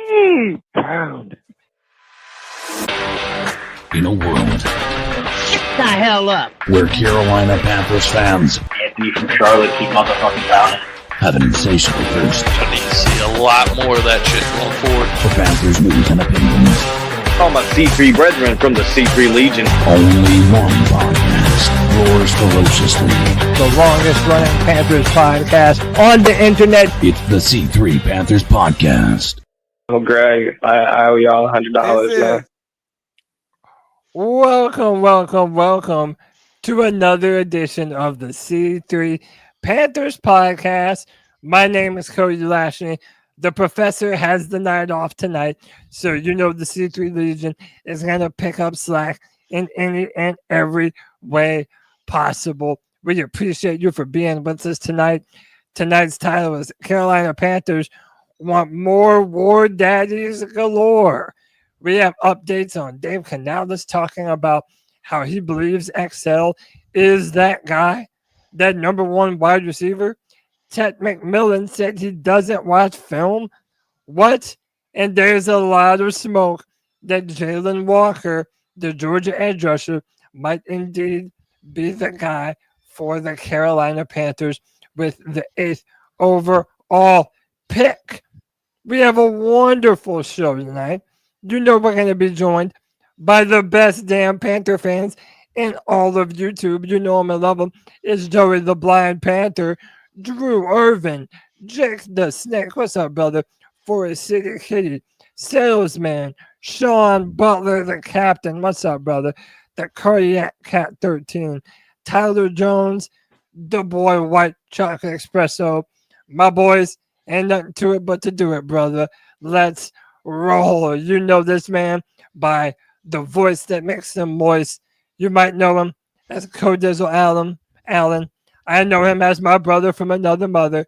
Pound. In a world Get the hell up! where Carolina Panthers fans Anthony from Charlotte, keep motherfucking pounding. have an insatiable thirst I need to see a lot more of that shit going forward. for Panthers news and opinions. All my C3 brethren from the C3 Legion. Only one podcast roars ferociously. The longest running Panthers podcast on the internet. It's the C3 Panthers Podcast. Oh, Greg, I owe y'all $100, man. Welcome to another edition of the C3 Panthers podcast. My name is Cody Lashley. The professor has the night off tonight, so you know the C3 Legion is going to pick up slack in any and every way possible. We appreciate you for being with us tonight. Tonight's title is Carolina Panthers Want More War Daddies Galore. We have updates on Dave Canales talking about how he believes XL is that guy, that number one wide receiver. Ted McMillan said he doesn't watch film. What? And there's a lot of smoke that Jaylen Walker, the Georgia edge rusher, might indeed be the guy for the Carolina Panthers with the 8th overall pick. We have a wonderful show tonight. You know we're going to be joined by the best damn Panther fans in all of YouTube. You know them and love them. It's Joey the Blind Panther, Drew Irvin, Jake the Snake. What's up, brother? Forest City Kitty, Salesman, Sean Butler, the Captain. What's up, brother? The Cardiac Cat 13, Tyler Jones, the boy White Chocolate Espresso. My boys, ain't nothing to it but to do it, brother. Let's roll. You know this man by the voice that makes him moist. You might know him as Codizzle Allen. I know him as my brother from another mother,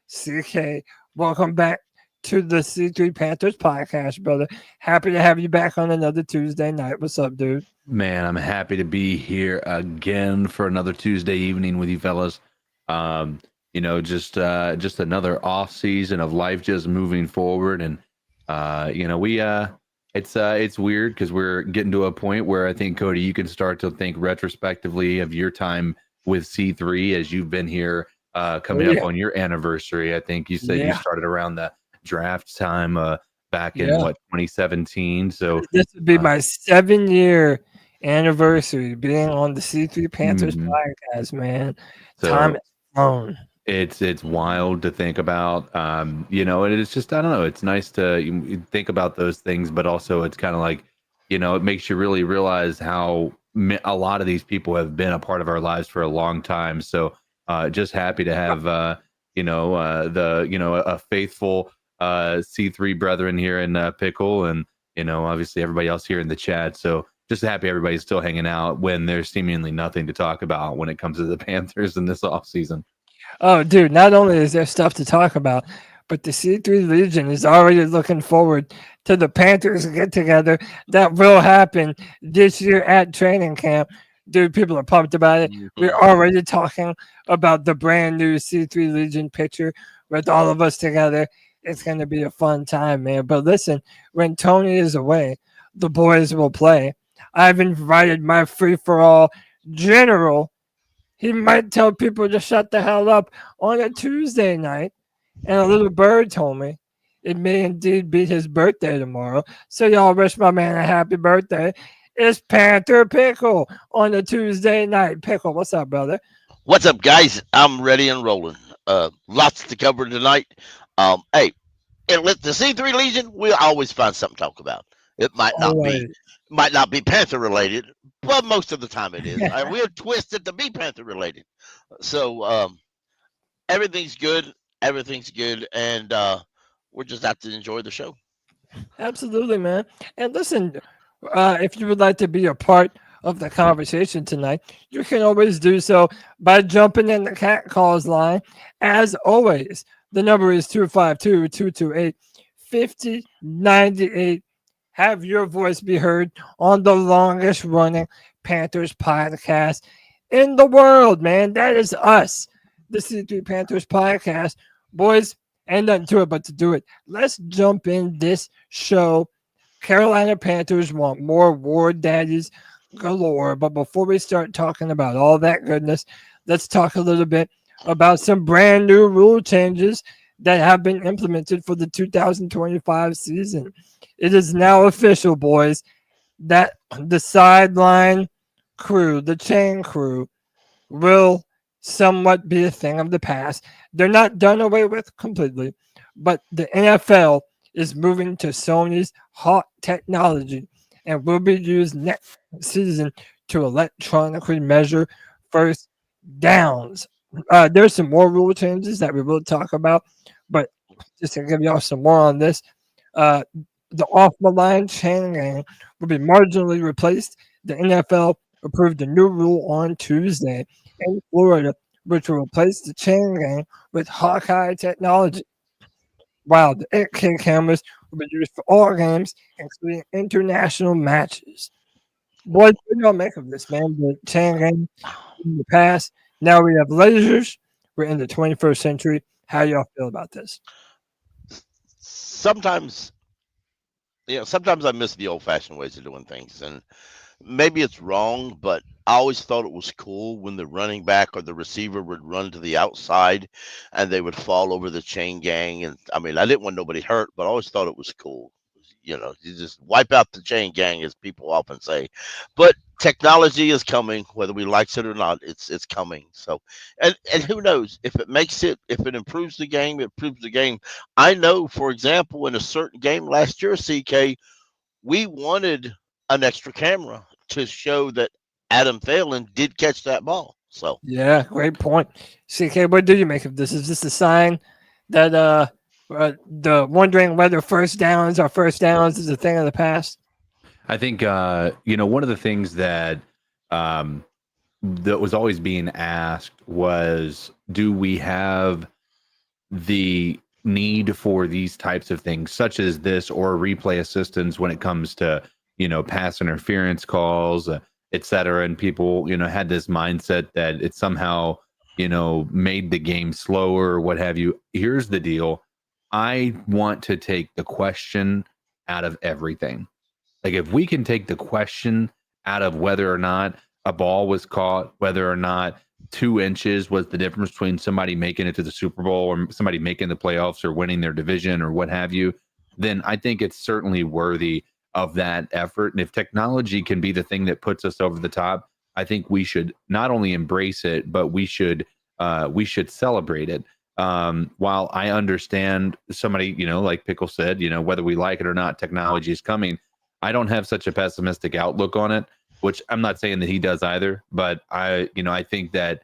CK. Welcome back to the C3 Panthers podcast, brother. Happy to have you back on another Tuesday night. What's up, dude? Man, I'm happy to be here again for another Tuesday evening with you fellas. Just another off season of life just moving forward, and it's weird because we're getting to a point where I think, Cody, you can start to think retrospectively of your time with C3 as you've been here coming up on your anniversary. I think you said you started around the draft time back in 2017. So this would be my 7-year anniversary being on the C3 Panthers podcast, man. So time is flown. It's wild to think about, and it's just, I don't know, it's nice to you think about those things, but also it's kind of like, it makes you really realize how a lot of these people have been a part of our lives for a long time. So just happy to have, a faithful C3 brethren here in Pickle, and, obviously everybody else here in the chat. So just happy everybody's still hanging out when there's seemingly nothing to talk about when it comes to the Panthers in this offseason. Oh, dude, not only is there stuff to talk about, but the C3 Legion is already looking forward to the Panthers get-together that will happen this year at training camp. Dude, people are pumped about it. We're already talking about the brand new C3 Legion picture with all of us together. It's going to be a fun time, man. But listen, when Tony is away, the boys will play. I've invited my free-for-all general. He might tell people to shut the hell up on a Tuesday night. And a little bird told me it may indeed be his birthday tomorrow. So y'all wish my man a happy birthday. It's Panther Pickle on a Tuesday night. Pickle, what's up, brother? What's up, guys? I'm ready and rolling. Lots to cover tonight. Hey, and let the C3 Legion, we'll always find something to talk about. It might not be Panther related, but most of the time it is. We're twisted to be Panther related. So everything's good, and we're just out to enjoy the show. Absolutely, man. And listen, if you would like to be a part of the conversation tonight, you can always do so by jumping in the cat calls line. As always, the number is 252-228-5098. Have your voice be heard on the longest running Panthers podcast in the world, man. That is us, the C3 Panthers podcast. Boys, Ain't nothing to it but to do it. Let's jump in this show. Carolina Panthers want more war daddies galore. But before we start talking about all that goodness, let's talk a little bit about some brand new rule changes that have been implemented for the 2025 season. It is now official, boys, that the sideline crew, the chain crew, will somewhat be a thing of the past. They're not done away with completely, but the NFL is moving to Sony's hot technology and will be used next season to electronically measure first downs. There's some more rule changes that we will talk about, but just to give y'all some more on this, the off-the-line chain gang will be marginally replaced. The NFL approved a new rule on Tuesday in Florida, which will replace the chain gang with Hawkeye technology. While the 8K cameras will be used for all games, including international matches. Boys, what do y'all make of this, man? The chain gang in the past. Now we have lasers. We're in the 21st century. How y'all feel about this? Sometimes I miss the old-fashioned ways of doing things, and maybe it's wrong, but I always thought it was cool when the running back or the receiver would run to the outside and they would fall over the chain gang. And I mean, I didn't want nobody hurt, but I always thought it was cool. You just wipe out the chain gang, as people often say. But technology is coming, whether we like it or not. It's coming. So, and who knows if it improves the game, it improves the game. I know, for example, in a certain game last year, CK, we wanted an extra camera to show that Adam Thielen did catch that ball. So yeah, great point. CK, what do you make of this? Is this a sign that the wondering whether first downs is a thing of the past? I think one of the things that was always being asked was, do we have the need for these types of things, such as this, or replay assistance when it comes to pass interference calls, et cetera? And people had this mindset that it somehow made the game slower or what have you. Here's the deal. I want to take the question out of everything. Like, if we can take the question out of whether or not a ball was caught, whether or not 2 inches was the difference between somebody making it to the Super Bowl or somebody making the playoffs or winning their division or what have you, then I think it's certainly worthy of that effort. And if technology can be the thing that puts us over the top, I think we should not only embrace it, but we should celebrate it. While I understand somebody, like Pickle said, whether we like it or not, technology is coming. I don't have such a pessimistic outlook on it, which I'm not saying that he does either, but I think that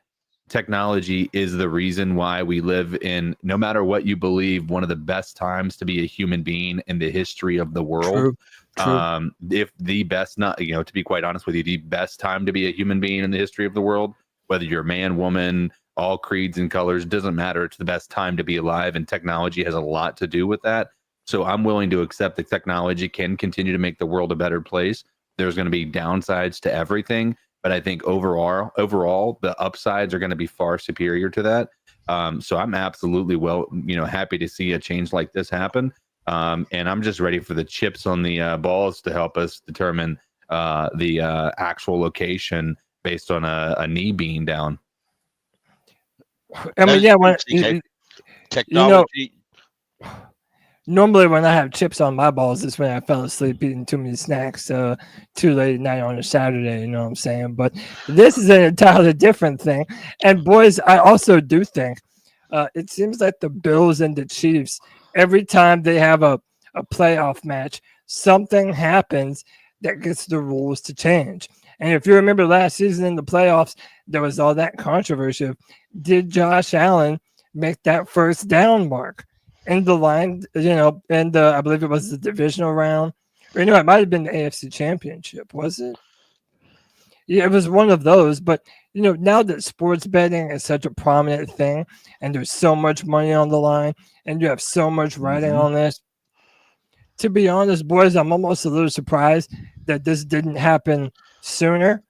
technology is the reason why we live in, no matter what you believe, one of the best times to be a human being in the history of the world. True. If the best, not, to be quite honest with you, the best time to be a human being in the history of the world, whether you're a man, woman, all creeds and colors, doesn't matter. It's the best time to be alive, and technology has a lot to do with that. So I'm willing to accept that technology can continue to make the world a better place. There's going to be downsides to everything, but I think overall, the upsides are going to be far superior to that. So I'm absolutely happy to see a change like this happen. And I'm just ready for the chips on the balls to help us determine the actual location based on a knee being down. I mean, yeah, when technology. Normally when I have chips on my balls, it's when I fell asleep eating too many snacks too late at night on a Saturday, you know what I'm saying? But this is an entirely different thing. And boys, I also do think it seems like the Bills and the Chiefs, every time they have a playoff match, something happens that gets the rules to change. And if you remember last season in the playoffs, there was all that controversy of, did Josh Allen make that first down mark in the line, and I believe it was the divisional round, or it might have been the AFC Championship, was it? Yeah, it was one of those. But now that sports betting is such a prominent thing, and there's so much money on the line, and you have so much writing on this, to be honest, boys, I'm almost a little surprised that this didn't happen sooner.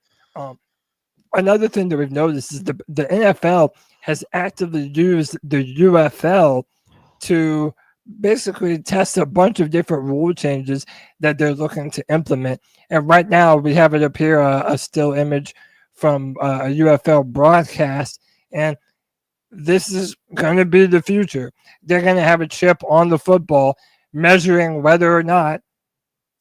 Another thing that we've noticed is the NFL has actively used the UFL to basically test a bunch of different rule changes that they're looking to implement. And right now we have it up here, a still image from a UFL broadcast, and this is going to be the future. They're going to have a chip on the football measuring whether or not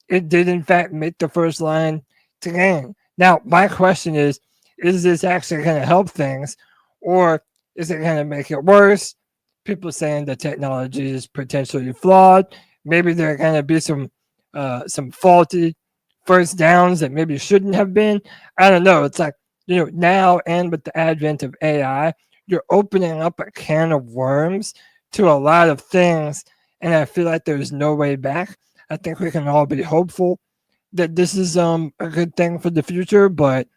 it did in fact make the first line to game. Now, my question is this actually going to help things, or is it going to make it worse? People saying the technology is potentially flawed. Maybe there are going to be some faulty first downs that maybe shouldn't have been. I don't know. It's like, now, and with the advent of AI, you're opening up a can of worms to a lot of things, and I feel like there's no way back. I think we can all be hopeful that this is a good thing for the future, but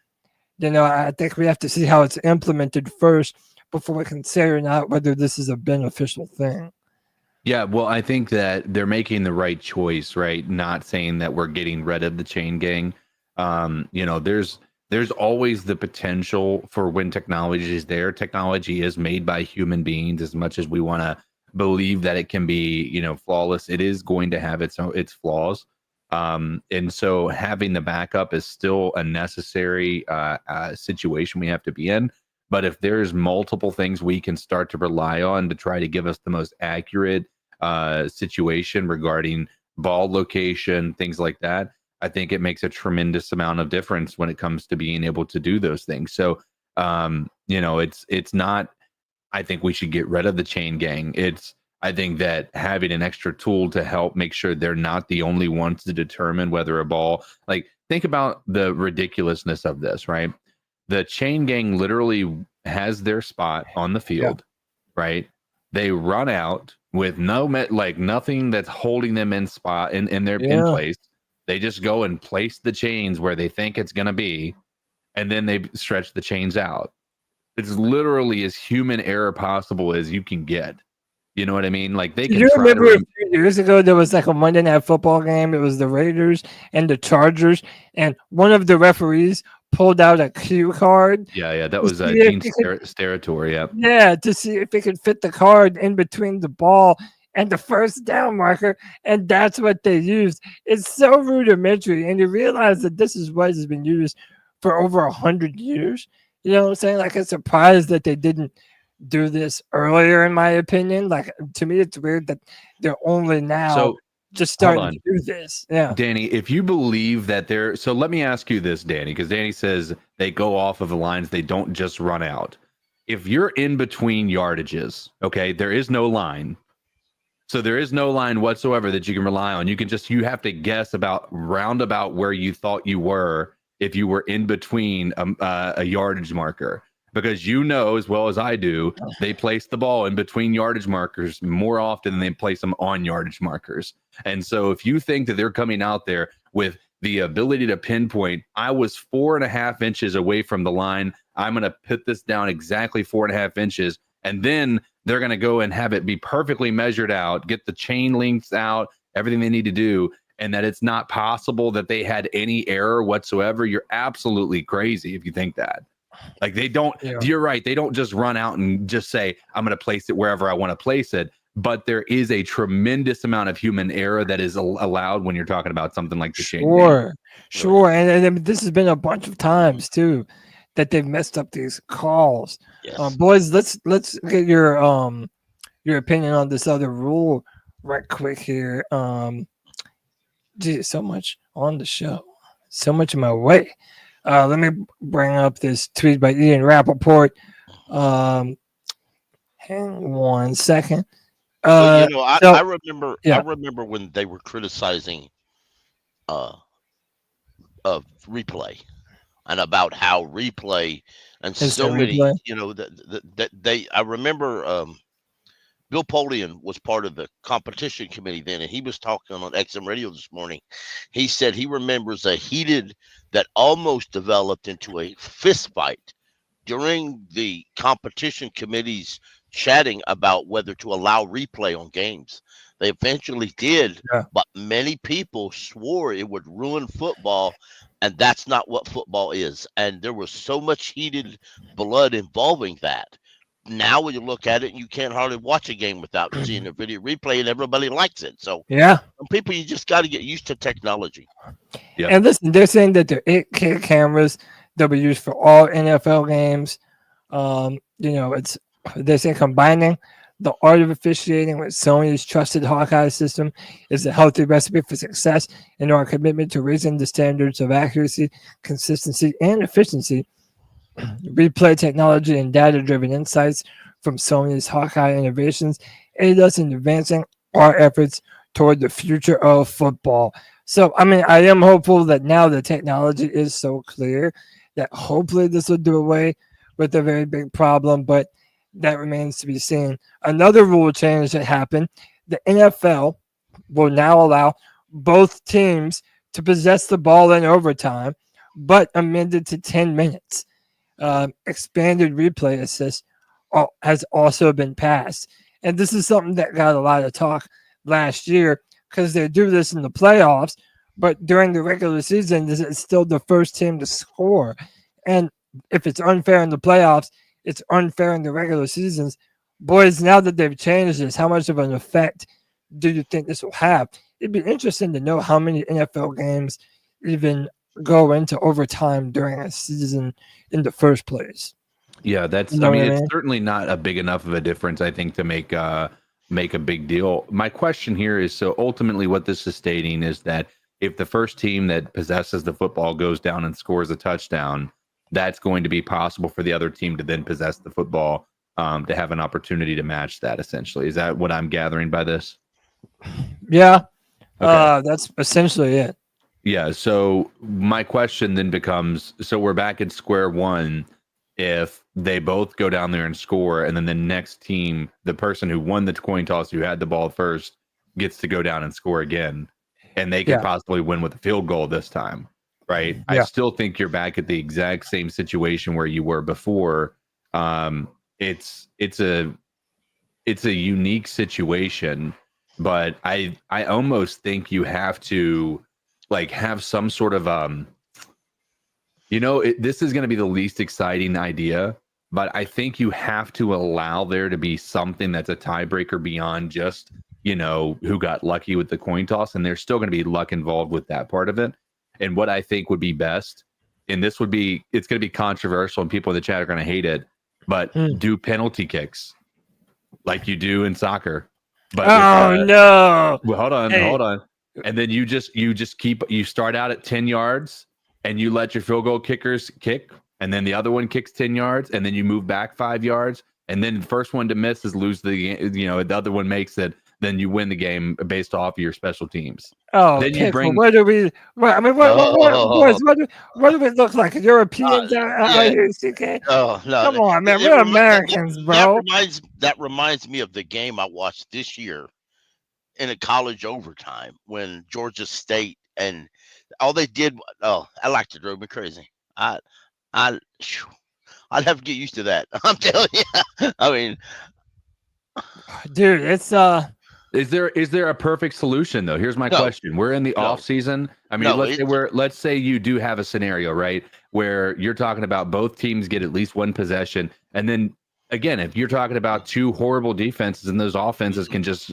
I think we have to see how it's implemented first before we can say or not whether this is a beneficial thing. Yeah, well, I think that they're making the right choice, right? Not saying that we're getting rid of the chain gang. There's always the potential for when technology is there. Technology is made by human beings. As much as we want to believe that it can be, flawless, it is going to have its flaws. And so having the backup is still a necessary situation we have to be in. But if there's multiple things we can start to rely on to try to give us the most accurate situation regarding ball location, things like that, I think it makes a tremendous amount of difference when it comes to being able to do those things. So, it's not, I think we should get rid of the chain gang. I think that having an extra tool to help make sure they're not the only ones to determine whether a ball, like, think about the ridiculousness of this, right? The chain gang literally has their spot on the field, right? They run out with nothing that's holding them in spot in their in place. They just go and place the chains where they think it's going to be, and then they stretch the chains out. It's literally as human error possible as you can get. You know what I mean? Like, they can. You remember a few years ago there was like a Monday Night Football game. It was the Raiders and the Chargers, and one of the referees pulled out a cue card. Yeah, that was Gene Steratore. Yeah, to see if it could fit the card in between the ball and the first down marker, and that's what they used. It's so rudimentary, and you realize that this is what has been used for over 100 years. You know what I'm saying? Like, I'm surprised that they didn't do this earlier, in my opinion. Like, to me, it's weird that they're only now just starting to do this. Yeah, Danny, if you believe that so let me ask you this, Danny, because Danny says they go off of the lines, they don't just run out. If you're in between yardages, okay, there is no line. So there is no line whatsoever that you can rely on. You have to guess roundabout where you thought you were if you were in between a yardage marker. Because as well as I do, they place the ball in between yardage markers more often than they place them on yardage markers. And so if you think that they're coming out there with the ability to pinpoint, I was 4.5 inches away from the line, I'm going to put this down exactly 4.5 inches, and then they're going to go and have it be perfectly measured out, get the chain links out, everything they need to do, and that it's not possible that they had any error whatsoever, you're absolutely crazy if you think that. Like, they don't, you're right, they don't just run out and just say, I'm going to place it wherever I want to place it. But there is a tremendous amount of human error that is allowed when you're talking about something like the chain game. Sure. And this has been a bunch of times too that they've messed up these calls. Yes. Boys, let's get your opinion on this other rule right quick here. Geez, so much on the show, so much in my way. Let me bring up this tweet by Ian Rappaport. Hang on one second. I remember. Yeah. I remember when they were criticizing replay and about how replay and so many. Replay? I remember Bill Polian was part of the competition committee then, and he was talking on XM Radio this morning. He said he remembers that almost developed into a fist fight during the competition committee's chatting about whether to allow replay on games. They eventually did, but many people swore it would ruin football, and that's not what football is. And there was so much heated blood involving that now when you look at it, you can't hardly watch a game without seeing a video replay, and everybody likes it. So Yeah. some people, you just got to get used to technology. Yep. And listen, they're saying that they're 8K cameras that will be used for all NFL games. They're saying combining the art of officiating with Sony's trusted Hawkeye system is a healthy recipe for success in our commitment to raising the standards of accuracy, consistency, and efficiency. Replay technology and data-driven insights from Sony's Hawkeye innovations aid us in advancing our efforts toward the future of football. So, I mean, I am hopeful that now the technology is so clear that hopefully this will do away with a very big problem, but that remains to be seen. Another rule change that happened, the NFL will now allow both teams to possess the ball in overtime, but amended to 10 minutes. Expanded replay assist has also been passed. And this is something that got a lot of talk last year because they do this in the playoffs, but during the regular season, this is still the first team to score. And if it's unfair in the playoffs, it's unfair in the regular seasons. Boys, now that they've changed this, how much of an effect do you think this will have? It'd be interesting to know how many NFL games even go into overtime during a season in the first place. Yeah, that's. I mean, it's certainly not a big enough of a difference, I think, to make a big deal. My question here is: so ultimately, what this is stating is that if the first team that possesses the football goes down and scores a touchdown, that's going to be possible for the other team to then possess the football to have an opportunity to match that. Essentially, is that what I'm gathering by this? Yeah, okay. That's essentially it. Yeah. So my question then becomes: so we're back at square one. If they both go down there and score, and then the next team, the person who won the coin toss, who had the ball first, gets to go down and score again, and they could possibly win with a field goal this time, right? Yeah. I still think you're back at the exact same situation where you were before. It's a unique situation, but I almost think you have to have some sort of this is going to be the least exciting idea, but I think you have to allow there to be something that's a tiebreaker beyond just, who got lucky with the coin toss. And there's still going to be luck involved with that part of it. And what I think would be best, and it's going to be controversial and people in the chat are going to hate it, but do penalty kicks like you do in soccer. But no. Well, hold on. And then you start out at 10 yards. And you let your field goal kickers kick, and then the other one kicks 10 yards, and then you move back 5 yards, and then the first one to miss is lose the game. The other one makes it, then you win the game based off of your special teams. Oh, then you bring. What do we? What do we look like? Europeans? Oh no! Come on, man. We're Americans, bro. That reminds me of the game I watched this year in a college overtime when Georgia State and. All they did, I liked it, drove me crazy. I'd have to get used to that. I'm telling you. I mean, dude, it's Is there a perfect solution though? Here's my question. We're in the off season. I mean, let's say you do have a scenario, right, where you're talking about both teams get at least one possession, and then again, if you're talking about two horrible defenses and those offenses can just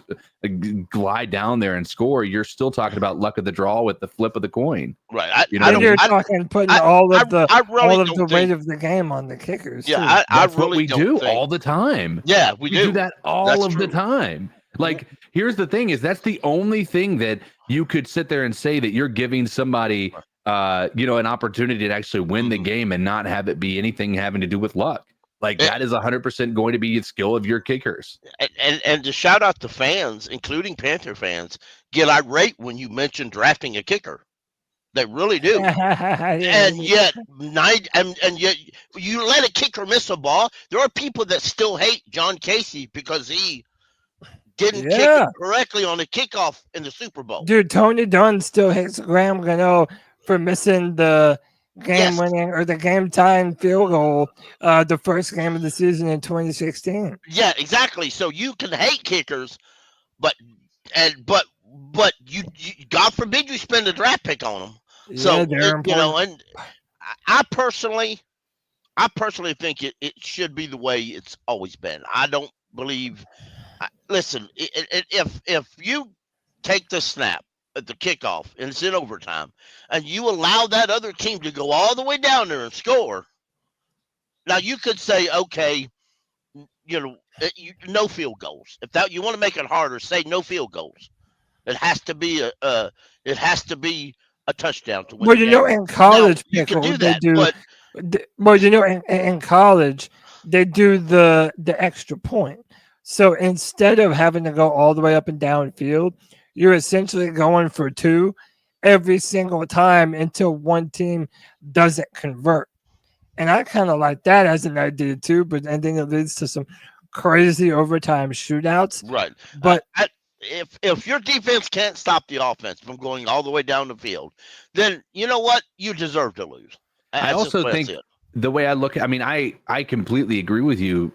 glide down there and score, you're still talking about luck of the draw with the flip of the coin. Right. You're talking putting all of the weight of the game on the kickers. Yeah, that's what we do all the time. Yeah, we do that all of the time. Like, here's the thing: is that's the only thing that you could sit there and say that you're giving somebody, an opportunity to actually win the game and not have it be anything having to do with luck. Like, that is 100% going to be a skill of your kickers. And to shout out to fans, including Panther fans, get irate when you mention drafting a kicker. They really do. And yet you let a kicker miss a ball. There are people that still hate John Casey because he didn't kick it correctly on the kickoff in the Super Bowl. Dude, Tony Dunn still hates Graham Gano for missing the game-winning or the game-tying field goal the first game of the season in 2016. Yeah, exactly. So you can hate kickers, but you God forbid you spend a draft pick on them. So and I I personally think it should be the way it's always been. I don't believe. Listen, if you take the snap at the kickoff and it's in overtime, and you allow that other team to go all the way down there and score, now you could say, okay, no field goals. If that you want to make it harder, say no field goals. It has to be a touchdown to win. Well, in college, now, you can do they that, do. But in college, they do the extra point. So instead of having to go all the way up and down field, you're essentially going for 2 every single time until one team doesn't convert. And I kind of like that as an idea too, and then it leads to some crazy overtime shootouts. Right. But if your defense can't stop the offense from going all the way down the field, then you know what? You deserve to lose. I also think the way I look, I completely agree with you,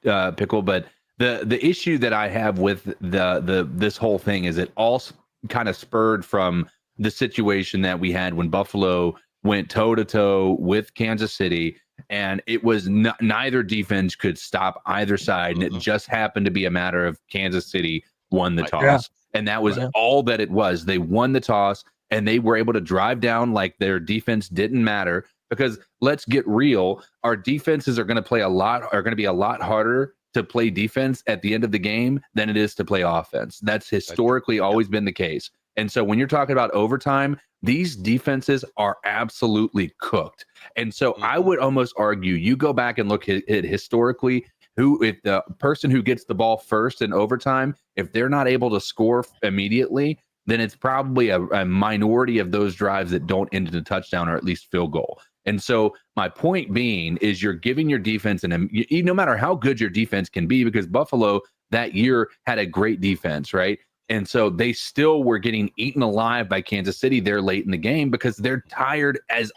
Pickle, but the issue that I have with this whole thing is it all kind of spurred from the situation that we had when Buffalo went toe to toe with Kansas City, and it was neither defense could stop either side, and it just happened to be a matter of Kansas City won the toss, and that was all that it was. They won the toss, and they were able to drive down like their defense didn't matter. Because let's get real, our defenses are going to be a lot harder to play defense at the end of the game than it is to play offense. That's historically always been the case. And so when you're talking about overtime, these defenses are absolutely cooked. And so I would almost argue you go back and look at it historically, if the person who gets the ball first in overtime, if they're not able to score immediately, then it's probably a minority of those drives that don't end in a touchdown or at least field goal. And so my point being is you're giving your defense, no matter how good your defense can be, because Buffalo that year had a great defense, right? And so they still were getting eaten alive by Kansas City there late in the game because they're tired as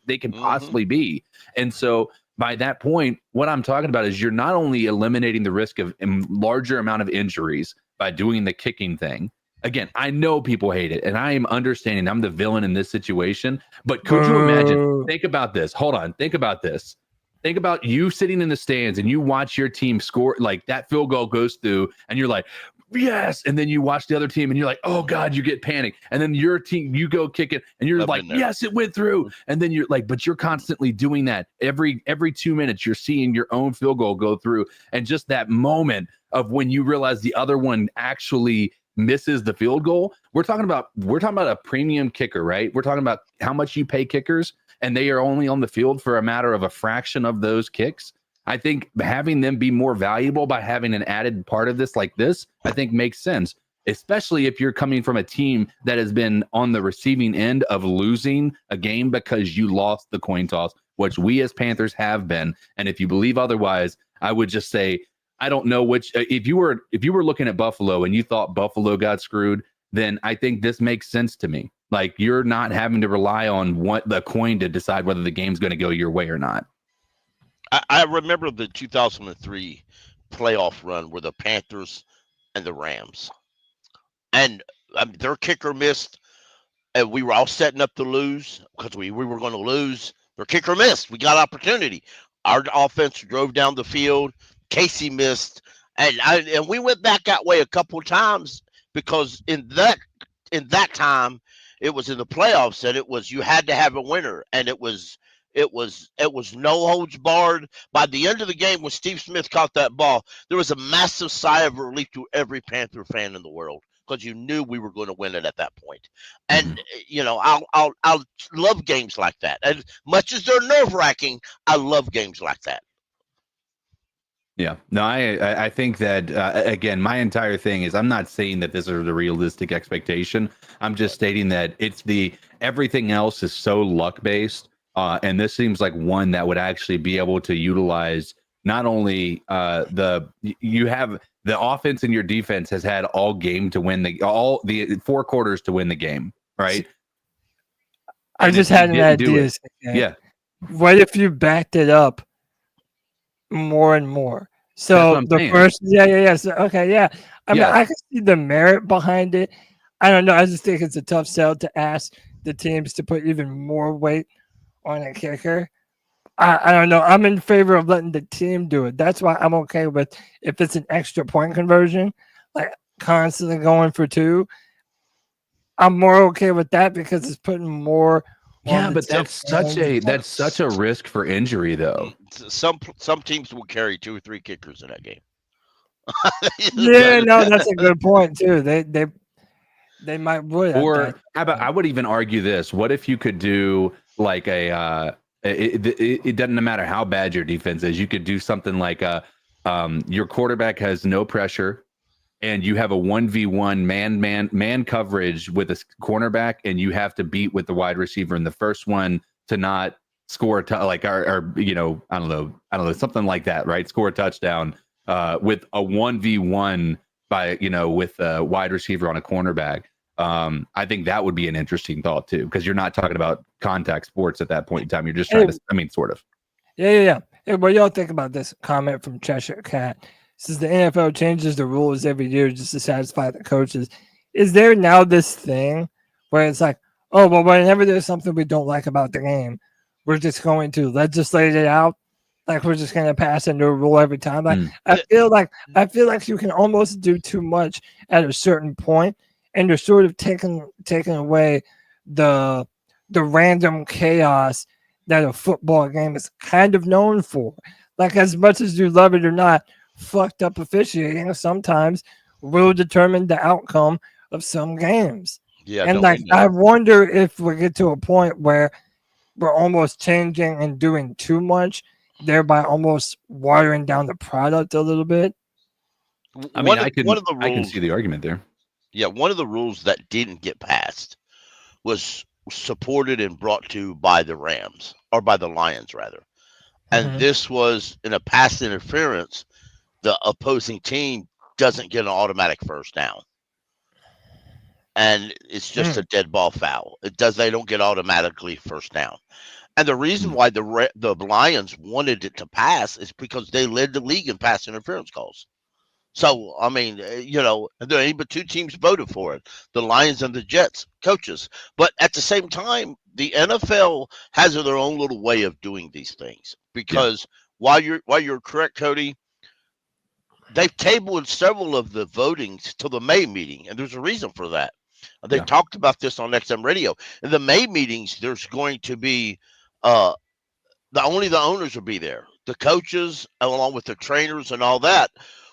they can possibly be. And so by that point, what I'm talking about is you're not only eliminating the risk of a larger amount of injuries by doing the kicking thing. Again, I know people hate it, and I am understanding I'm the villain in this situation. But could you imagine? Think about this. Hold on. Think about this. Think about you sitting in the stands and you watch your team score, like that field goal goes through, and you're like, yes. And then you watch the other team and you're like, oh God, you get panicked. And then your team, you go kick it and you're like, yes, it went through. And then you're like, but you're constantly doing that every 2 minutes. You're seeing your own field goal go through. And just that moment of when you realize the other one actually misses the field goal. We're talking about a premium kicker, right? We're talking about how much you pay kickers, and they are only on the field for a matter of a fraction of those kicks. I think having them be more valuable by having an added part of this like this, I think makes sense, especially if you're coming from a team that has been on the receiving end of losing a game because you lost the coin toss, which we as Panthers have been. And if you believe otherwise, I would just say, I don't know which, if you were looking at Buffalo and you thought Buffalo got screwed, then I think this makes sense to me. Like, you're not having to rely on what the coin to decide whether the game's going to go your way or not. I remember the 2003 playoff run where the Panthers and the Rams, and their kicker missed, and we were all setting up to lose because we were going to lose. Their kicker missed. We got opportunity. Our offense drove down the field. Casey missed, and we went back that way a couple of times because in that time it was in the playoffs and it was you had to have a winner, and it was no holds barred. By the end of the game, when Steve Smith caught that ball, there was a massive sigh of relief to every Panther fan in the world because you knew we were going to win it at that point. And I'll love games like that. As much as they're nerve-wracking, I love games like that. Yeah, no, I think that, again, my entire thing is I'm not saying that this is a realistic expectation. I'm just stating that everything else is so luck-based, and this seems like one that would actually be able to utilize not only you have the offense and your defense has had all game to win all the 4 quarters to win the game, right? I just had an idea. Yeah. What if you backed it up more and more? So the first, So, okay, yeah. I mean, I can see the merit behind it. I don't know. I just think it's a tough sell to ask the teams to put even more weight on a kicker. I don't know. I'm in favor of letting the team do it. That's why I'm okay with if it's an extra point conversion, like constantly going for 2. I'm more okay with that because it's putting more. Yeah, but that's such a risk for injury, though. Some teams will carry 2 or 3 kickers in that game. Yeah, no, that's a good point too. They might would. Or how about, I would even argue this: what if you could do like it doesn't matter how bad your defense is, you could do something like your quarterback has no pressure, and you have a 1v1 man coverage with a cornerback, and you have to beat with the wide receiver in the first one to not score like or you know, I don't know something like that, right? Score a touchdown with a 1v1 by, you know, with a wide receiver on a cornerback. I think that would be an interesting thought too, because you're not talking about contact sports at that point in time. You're just trying to, I mean, sort of. Yeah. Hey, what y'all think about this comment from Cheshire Cat? Says the NFL changes the rules every year just to satisfy the coaches. Is there now this thing where it's like, oh, well, whenever there's something we don't like about the game, we're just going to legislate it out? Like we're just going to pass a new rule every time? Like I feel like you can almost do too much at a certain point, and you're sort of taking away the random chaos that a football game is kind of known for. Like, as much as you love it or not, fucked up officiating sometimes will determine the outcome of some games. Yeah, and like I wonder if we get to a point where we're almost changing and doing too much, thereby almost watering down the product a little bit. I mean, I can see the argument there. Yeah, one of the rules that didn't get passed was supported and brought to by the Rams, or by the Lions rather. And this was in a pass interference. The opposing team doesn't get an automatic first down, and it's just a dead ball foul. They don't get automatically first down. And the reason why the Lions wanted it to pass is because they led the league in pass interference calls. So, I mean, you know, there ain't but 2 teams voted for it, the Lions and the Jets coaches. But at the same time, the NFL has their own little way of doing these things. Because while you're correct, Cody, they've tabled several of the votings to the May meeting, and there's a reason for that. They talked about this on XM Radio. In the May meetings, there's going to be only the owners will be there. The coaches, along with the trainers and all that,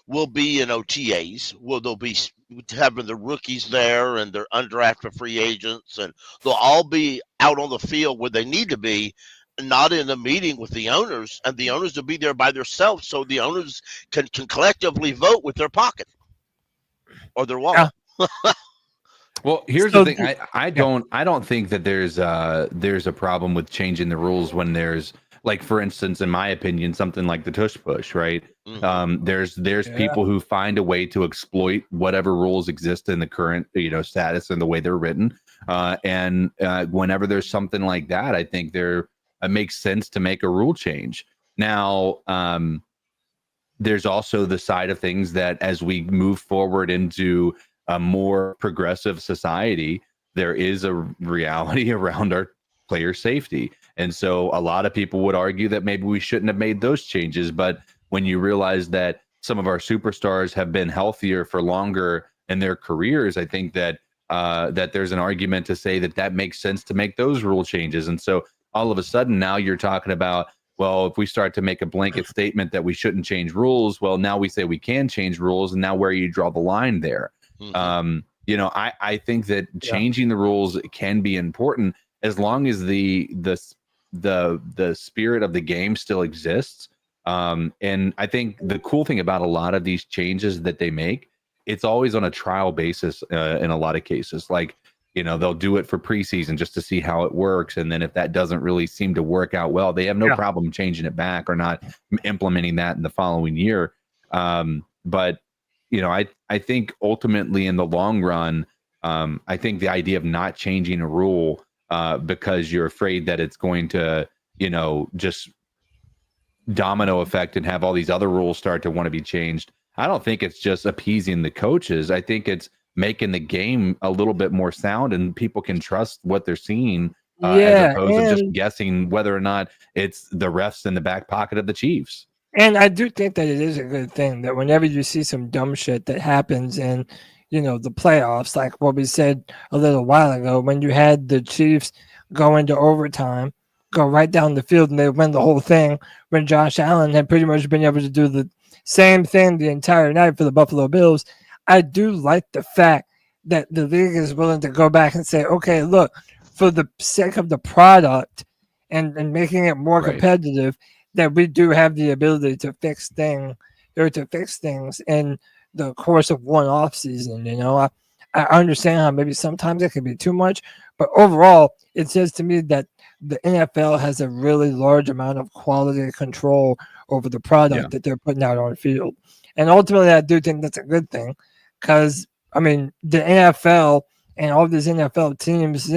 will be in OTAs. They'll be having the rookies there and their undrafted free agents, and they'll all be out on the field where they need to be, not in a meeting with the owners, and the owners will be there by themselves, so the owners can collectively vote with their pocket or their wallet. Well, here's the thing. I don't think that there's a problem with changing the rules when there's, like, for instance, in my opinion, something like the tush push, right? There's people who find a way to exploit whatever rules exist in the current, you know, status and the way they're written. And whenever there's something like that, I think it makes sense to make a rule change. Now, there's also the side of things that as we move forward into a more progressive society, there is a reality around our player safety. And so a lot of people would argue that maybe we shouldn't have made those changes. But when you realize that some of our superstars have been healthier for longer in their careers, I think that that there's an argument to say that makes sense to make those rule changes. And so all of a sudden now you're talking about, well, if we start to make a blanket statement that we shouldn't change rules, well, now we say we can change rules, and now where you draw the line there? You know, I think that changing the rules can be important as long as the spirit of the game still exists. And I think the cool thing about a lot of these changes that they make, it's always on a trial basis in a lot of cases. Like, you know, they'll do it for preseason just to see how it works. And then if that doesn't really seem to work out well, they have no problem changing it back or not implementing that in the following year. But, you know, I think ultimately in the long run, I think the idea of not changing a rule because you're afraid that it's going to, you know, just domino effect and have all these other rules start to want to be changed. I don't think it's just appeasing the coaches. I think it's making the game a little bit more sound, and people can trust what they're seeing as opposed to just guessing whether or not it's the refs in the back pocket of the Chiefs. And I do think that it is a good thing that whenever you see some dumb shit that happens in, the playoffs, like what we said a little while ago, when you had the Chiefs go into overtime, go right down the field, and they win the whole thing, when Josh Allen had pretty much been able to do the same thing the entire night for the Buffalo Bills. I do like the fact that the league is willing to go back and say, okay, look, for the sake of the product and making it more competitive, that we do have the ability to fix things in the course of one off season. I understand how maybe sometimes it can be too much, but overall, it says to me that the NFL has a really large amount of quality control over the product that they're putting out on field. And ultimately, I do think that's a good thing because, the NFL and all these NFL teams,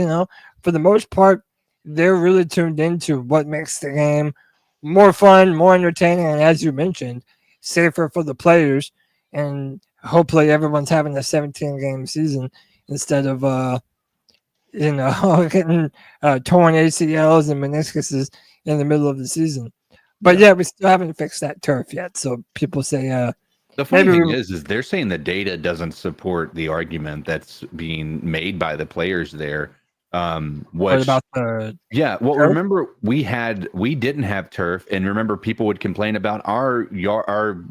for the most part, they're really tuned into what makes the game more fun, more entertaining, and as you mentioned, safer for the players. And hopefully everyone's having a 17-game season instead of, getting torn ACLs and meniscuses in the middle of the season. But we still haven't fixed that turf yet. So people say, the funny thing is they're saying the data doesn't support the argument that's being made by the players there. What about the turf? Remember we didn't have turf, and remember people would complain about our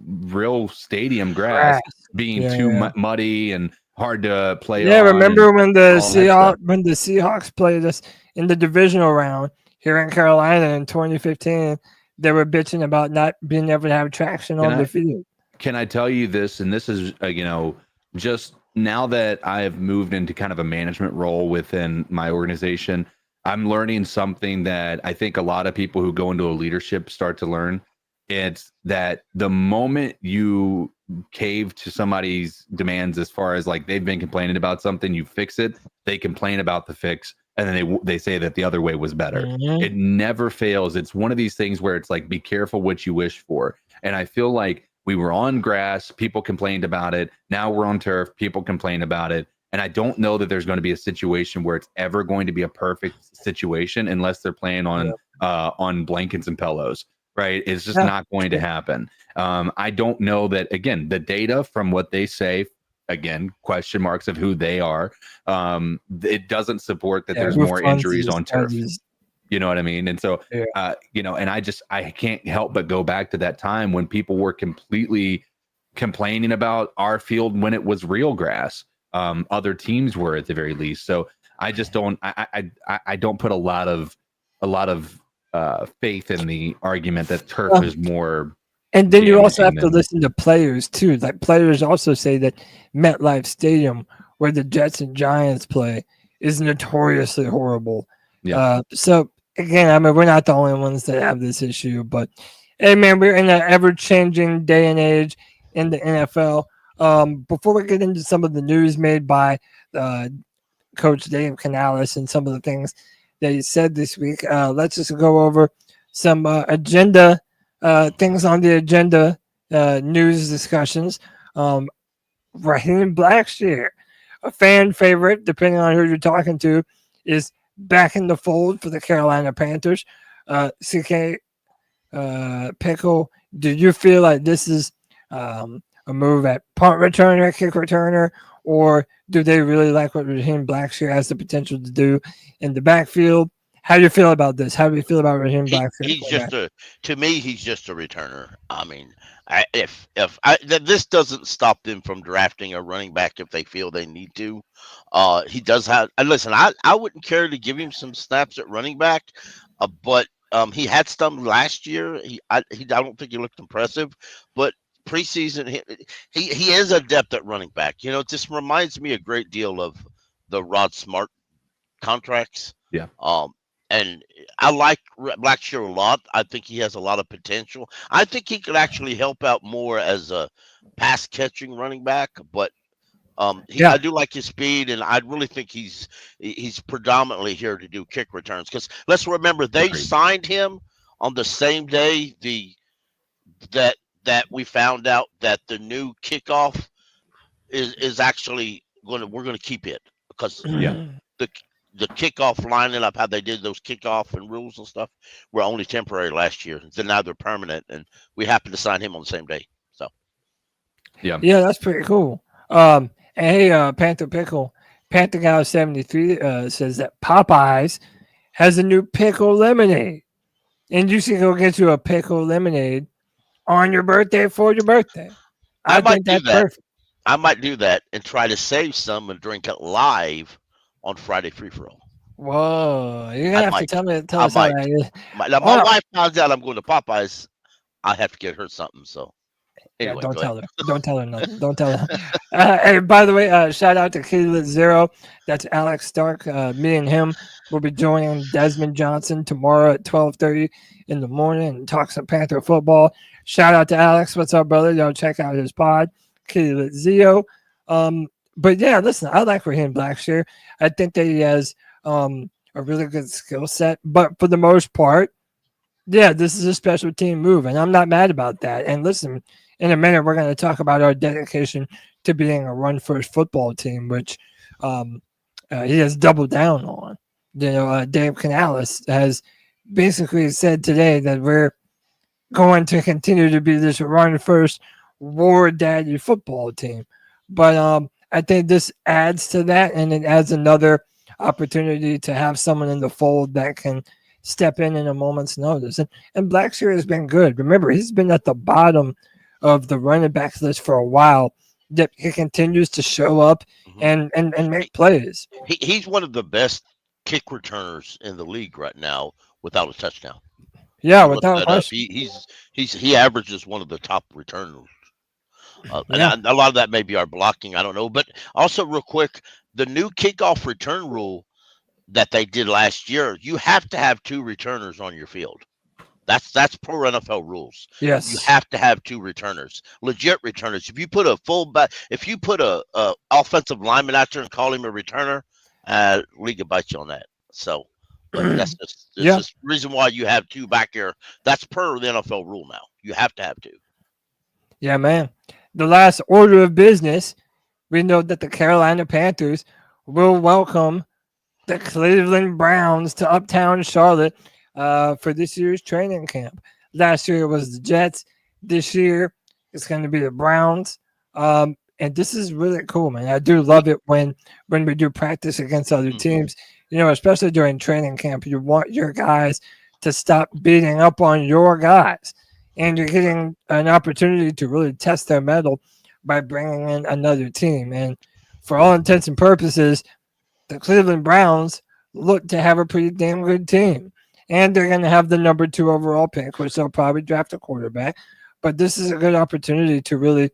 real stadium grass being too muddy and hard to play. Remember when the Seahawks played us in the divisional round here in Carolina in 2015? They were bitching about not being able to have traction on the field. Can I tell you this? And this is just now that I have moved into kind of a management role within my organization, I'm learning something that I think a lot of people who go into a leadership start to learn. It's that the moment you cave to somebody's demands, as far as like they've been complaining about something, you fix it, they complain about the fix, and then they say that the other way was better. Mm-hmm. It never fails. It's one of these things where it's like, be careful what you wish for. And I feel like we were on grass, people complained about it. Now we're on turf, people complain about it. And I don't know that there's going to be a situation where it's ever going to be a perfect situation unless they're playing on blankets and pillows, right? It's just not going to happen. I don't know that, again, the data from what they say, again, question marks of who they are, it doesn't support that there's more injuries on turf. You know what I mean? And so, and I can't help but go back to that time when people were completely complaining about our field when it was real grass. Other teams were, at the very least. So I just don't, I don't put a lot of faith in the argument that turf is more. And then you also have to listen to players too. Like players also say that MetLife Stadium, where the Jets and Giants play, is notoriously horrible. Yeah. So again, we're not the only ones that have this issue, but hey, man, we're in an ever-changing day and age in the NFL. Before we get into some of the news made by Coach Dave Canales and some of the things that he said this week, let's just go over some agenda things on the agenda, news discussions. Raheem Blackshear, a fan favorite, depending on who you're talking to, is back in the fold for the Carolina Panthers. CK Pickle, do you feel like this is a move at punt returner, kick returner, or do they really like what Raheem Blackshear has the potential to do in the backfield? How do you feel about this? How do you feel about Raheem Blackshear? To me, he's just a returner. I mean, this doesn't stop them from drafting a running back if they feel they need to. He does have. Listen, I wouldn't care to give him some snaps at running back, but he had some last year. I don't think he looked impressive, but preseason he is adept at running back. It just reminds me a great deal of the Rod Smart contracts. Yeah. And I like Blackshear a lot. I think he has a lot of potential. I think he could actually help out more as a pass catching running back, but I do like his speed, and I really think he's predominantly here to do kick returns. Because let's remember, they signed him on the same day that we found out that the new kickoff is actually we're going to keep it because the kickoff lineup, how they did those kickoff and rules and stuff, were only temporary last year. So now they're permanent, and we happened to sign him on the same day. So, yeah, that's pretty cool. And hey, Panther Pickle, Panther Guy 73 says that Popeyes has a new pickle lemonade, and you should go get you a pickle lemonade on your birthday for your birthday. I might think do that's that. perfect. I might do that and try to save some and drink it live on Friday Free For All. Whoa, you're gonna I have might. to tell I us how might. that is. Now, my wife finds out I'm going to Popeyes, I have to get her something. So, anyway, Don't go tell ahead. her. Don't tell her nothing. Don't tell her. Hey, by the way, shout out to Kidlet Zero. That's Alex Stark. Me and him will be joining Desmond Johnson tomorrow at 12:30 in the morning and talk some Panther football. Shout out to Alex. What's up, brother? Y'all check out his pod, Kidlet Zero. But yeah, listen, I like Raheem Blackshear. I think that he has a really good skill set, but for the most part, yeah, this is a special team move, and I'm not mad about that. And listen, in a minute, we're going to talk about our dedication to being a run-first football team, which he has doubled down on. You know, Dave Canales has basically said today that we're going to continue to be this run-first war daddy football team. But I think this adds to that, and it adds another opportunity to have someone in the fold that can step in a moment's notice. And Blackshear has been good. Remember, he's been at the bottom of the running backs list for a while. Yet he continues to show up and make plays. He's one of the best kick returners in the league right now without a touchdown. Yeah, without question. He averages one of the top returners. And a lot of that may be our blocking. I don't know. But also, real quick, the new kickoff return rule that they did last year, you have to have 2 returners on your field. That's per NFL rules. Yes, you have to have 2 returners, legit returners. If you put a fullback, if you put a offensive lineman out there and call him a returner, league will bite you on that. So that's just the reason why you have 2 back here. That's per the NFL rule now. You have to have 2. Yeah, man. The last order of business, we know that the Carolina Panthers will welcome the Cleveland Browns to Uptown Charlotte for this year's training camp. Last year it was the Jets. This year it's going to be the Browns. And this is really cool, man. I do love it when we do practice against other teams, you know, especially during training camp. You want your guys to stop beating up on your guys. And you're getting an opportunity to really test their mettle by bringing in another team. And for all intents and purposes, the Cleveland Browns look to have a pretty damn good team. And they're going to have the number 2 overall pick, which they'll probably draft a quarterback. But this is a good opportunity to really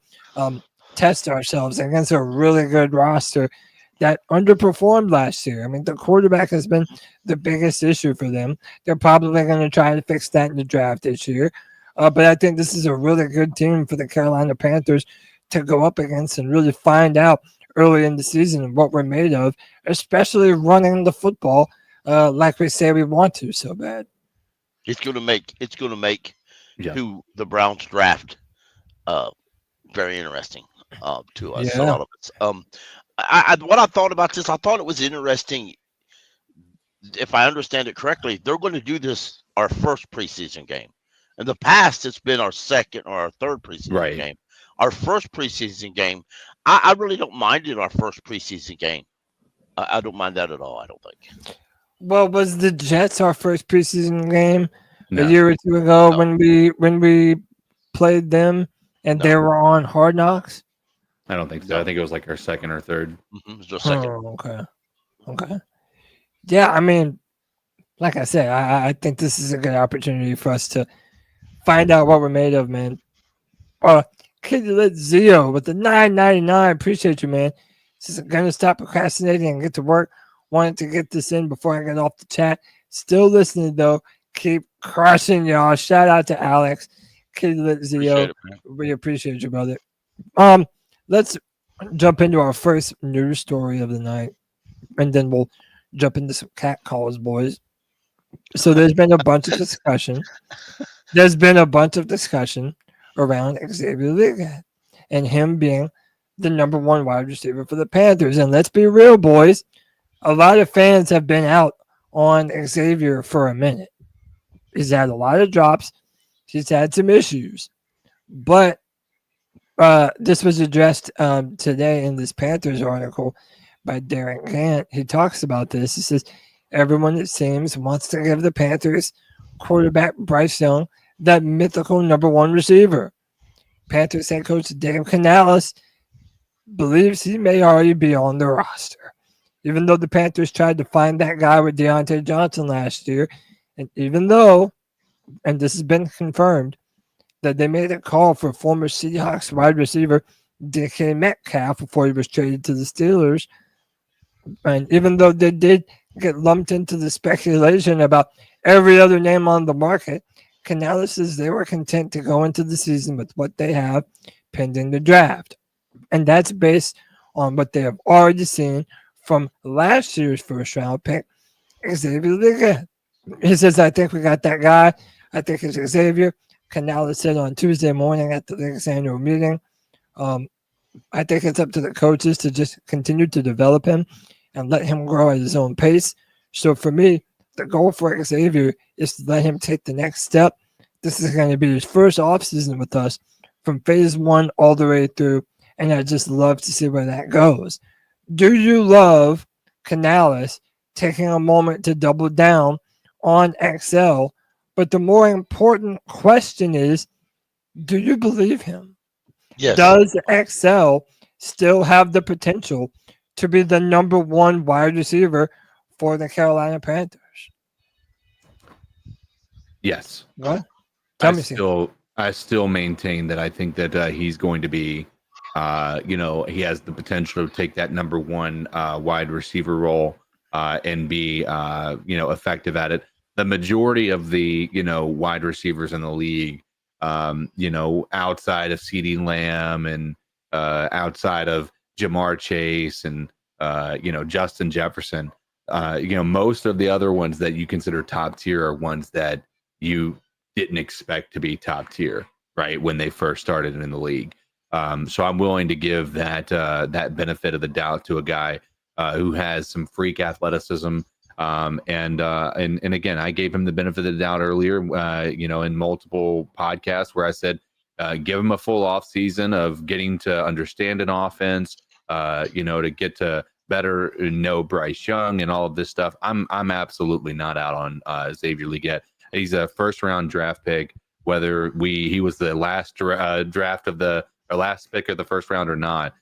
test ourselves against a really good roster that underperformed last year. I mean, the quarterback has been the biggest issue for them. They're probably going to try to fix that in the draft this year. But I think this is a really good team for the Carolina Panthers to go up against and really find out early in the season what we're made of, especially running the football like we say we want to so bad. It's going to make who the Browns draft very interesting to us. A lot of it. What I thought about this, I thought it was interesting. If I understand it correctly, they're going to do this our first preseason game. In the past, it's been our second or our third preseason game. Our first preseason game, I really don't mind it. Our first preseason game, I don't mind that at all. I don't think. Well, was the Jets our first preseason game a year or 2 ago when we played them and they were on Hard Knocks? I don't think so. I think it was like our second or third. It was our second. Oh, okay. Yeah, I mean, like I said, I think this is a good opportunity for us to find out what we're made of, man. Kidlet Zio with the $9.99. Appreciate you, man. This is going to stop procrastinating and get to work. Wanted to get this in before I get off the chat. Still listening, though. Keep crushing, y'all. Shout out to Alex. Kidlet Zio. We appreciate you, brother. Let's jump into our first news story of the night, and then we'll jump into some cat calls, boys. So there's been a bunch of discussion. There's been a bunch of discussion around Xavier Legette and him being the number 1 wide receiver for the Panthers. And let's be real, boys. a lot of fans have been out on Xavier for a minute. He's had a lot of drops. He's had some issues. But this was addressed today in this Panthers article by Darren Gant. He talks about this. He says, everyone, it seems, wants to give the Panthers quarterback Bryce Young that mythical number one receiver. Panthers head coach Dave Canales believes he may already be on the roster. Even though the Panthers tried to find that guy with Deontay Johnson last year, and even though, and this has been confirmed, that they made a call for former Seahawks wide receiver DK Metcalf before he was traded to the Steelers, and even though they did get lumped into the speculation about every other name on the market, Canales says they were content to go into the season with what they have pending the draft. And that's based on what they have already seen from last year's first round pick, Xavier Legette. He says, I think we got that guy. I think it's Xavier. Canales said on Tuesday morning at the League's annual meeting, I think it's up to the coaches to just continue to develop him and let him grow at his own pace. So for me, the goal for Xavier is to let him take the next step. This is going to be his first offseason with us from phase one all the way through, and I just love to see where that goes. Do you love Canales taking a moment to double down on XL? But the more important question is, do you believe him? Yes. Does XL still have the potential to be the number one wide receiver for the Carolina Panthers? Yes. What? I still maintain that I think that he's going to be, he has the potential to take that number one wide receiver role and be, effective at it. The majority of the, wide receivers in the league, outside of CeeDee Lamb and outside of Jamar Chase and, Justin Jefferson, most of the other ones that you consider top tier are ones that you didn't expect to be top tier, right, when they first started in the league. So I'm willing to give that benefit of the doubt to a guy who has some freak athleticism. And again, I gave him the benefit of the doubt earlier, in multiple podcasts where I said, give him a full off season of getting to understand an offense, to get to better know Bryce Young and all of this stuff. I'm absolutely not out on Xavier Legette. He's a first round draft pick, whether he was the last draft of last pick of the first round or not.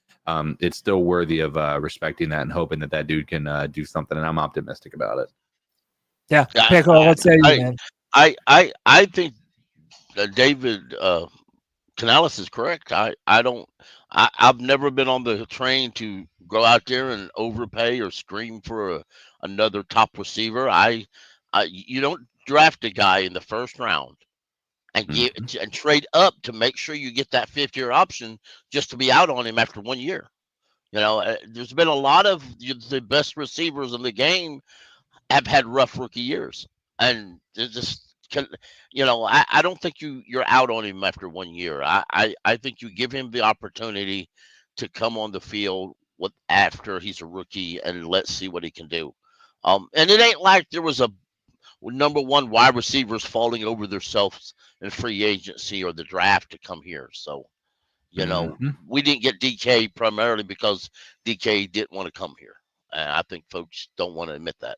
It's still worthy of respecting that and hoping that dude can do something, and I'm optimistic about it. Yeah, Pickle, what say you, man? I think David Canales is correct. I've never been on the train to go out there and overpay or scream for another top receiver. You don't draft a guy in the first round and and trade up to make sure you get that 5th-year option just to be out on him after 1 year. There's been a lot of the best receivers in the game have had rough rookie years, and there's just, I don't think you're out on him after 1 year. I think you give him the opportunity to come on the field after he's a rookie, and let's see what he can do. And it ain't like there was a number one wide receivers falling over themselves in free agency or the draft to come here. So, we didn't get DK primarily because DK didn't want to come here. And I think folks don't want to admit that.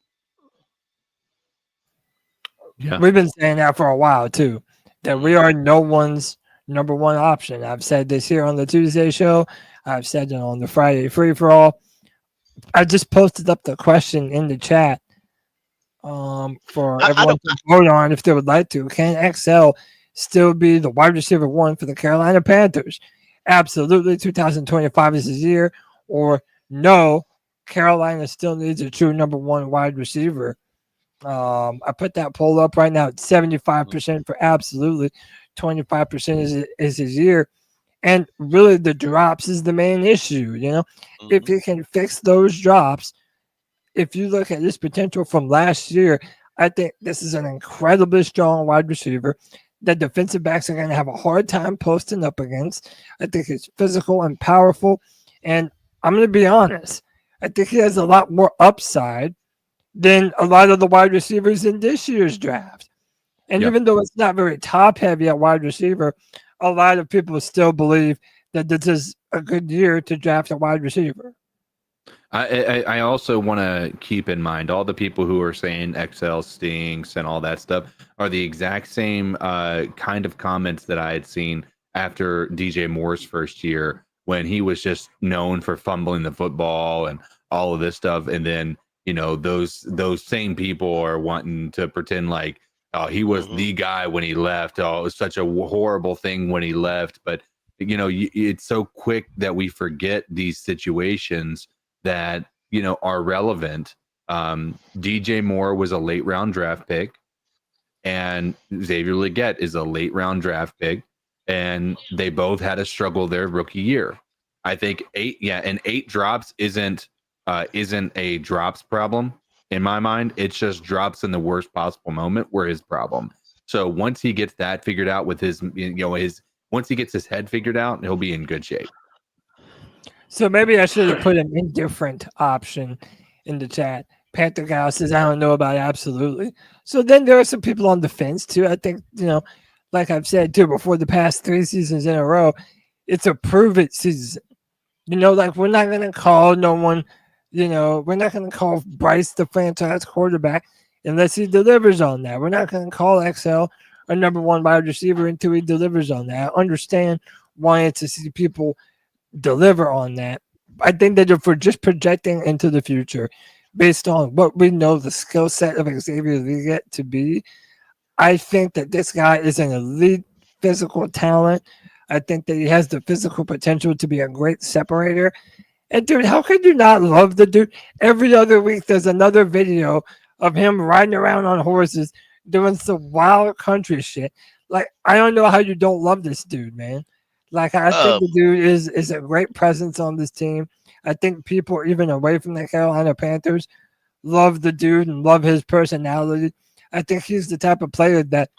Yeah. We've been saying that for a while too, that we are no one's number one option. I've said this here on the Tuesday show. I've said it on the Friday free for all. I just posted up the question in the chat for everyone to vote on if they would like to. Can XL still be the wide receiver one for the Carolina Panthers? Absolutely, 2025 is his year. Or no, Carolina still needs a true number one wide receiver. I put that poll up right now. It's 75% for absolutely, 25% is his year. And really, the drops is the main issue. If he can fix those drops, if you look at his potential from last year, I think this is an incredibly strong wide receiver that defensive backs are going to have a hard time posting up against. I think it's physical and powerful. And I'm going to be honest. I think he has a lot more upside than a lot of the wide receivers in this year's draft. And even though it's not very top heavy at wide receiver, a lot of people still believe that this is a good year to draft a wide receiver. I also want to keep in mind all the people who are saying XL stinks and all that stuff are the exact same kind of comments that I had seen after DJ Moore's first year, when he was just known for fumbling the football and all of this stuff. And then, those same people are wanting to pretend like, oh, he was the guy when he left. Oh, it was such a horrible thing when he left. But, it's so quick that we forget these situations that, are relevant. DJ Moore was a late round draft pick, and Xavier Legette is a late round draft pick, and they both had a struggle their rookie year. I think 8 drops isn't a drops problem in my mind. It's just drops in the worst possible moment were his problem. So once he gets that figured out with once he gets his head figured out, he'll be in good shape. So maybe I should have put an indifferent option in the chat. Panther Gal says, I don't know about it. Absolutely. So then there are some people on the fence too. I think, like I've said too, before the past 3 seasons in a row, it's a prove it season. Like we're not going to call no one, we're not going to call Bryce the franchise quarterback unless he delivers on that. We're not going to call XL a number 1 wide receiver until he delivers on that. I understand wanting to see people deliver on that. I think that if we're just projecting into the future based on what we know the skill set of Xavier Legette to be, I think that this guy is an elite physical talent. I think that he has the physical potential to be a great separator. And dude, how could you not love the dude? Every other week there's another video of him riding around on horses doing some wild country shit. Like, I don't know how you don't love this dude, man. Like, I think the dude is a great presence on this team. I think people, even away from the Carolina Panthers, love the dude and love his personality. I think he's the type of player that,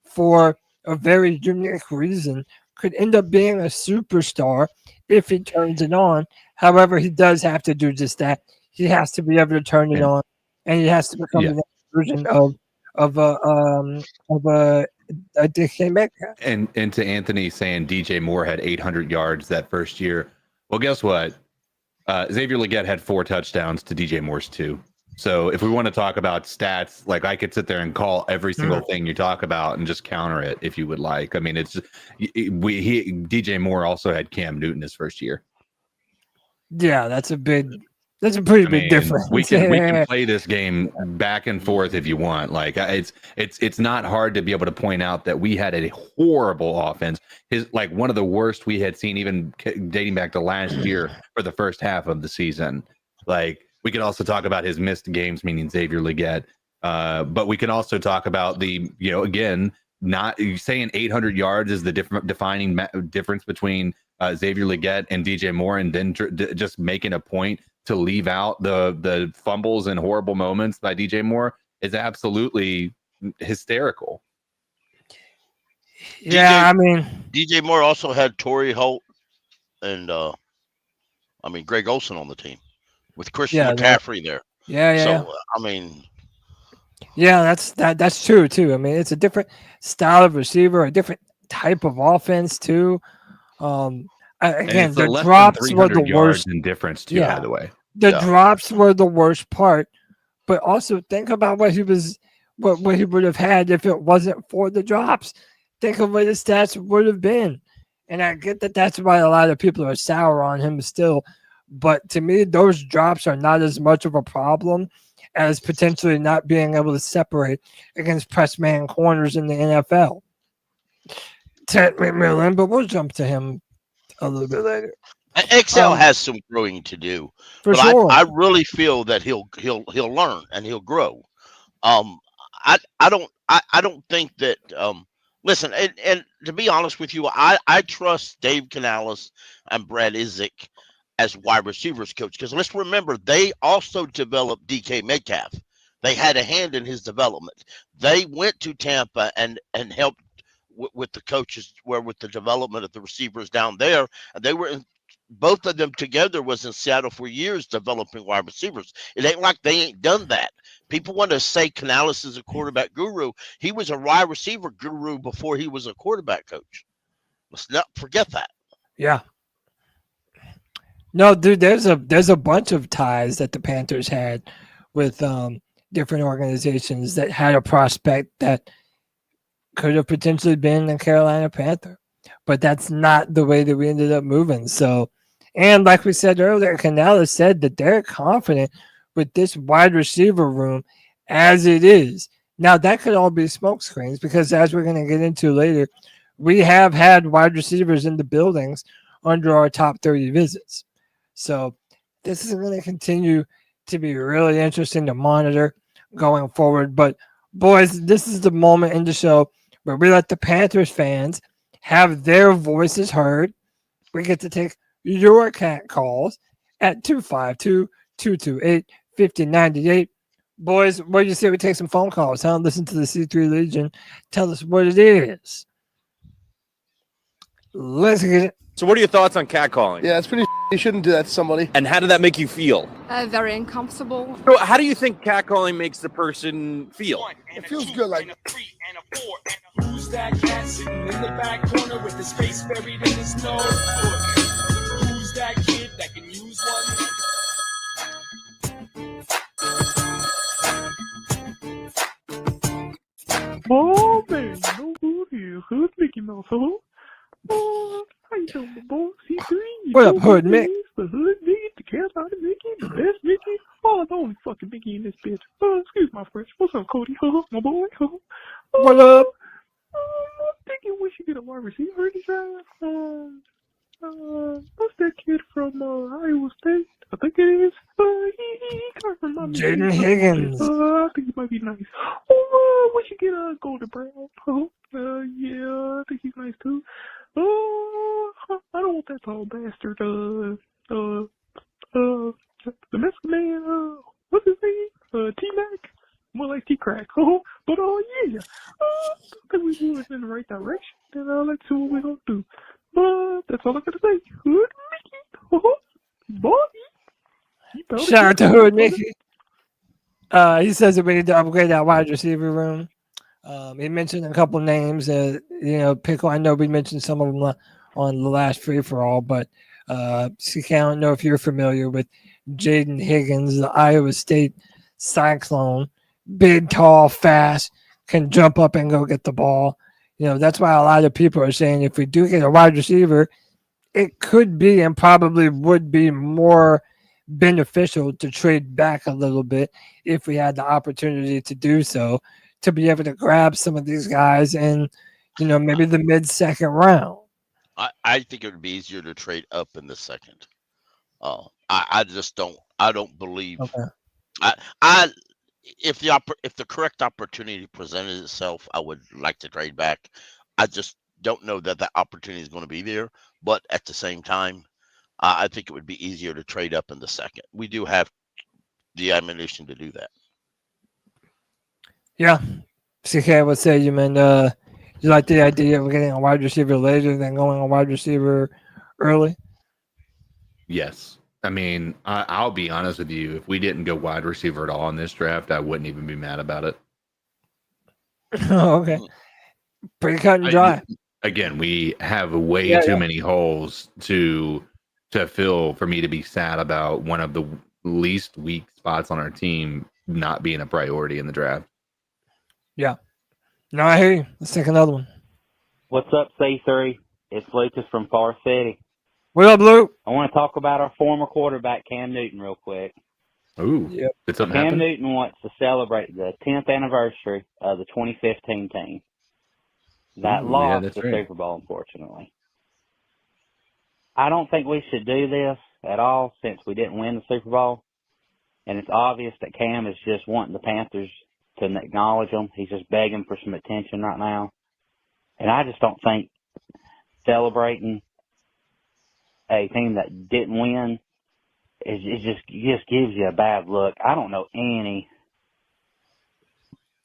for a very unique reason, could end up being a superstar if he turns it on. However, he does have to do just that. He has to be able to turn it on, and he has to become the version of a DK Metcalf. And to Anthony saying DJ Moore had 800 yards that first year. Well, guess what? Xavier Legette had 4 touchdowns to DJ Moore's 2. So if we want to talk about stats, like, I could sit there and call every single thing you talk about and just counter it if you would like. I mean, it's just, DJ Moore also had Cam Newton his first year. Yeah, that's a pretty big difference. We can play this game back and forth if you want. Like, it's not hard to be able to point out that we had a horrible offense. One of the worst we had seen, even dating back to last year for the first half of the season. Like, we could also talk about his missed games, meaning Xavier Legette. But we can also talk about again, not saying 800 yards is the defining difference between Xavier Legette and DJ Moore, and then just making a point to leave out the fumbles and horrible moments by DJ Moore is absolutely hysterical. Yeah, DJ Moore also had Torrey Holt and Greg Olsen on the team with Christian McCaffrey there. Yeah. So that's true too. I mean, it's a different style of receiver, a different type of offense too. Again, the drops were the worst in difference too. By the way, the drops were the worst part. But also think about what he would have had if it wasn't for the drops. Think of what his stats would have been. And I get that that's why a lot of people are sour on him still. But to me, those drops are not as much of a problem as potentially not being able to separate against press man corners in the NFL. Ted McMillan, but we'll jump to him a little bit later. XL has some growing to do, but sure. I really feel that he'll learn and he'll grow. I don't think that. Listen, and to be honest with you, I trust Dave Canales and Brad Isaac as wide receivers coach, because let's remember, they also developed DK Metcalf. They had a hand in his development. They went to Tampa and helped with the coaches, with the development of the receivers down there, and they were both of them together was in Seattle for years developing wide receivers. It ain't like they ain't done that. People want to say Canales is a quarterback guru. He was a wide receiver guru before he was a quarterback coach. Let's not forget that. Yeah. No, dude, there's a bunch of ties that the Panthers had with different organizations that had a prospect that could have potentially been a Carolina Panther. But that's not the way that we ended up moving. So, and like we said earlier, Canales said that they're confident with this wide receiver room as it is. Now, that could all be smoke screens because, as we're going to get into later, we have had wide receivers in the buildings under our top 30 visits. So, this is going to continue to be really interesting to monitor going forward. But, boys, this is the moment in the show where we let the Panthers fans have their voices heard. We get to take your cat calls at 252-228-5098. Boys, what do you say we take some phone calls? Huh? Listen to the C3 Legion. Tell us what it is. Let's get it. So what are your thoughts on catcalling? Yeah, it's pretty. You shouldn't do that to somebody. And how did that make you feel? Very uncomfortable. So how do you think catcalling makes the person feel? It feels good, like. Who's that cat sitting in the back corner with his face buried in the snow? Who's that kid that can use one? Oh man, no good here. Hood Mickey Mouse, huh? How you doing, boy? C3? What up, Hood Mick? The Hood Mickey, the Carolina Mickey, the best Mickey. Oh, the only fucking Mickey in this bitch. Excuse my French. What's up, Cody? My boy? What up? I'm thinking we should get a wide receiver in the draft. What's that kid from Iowa State? I think it is. He kind of reminds me. Jaylen Higgins. I think he might be nice. Oh, we should get a Golden Brown. Yeah, I think he's nice too. I don't want that tall bastard. The Mexican man. What's his name? T-Mac. More like T-Crack. But yeah. I think we're moving in the right direction. And let's see what we're gonna do. But that's all I'm gonna say. Hood Mickey. Boy. Shout out to Hood Mickey. He says that we need to upgrade our wide receiver room. He mentioned a couple names. Pickle. I know we mentioned some of them on the last free for all, but CK, I don't know if you're familiar with Jaylen Higgins, the Iowa State Cyclone. Big, tall, fast, can jump up and go get the ball. That's why a lot of people are saying if we do get a wide receiver, it could be and probably would be more beneficial to trade back a little bit if we had the opportunity to do so, to be able to grab some of these guys in, maybe the mid-second round. I think it would be easier to trade up in the second. I just don't. I don't believe. Okay. If the correct opportunity presented itself, I would like to trade back. I just don't know that opportunity is going to be there. But at the same time, I think it would be easier to trade up in the second. We do have the ammunition to do that. Yeah. CK, what say you, man? You like the idea of getting a wide receiver later than going a wide receiver early? Yes. I mean, I'll be honest with you. If we didn't go wide receiver at all in this draft, I wouldn't even be mad about it. Oh, okay. Pretty cut and dry. Again, we have way too many holes to fill for me to be sad about one of the least weak spots on our team not being a priority in the draft. Yeah. No, I hear you. Let's take another one. What's up, C3? It's Lucas from Far City. What up, Luke? I want to talk about our former quarterback, Cam Newton, real quick. Ooh. Yep. Did something Cam happen? Newton wants to celebrate the 10th anniversary of the 2015 team. That lost the Super Bowl, unfortunately. I don't think we should do this at all since we didn't win the Super Bowl. And it's obvious that Cam is just wanting the Panthers to acknowledge him. He's just begging for some attention right now. And I just don't think celebrating a team that didn't win it just gives you a bad look. I don't know any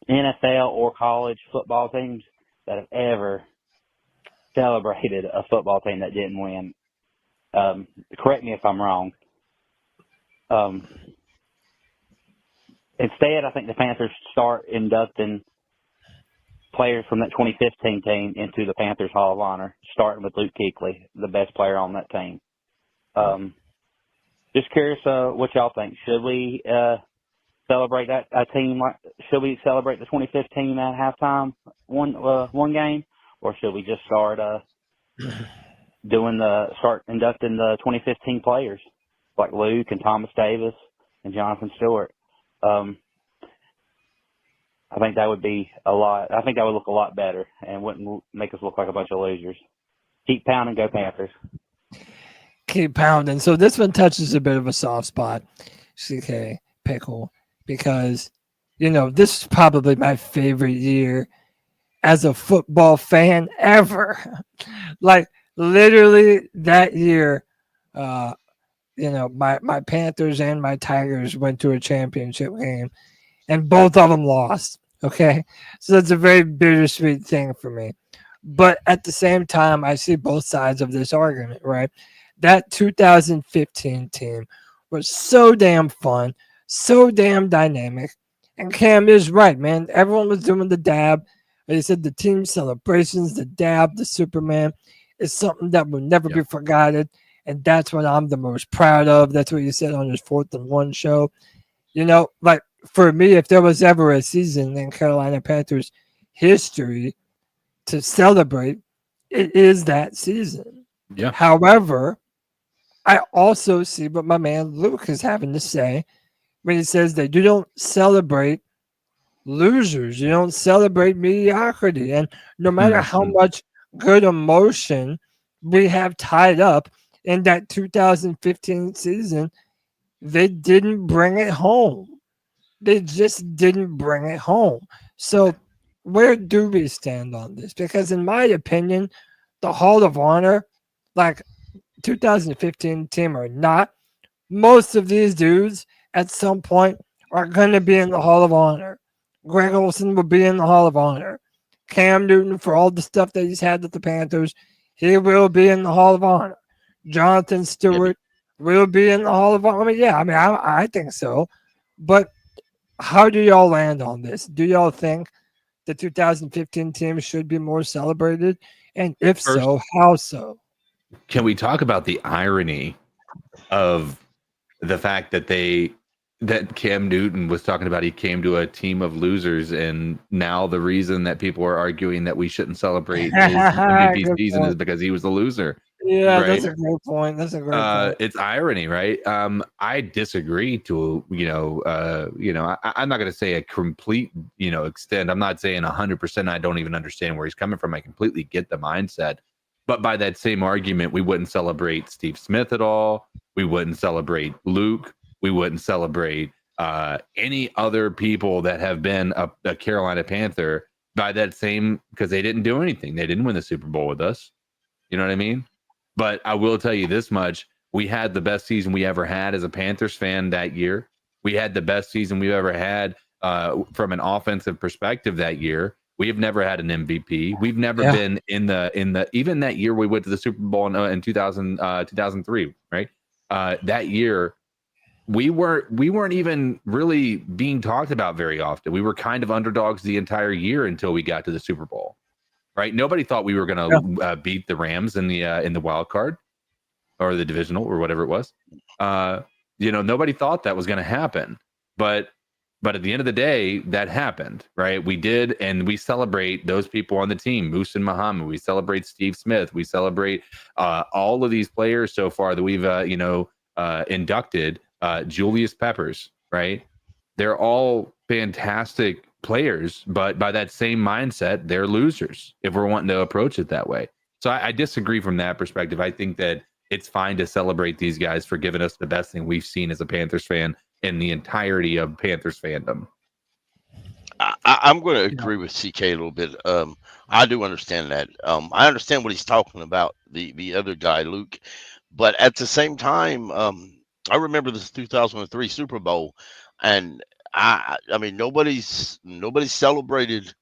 NFL or college football teams that have ever celebrated a football team that didn't win. Correct me if I'm wrong. Instead, I think the Panthers start inducting players from that 2015 team into the Panthers Hall of Honor, starting with Luke Kuechly, the best player on that team. Just curious what y'all think. Should we celebrate that team? Should we celebrate the 2015 at halftime one game, or should we just start inducting the 2015 players like Luke and Thomas Davis and Jonathan Stewart? I think that would be I think that would look a lot better and wouldn't make us look like a bunch of losers. Keep pounding, go Panthers. Keep pounding. So this one touches a bit of a soft spot, CK Pickle, because, this is probably my favorite year as a football fan ever. Like, literally that year, my Panthers and my Tigers went to a championship game, and both of them lost. Okay, so that's a very bittersweet thing for me. But at the same time, I see both sides of this argument, right? That 2015 team was so damn fun, so damn dynamic. And Cam is right, man. Everyone was doing the dab. Like he said, the team celebrations, the dab, the Superman is something that will never be forgotten. And that's what I'm the most proud of. That's what you said on his 4th and 1 show. Like, for me, if there was ever a season in Carolina Panthers history to celebrate, it is that season. Yeah. However, I also see what my man Luke is having to say when he says that you don't celebrate losers. You don't celebrate mediocrity. And no matter how much good emotion we have tied up in that 2015 season, they didn't bring it home. They just didn't bring it home. So where do we stand on this? Because in my opinion, the Hall of Honor, like 2015 team or not, most of these dudes at some point are going to be in the Hall of Honor. Greg Olsen will be in the Hall of Honor. Cam Newton, for all the stuff that he's had with the Panthers, he will be in the Hall of Honor. Jonathan Stewart will be in the Hall of Honor. I think so. But how do y'all land on this? Do y'all think the 2015 team should be more celebrated? And if so, how so? Can we talk about the irony of the fact that Cam Newton was talking about he came to a team of losers, and now the reason that people are arguing that we shouldn't celebrate his MVP season is because he was a loser. Yeah, right? That's a great point. Point. It's irony, right? I disagree to, I'm not going to say a complete, extent. I'm not saying 100%. I don't even understand where he's coming from. I completely get the mindset. But by that same argument, we wouldn't celebrate Steve Smith at all. We wouldn't celebrate Luke. We wouldn't celebrate any other people that have been a Carolina Panther by that same, because they didn't do anything. They didn't win the Super Bowl with us. You know what I mean? But I will tell you this much. We had the best season we ever had as a Panthers fan that year. We had the best season we've ever had from an offensive perspective that year. We have never had an MVP. We've never been in the even that year we went to the Super Bowl in 2003, right? That year we weren't even really being talked about very often. We were kind of underdogs the entire year until we got to the Super Bowl. Right? Nobody thought we were going to beat the Rams in the wild card or the divisional or whatever it was. Nobody thought that was going to happen. But at the end of the day, that happened, right? We did, and we celebrate those people on the team, Moose and Muhammad. We celebrate Steve Smith. We celebrate all of these players so far that we've inducted. Julius Peppers, right? They're all fantastic players, but by that same mindset, they're losers if we're wanting to approach it that way. So I disagree from that perspective. I think that it's fine to celebrate these guys for giving us the best thing we've seen as a Panthers fan in the entirety of Panthers fandom. I'm going to agree with CK a little bit. I do understand that. I understand what he's talking about, the other guy, Luke. But at the same time, I remember this 2003 Super Bowl, and I mean, nobody celebrated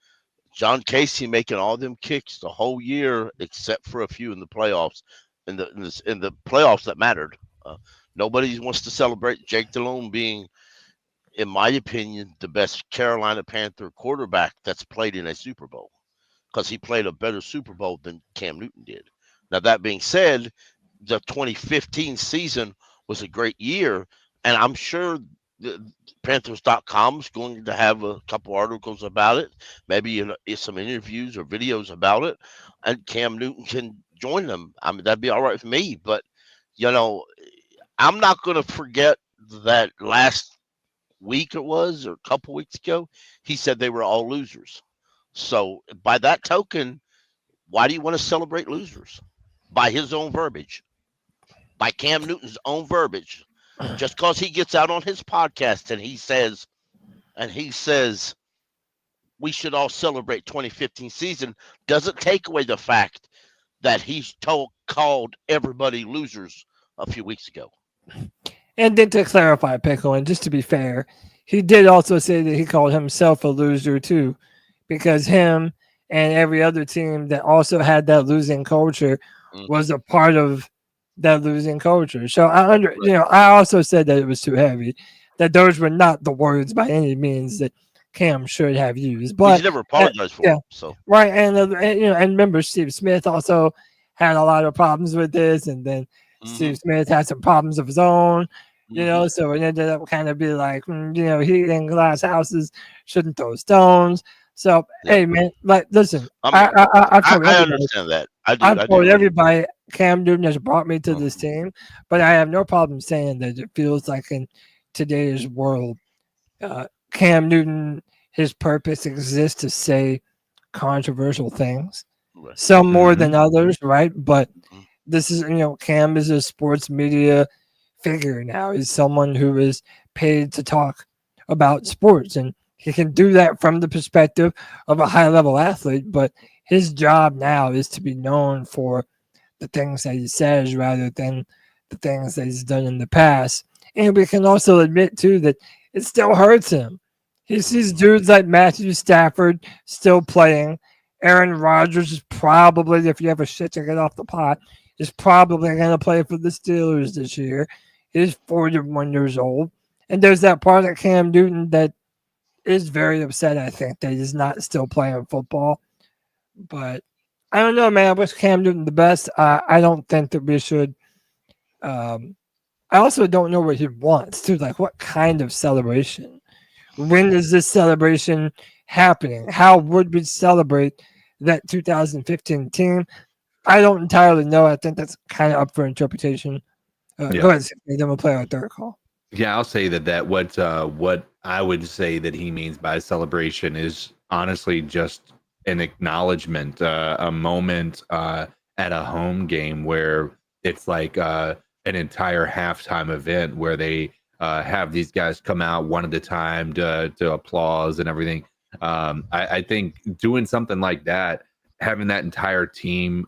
John Casey making all them kicks the whole year except for a few in the playoffs. in the playoffs that mattered. Nobody wants to celebrate Jake Delhomme being, in my opinion, the best Carolina Panther quarterback that's played in a Super Bowl, because he played a better Super Bowl than Cam Newton did. Now, that being said, the 2015 season was a great year, and I'm sure the Panthers.com is going to have a couple articles about it, maybe some interviews or videos about it, and Cam Newton can join them. I mean, that'd be all right for me, but, I'm not going to forget that last week it was, or a couple weeks ago, he said they were all losers. So by that token, why do you want to celebrate losers? By his own verbiage, by Cam Newton's own verbiage, just because he gets out on his podcast and he says we should all celebrate 2015 season, doesn't take away the fact that he's called everybody losers a few weeks ago. And then to clarify, Pickle, and just to be fair, he did also say that he called himself a loser too, because him and every other team that also had that losing culture was a part of that losing culture. So I also said that it was too heavy, that those were not the words by any means that Cam should have used. But he's never apologized for it. So right, and remember, Steve Smith also had a lot of problems with this, and then Steve Smith had some problems of his own. So it ended up kind of be like, heat in glass houses shouldn't throw stones. So, hey, man, listen, I understand that. I've told everybody Cam Newton has brought me to this team, but I have no problem saying that it feels like in today's world, Cam Newton, his purpose exists to say controversial things, some more than others, right? But this is, Cam is a sports media figure now. He's someone who is paid to talk about sports, and he can do that from the perspective of a high-level athlete, but his job now is to be known for the things that he says rather than the things that he's done in the past. And we can also admit, too, that it still hurts him. He sees dudes like Matthew Stafford still playing. Aaron Rodgers is probably, if you have a shit to get off the pot, is probably going to play for the Steelers this year. He's 41 years old. And there's that part of Cam Newton that is very upset, I think, that he's not still playing football. But I don't know, man. I wish Cam Newton the best. I don't think that we should. I also don't know what he wants, too. Like, what kind of celebration? When is this celebration happening? How would we celebrate that 2015 team? I don't entirely know. I think that's kind of up for interpretation. Go ahead, then we'll play our third call. Yeah, I'll say that what I would say that he means by celebration is honestly just an acknowledgement, a moment at a home game where it's like an entire halftime event where they have these guys come out one at a time to applause and everything. I think doing something like that, having that entire team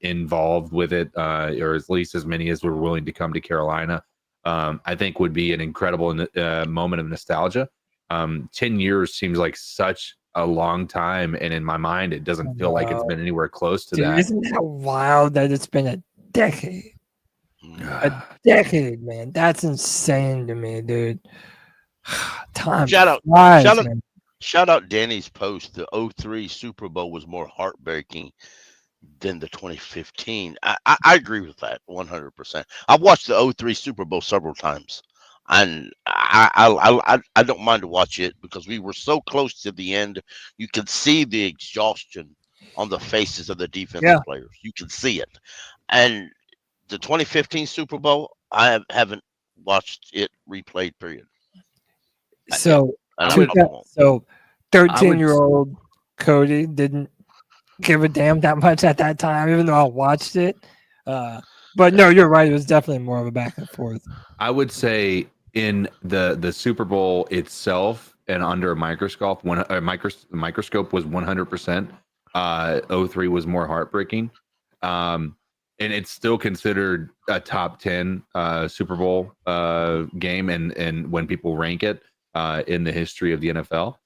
involved with it, or at least as many as were willing to come to Carolina, I think would be an incredible moment of nostalgia. 10 years seems like such a long time, and in my mind, it doesn't feel like it's been anywhere close to that. Isn't that wild that it's been a decade? A decade, man. That's insane to me, dude. Time flies, shout out Danny's post. The 2003 Super Bowl was more heartbreaking than the 2015. I agree with that 100%. I've watched the 2003 Super Bowl several times, and I don't mind to watch it because we were so close to the end. You could see the exhaustion on the faces of the defensive players. You can see it. And the 2015 Super Bowl, I haven't watched it replayed, period. So 13-year-old Cody didn't give a damn that much at that time, even though I watched it. But no, you're right. It was definitely more of a back and forth. I would say in the Super Bowl itself and under a microscope, microscope was 100%. 2003 was more heartbreaking. And it's still considered a top 10 Super Bowl game, and when people rank it in the history of the NFL.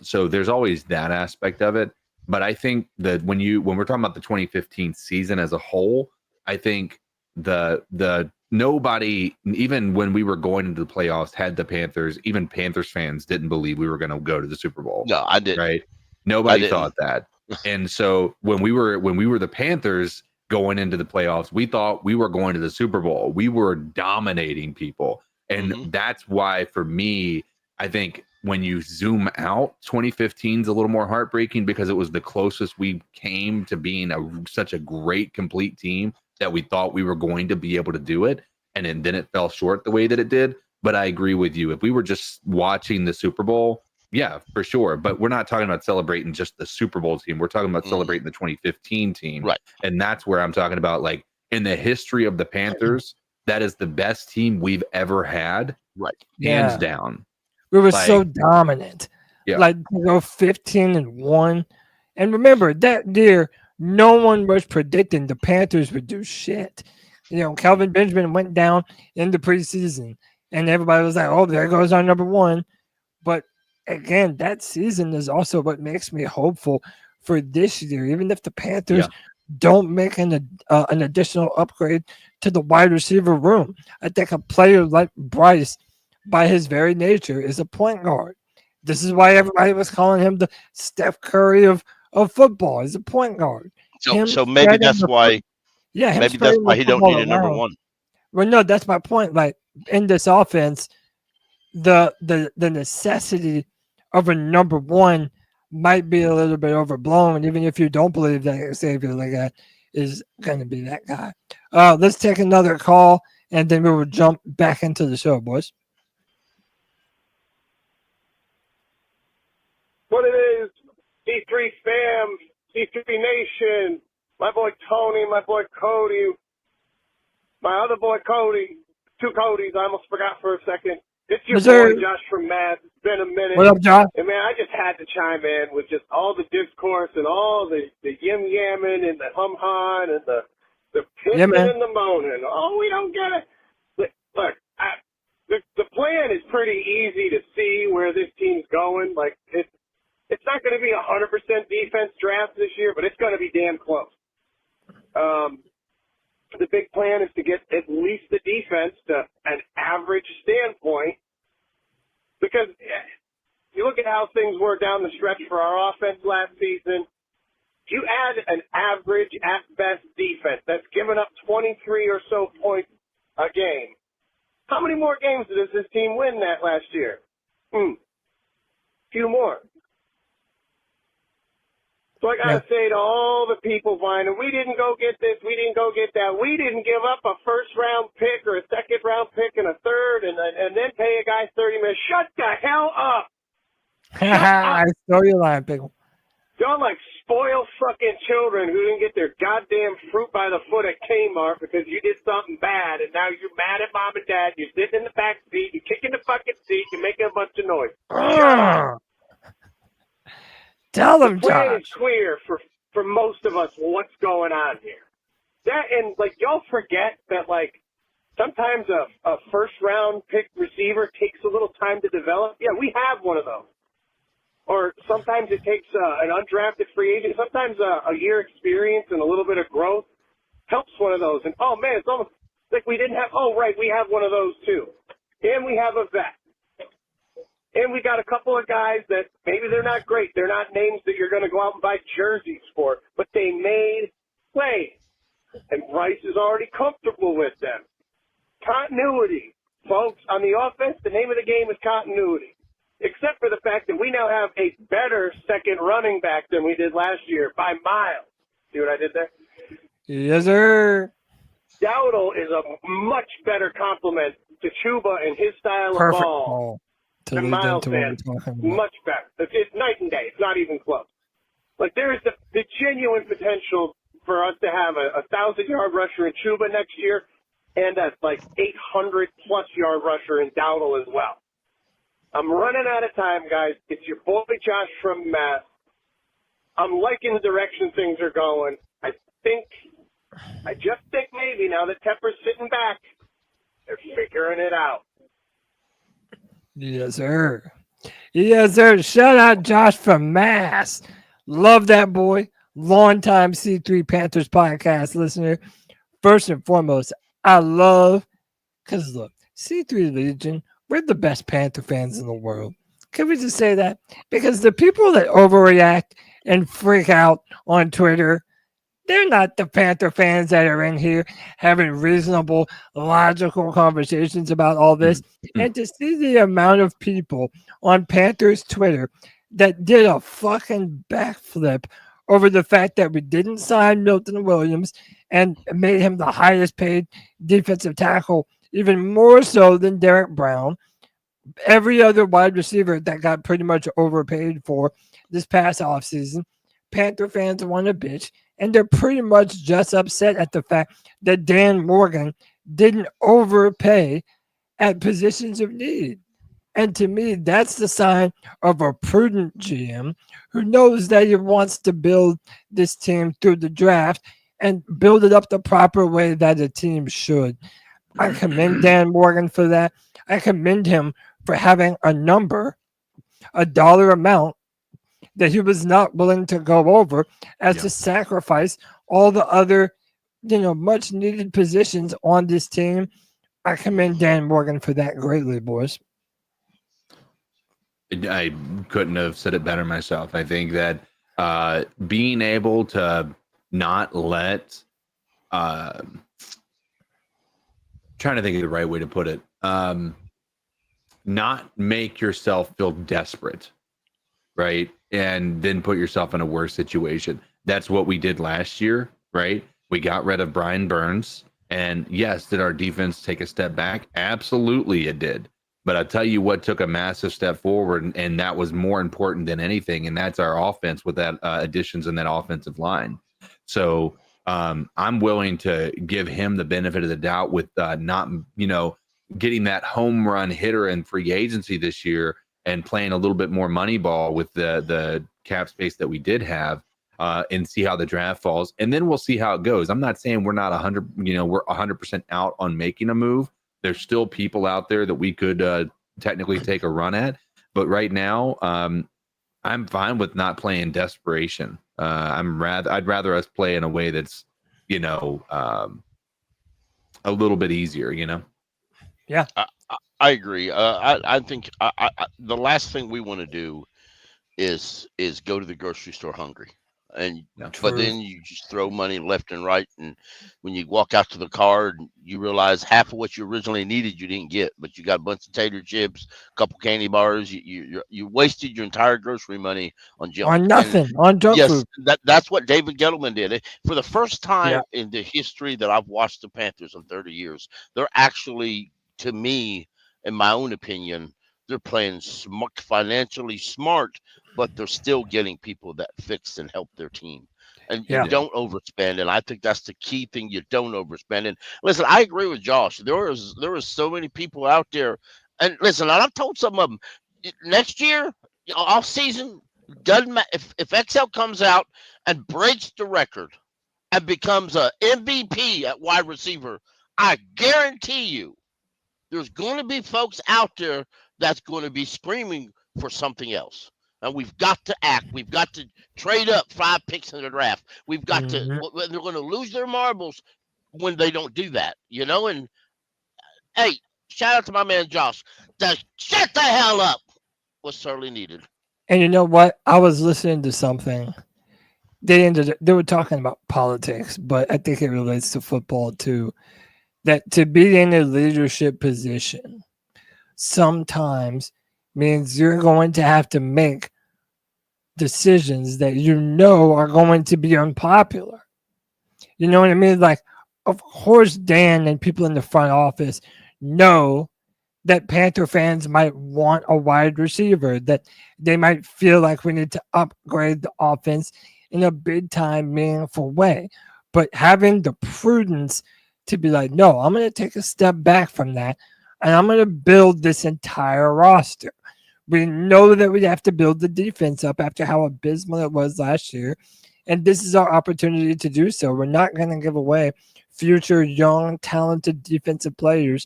So there's always that aspect of it. But I think that when we're talking about the 2015 season as a whole, I think the nobody, even when we were going into the playoffs, had the Panthers. Even Panthers fans didn't believe we were going to go to the Super Bowl. No, I didn't. Right? Nobody thought that. And so when we were the Panthers going into the playoffs, we thought we were going to the Super Bowl. We were dominating people. And that's why, for me, I think when you zoom out, 2015 is a little more heartbreaking because it was the closest we came to being such a great, complete team that we thought we were going to be able to do it. And then it fell short the way that it did. But I agree with you. If we were just watching the Super Bowl, yeah, for sure. But we're not talking about celebrating just the Super Bowl team. We're talking about celebrating the 2015 team. Right. And that's where I'm talking about, like, in the history of the Panthers, that is the best team we've ever had. Right. Hands down. We were so dominant. Yeah. Like, 15-1. And remember, that year, no one was predicting the Panthers would do shit. Kelvin Benjamin went down in the preseason, and everybody was like, oh, there goes our number one. But again, that season is also what makes me hopeful for this year. Even if the Panthers don't make an additional upgrade to the wide receiver room, I think a player like Bryce, by his very nature, is a point guard. This is why everybody was calling him the Steph Curry of football. He's a point guard. So maybe that's why. Yeah, maybe that's why he don't need a number one. Well, no, that's my point. Like, in this offense, the necessity of a number one might be a little bit overblown, even if you don't believe that Xavier Legette is going to be that guy. Let's take another call, and then we will jump back into the show, boys. What it is, C3 fam, C3 Nation, my boy Tony, my boy Cody, my other boy Cody, two Codys, I almost forgot for a second. It's your boy Josh from Mass. It's been a minute. What up, Josh? And man, I just had to chime in with just all the discourse and all the yim-yamming and the hum-hum and the pissing and the moaning. Oh, we don't get it. Look, the plan is pretty easy to see where this team's going. Like, it's not going to be 100% defense draft this year, but it's going to be damn close. The big plan is to get at least the defense to an average standpoint, because you look at how things were down the stretch for our offense last season. You add an average at best defense that's given up 23 or so points a game. How many more games does this team win that last year? Few more. So I got to say to all the people whining, we didn't go get this, we didn't go get that. We didn't give up a first-round pick or a second-round pick and a third and then pay a guy $30 million. Shut the hell up. I saw you lying, pickle. Y'all like spoiled fucking children who didn't get their goddamn fruit by the foot at Kmart because you did something bad, and now you're mad at mom and dad. You're sitting in the back seat, you're kicking the fucking seat, you're making a bunch of noise. Shut up. Tell them, Josh. The plan Josh. is clear for most of us what's going on here. That, and like, y'all forget that, like, sometimes a first-round pick receiver takes a little time to develop. Yeah, we have one of those. Or sometimes it takes an undrafted free agent. Sometimes a year experience and a little bit of growth helps one of those. And, oh, man, it's almost like we didn't have – oh, right, we have one of those too. And we have a vet. And we got a couple of guys that maybe they're not great. They're not names that you're going to go out and buy jerseys for, but they made plays. And Bryce is already comfortable with them. Continuity. Folks, on the offense, the name of the game is continuity. Except for the fact that we now have a better second running back than we did last year by miles. See what I did there? Yes, sir. Dowdle is a much better complement to Chuba and his style of ball. And Miles fans, much better. It's night and day. It's not even close. Like, there is the genuine potential for us to have a 1,000-yard rusher in Chuba next year and a, 800-plus yard rusher in Dowdle as well. I'm running out of time, guys. It's your boy Josh from Mass. I'm liking the direction things are going. I just think maybe now that Tepper's sitting back, they're figuring it out. Yes, sir. Yes, sir. Shout out Josh from Mass. Love that boy. Long time C3 Panthers podcast listener. first and foremost, I love, because look, C3 Legion, we're the best Panther fans in the world. Can we just say that? Because the people that overreact and freak out on Twitter, they're not the Panther fans that are in here having reasonable, logical conversations about all this. And to see the amount of people on Panthers Twitter that did a fucking backflip over the fact that we didn't sign Milton Williams and made him the highest paid defensive tackle, even more so than Derek Brown. Every other wide receiver that got pretty much overpaid for this past offseason, Panther fans want a bitch, and they're pretty much just upset at the fact that Dan Morgan didn't overpay at positions of need. And to me, that's the sign of a prudent GM who knows that he wants to build this team through the draft and build it up the proper way that a team should. I commend Dan Morgan for that. I commend him for having a number, a dollar amount that he was not willing to go over as to sacrifice all the other, much needed positions on this team. I commend Dan Morgan for that greatly, boys. I couldn't have said it better myself. I think that being able to not let trying to think of the right way to put it, not make yourself feel desperate, right? And then put yourself in a worse situation. That's what we did last year, right? We got rid of Brian Burns. And yes, did our defense take a step back? Absolutely it did. But I'll tell you what took a massive step forward, and that was more important than anything, and that's our offense with that additions in that offensive line. So I'm willing to give him the benefit of the doubt with not, getting that home run hitter in free agency this year and playing a little bit more money ball with the cap space that we did have, and see how the draft falls. And then we'll see how it goes. I'm not saying we're not 100% out on making a move. There's still people out there that we could technically take a run at. But right now, I'm fine with not playing desperation. I'd rather us play in a way that's, a little bit easier, Yeah. I agree. I think the last thing we want to do is go to the grocery store hungry. But then you just throw money left and right, and when you walk out to the car, you realize half of what you originally needed you didn't get, but you got a bunch of tater chips, a couple candy bars. You wasted your entire grocery money on junk. On nothing, on junk food. That's what David Gettleman did. For the first time in the history that I've watched the Panthers in 30 years, they're actually, to me, in my own opinion, they're playing financially smart, but they're still getting people that fix and help their team. And you don't overspend. And I think that's the key thing. You don't overspend. And listen, I agree with Josh. There is so many people out there. And listen, I've told some of them next year, off season, doesn't matter if XL comes out and breaks the record and becomes a MVP at wide receiver, I guarantee you there's going to be folks out there that's going to be screaming for something else. And we've got to act. We've got to trade up 5 picks in the draft. We've got to. They're going to lose their marbles when they don't do that, And hey, shout out to my man Josh. Shut the hell up was sorely needed. And you know what? I was listening to something. They were talking about politics, but I think it relates to football too. That to be in a leadership position sometimes means you're going to have to make decisions that are going to be unpopular. You know what I mean? Like, of course, Dan and people in the front office know that Panther fans might want a wide receiver, that they might feel like we need to upgrade the offense in a big-time, meaningful way. But having the prudence to be like, no, I'm going to take a step back from that, and I'm going to build this entire roster. We know that we have to build the defense up after how abysmal it was last year, and this is our opportunity to do so. We're not going to give away future young, talented defensive players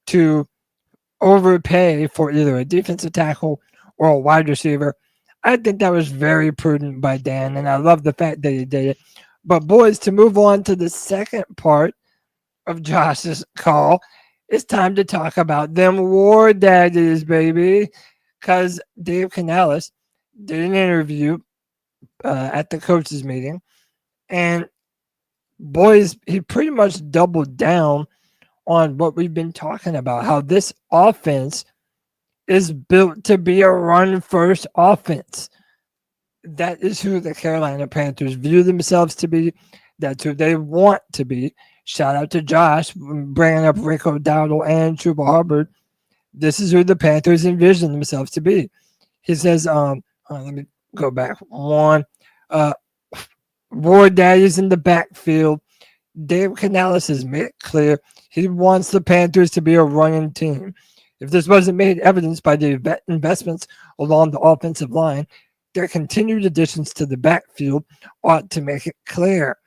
to overpay for either a defensive tackle or a wide receiver. I think that was very prudent by Dan, and I love the fact that he did it. But boys, to move on to the second part of Josh's call, it's time to talk about them war daddies, baby. Because Dave Canales did an interview at the coaches meeting, and boys, he pretty much doubled down on what we've been talking about, how this offense is built to be a run-first offense. That is who the Carolina Panthers view themselves to be. That's who they want to be. Shout out to Josh bringing up Rico Dowdle and Chuba Hubbard. This is who the Panthers envision themselves to be. He says, let me go back one. War daddies in the backfield. Dave Canales has made it clear he wants the Panthers to be a running team. If this wasn't made evidence by the investments along the offensive line, their continued additions to the backfield ought to make it clear.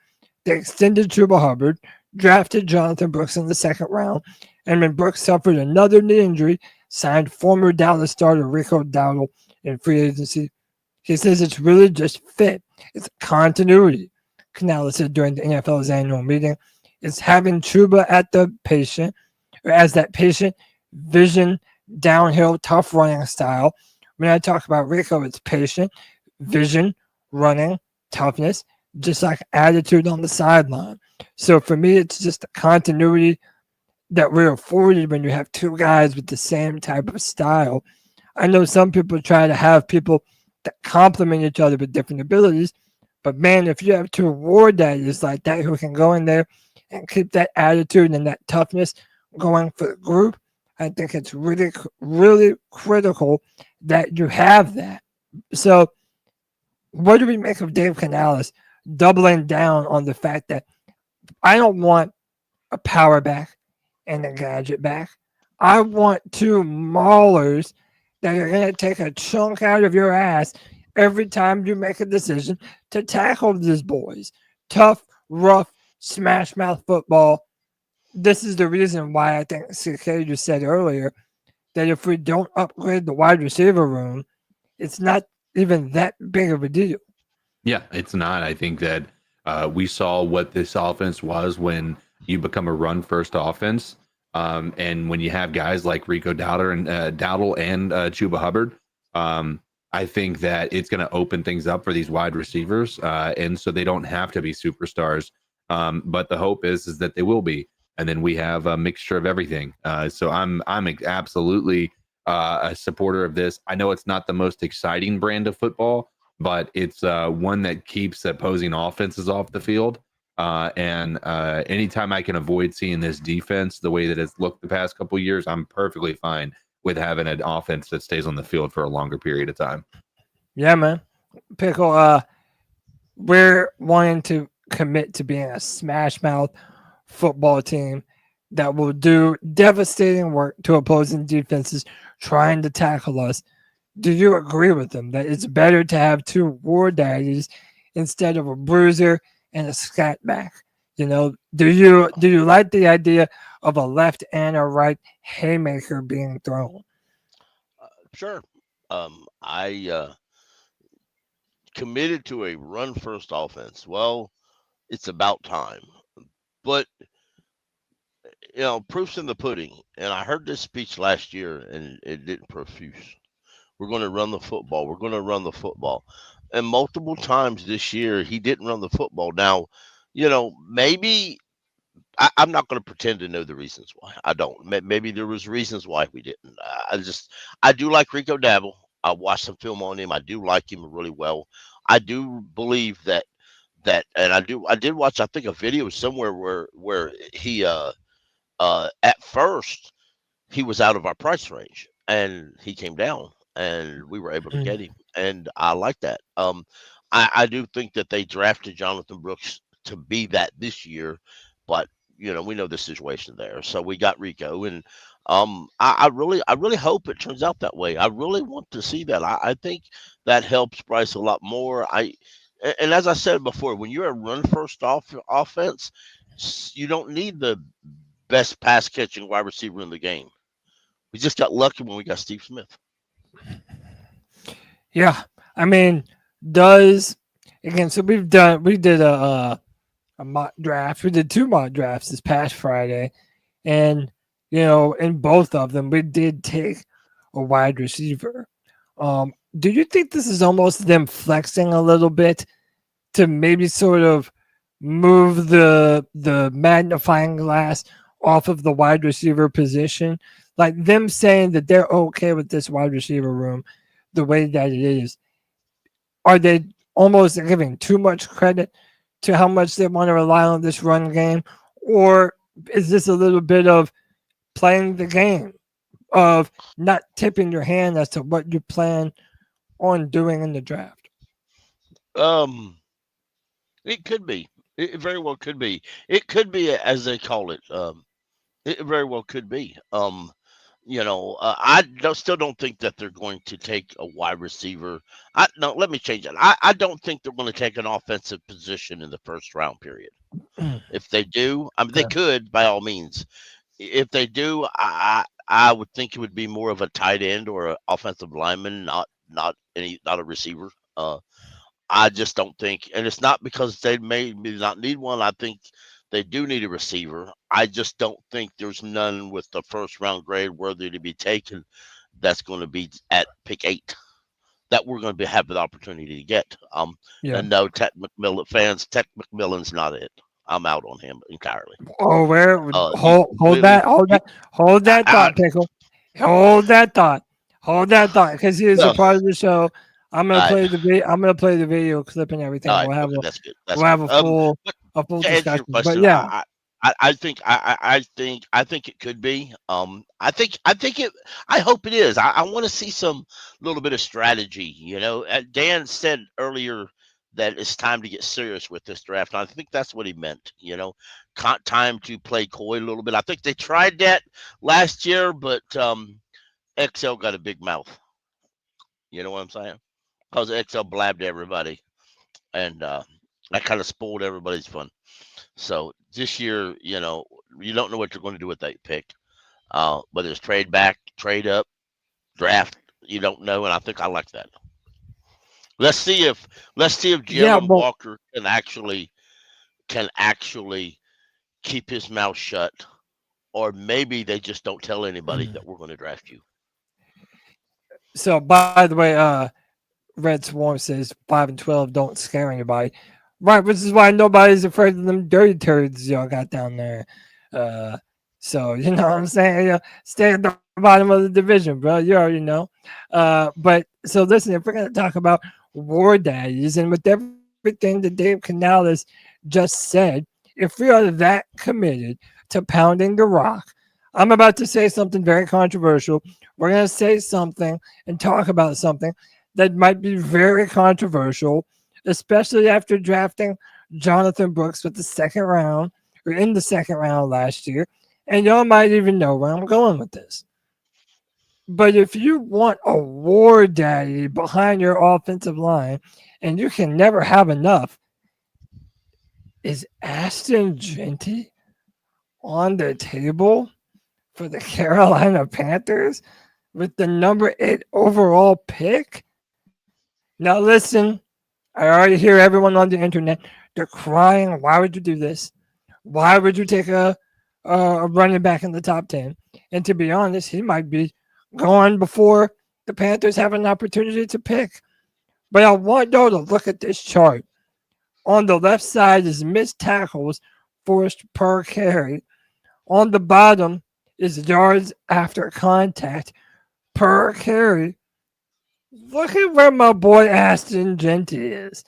They extended Chuba Hubbard, drafted Jonathan Brooks in the second round, and when Brooks suffered another knee injury, signed former Dallas starter Rico Dowdle in free agency. He says it's really just fit. It's continuity. Canales said during the NFL's annual meeting, it's having Chuba as that patient vision, downhill, tough running style. When I talk about Rico, it's patient, vision, running, toughness, just like attitude on the sideline. So for me, it's just the continuity that we're afforded when you have two guys with the same type of style. I know some people try to have people that complement each other with different abilities, but man, if you have two war daddies like that who can go in there and keep that attitude and that toughness going for the group, I think it's really, really critical that you have that. So what do we make of Dave Canales doubling down on the fact that I don't want a power back and a gadget back? I want two maulers that are going to take a chunk out of your ass every time you make a decision to tackle these boys. Tough, rough, smash mouth football. This is the reason why I think CK just said earlier that if we don't upgrade the wide receiver room, it's not even that big of a deal. Yeah, it's not. I think that we saw what this offense was when you become a run-first offense. And when you have guys like Rico Dowdle and Chuba Hubbard, I think that it's going to open things up for these wide receivers. And so they don't have to be superstars. But the hope is that they will be. And then we have a mixture of everything. So I'm absolutely a supporter of this. I know it's not the most exciting brand of football, but it's one that keeps opposing offenses off the field. And anytime I can avoid seeing this defense the way that it's looked the past couple of years, I'm perfectly fine with having an offense that stays on the field for a longer period of time. Yeah, man. Pickle, we're wanting to commit to being a smash mouth football team that will do devastating work to opposing defenses trying to tackle us. Do you agree with them that it's better to have two war daddies instead of a bruiser and a scat back? You know, do you like the idea of a left and a right haymaker being thrown? Sure. I committed to a run first offense. Well, it's about time. But you know, proof's in the pudding. And I heard this speech last year and it didn't profuse. We're going to run the football. We're going to run the football. And multiple times this year, he didn't run the football. Now, you know, maybe I'm not going to pretend to know the reasons why. I don't. Maybe there was reasons why we didn't. I do like Rico Dowdle. I watched some film on him. I do like him really well. I do believe that, and I did watch, I think, a video somewhere where he, at first, he was out of our price range and he came down and we were able to get him. And I like that. I do think that they drafted Jonathan Brooks to be that this year, but you know, we know the situation there. So we got Rico, and I really hope it turns out that way. I really want to see that. I think that helps Bryce a lot more. And as I said before, when you're a run first offense, you don't need the best pass catching wide receiver in the game. We just got lucky when we got Steve Smith. Yeah, I mean, so we did a a mock draft. We did 2 mock drafts this past Friday, and in both of them, we did take a wide receiver. Do you think this is almost them flexing a little bit to maybe sort of move the magnifying glass off of the wide receiver position? Like them saying that they're okay with this wide receiver room the way that it is. Are they almost giving too much credit to how much they want to rely on this run game? Or is this a little bit of playing the game, of not tipping your hand as to what you plan on doing in the draft? It could be. It very well could be. It could be, as they call it. It very well could be. Still don't think that they're going to take a wide receiver. No, let me change it. I don't think they're going to take an offensive position in the first round period. If they do, they could by all means. If they do, I would think it would be more of a tight end or an offensive lineman, not a receiver. I just don't think, and it's not because they may not need one. I think they do need a receiver. I just don't think there's none with the first round grade worthy to be taken. That's going to be at pick 8 that we're going to have the opportunity to get. And no, Ted McMillan's not it. I'm out on him entirely. Oh, hold that thought, Pickle. Hold that thought, because he is a part of the show. I'm gonna play the video clip and everything. We'll have a full discussion. But yeah, I think it could be. I hope it is. I want to see some little bit of strategy. Dan said earlier that it's time to get serious with this draft. And I think that's what he meant. Time to play coy a little bit. I think they tried that last year, but XL got a big mouth. You know what I'm saying? Because XL blabbed to everybody, and that kind of spoiled everybody's fun. So this year, you don't know what you're going to do with that pick. Whether it's trade back, trade up, draft, you don't know, and I think I like that. Let's see if Jaylen Walker can actually keep his mouth shut, or maybe they just don't tell anybody that we're going to draft you. So, by the way, Red Swarm says 5 and 12 don't scare anybody, right? Which is why nobody's afraid of them dirty turds y'all got down there. So you know what I'm saying? Stay at the bottom of the division, bro. You already know. But so listen, if we're gonna talk about war daddies, and with everything that Dave Canales just said, if we are that committed to pounding the rock, I'm about to say something very controversial. We're going to say something and talk about something that might be very controversial, especially after drafting Jonathan Brooks with the second round, or in the second round last year. And y'all might even know where I'm going with this. But if you want a war daddy behind your offensive line, and you can never have enough, is Ashton Jeanty on the table for the Carolina Panthers with the number 8 overall pick? Now listen, I already hear everyone on the internet. They're crying. Why would you do this? Why would you take a running back in the top 10? And to be honest, he might be gone before the Panthers have an opportunity to pick. But I want y'all to look at this chart. On the left side is missed tackles forced per carry. On the bottom is yards after contact per carry. Look at where my boy Ashton Jeanty is,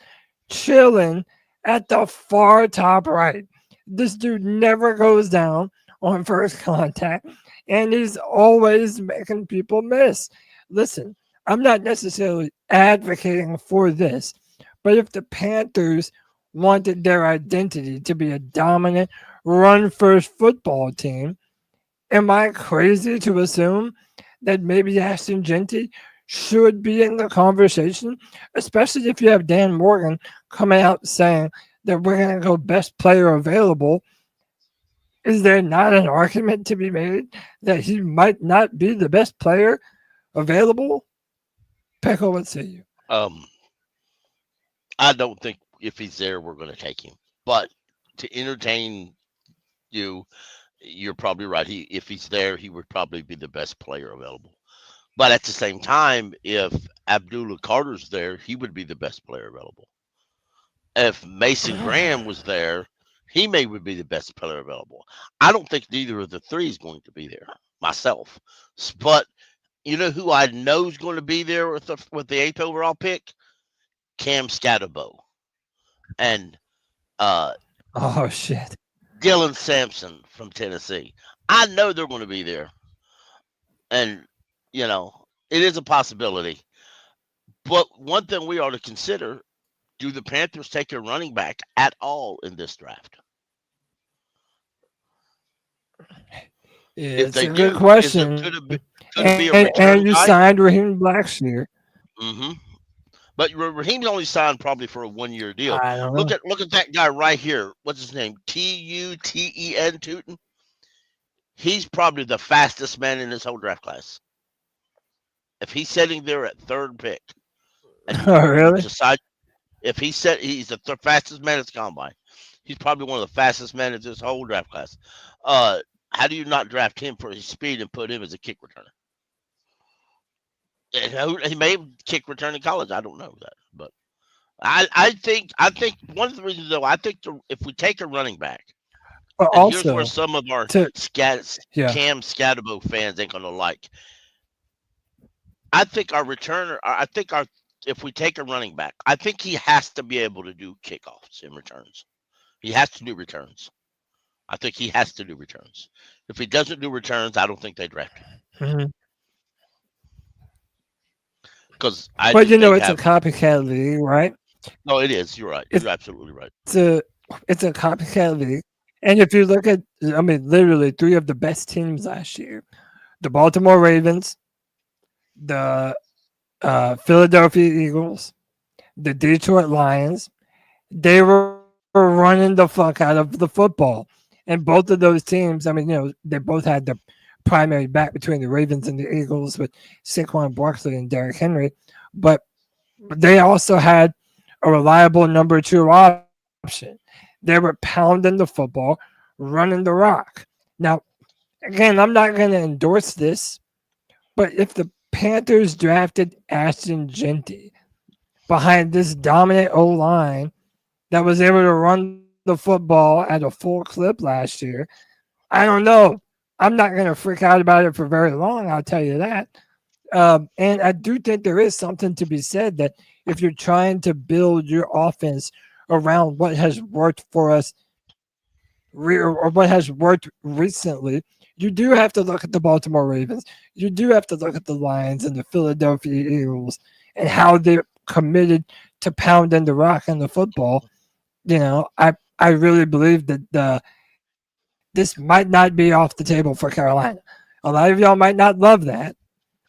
chilling at the far top right. This dude never goes down on first contact, and he's always making people miss. Listen, I'm not necessarily advocating for this, but if the Panthers wanted their identity to be a dominant run-first football team, am I crazy to assume that maybe Ashton Jeanty should be in the conversation, especially if you have Dan Morgan coming out saying that we're going to go best player available? Is there not an argument to be made that he might not be the best player available? Pickle, what say you? I don't think if he's there, we're going to take him. But to entertain you, you're probably right. If he's there, he would probably be the best player available. But at the same time, if Abdullah Carter's there, he would be the best player available. If Mason Graham was there, he would be the best player available. I don't think neither of the three is going to be there myself. But you know who I know is going to be there with the 8th overall pick? Cam Scatterbo. And oh shit, Dylan Sampson from Tennessee. I know they're going to be there. And you know, it is a possibility. But one thing we ought to consider, do the Panthers take a running back at all in this draft? It's a good question. Could it be a return and you guy? signed Raheem Blackshear. Mm-hmm. But Raheem's only signed probably for a 1-year deal. I don't know. Look at that guy right here. What's his name? Tuten. Tuten. He's probably the fastest man in this whole draft class. If he's sitting there at 3rd pick, and Oh, really? decide if he's the fastest man at the combine, he's probably one of the fastest men in this whole draft class. How do you not draft him for his speed and put him as a kick returner? And he may have kick return in college. I don't know that, but I think one of the reasons though, I think if we take a running back, But and also, here's where some of our yeah. Cam Scatterbo fans ain't gonna like. I think our returner. If we take a running back, I think he has to be able to do kickoffs and returns. He has to do returns. I think he has to do returns. If he doesn't do returns, I don't think they draft him. Mhm. Because But you know, it's a copycat league, right? No, it is. You're right. You're absolutely right. It's a copycat league. And if you look at, I mean, literally 3 of the best teams last year, the Baltimore Ravens, the Philadelphia Eagles, the Detroit Lions, they were running the fuck out of the football. And both of those teams, I mean, you know, they both had the primary back between the Ravens and the Eagles with Saquon Barkley and Derrick Henry. But they also had a reliable number 2 option. They were pounding the football, running the rock. Now, again, I'm not going to endorse this, but if the Panthers drafted Ashton Jeanty behind this dominant O-line that was able to run the football at a full clip last year, I don't know. I'm not going to freak out about it for very long, I'll tell you that. And I do think there is something to be said that if you're trying to build your offense around what has worked for us or what has worked recently, you do have to look at the Baltimore Ravens. You do have to look at the Lions and the Philadelphia Eagles and how they're committed to pounding the rock and the football. You know, I really believe that this might not be off the table for Carolina. A lot of y'all might not love that,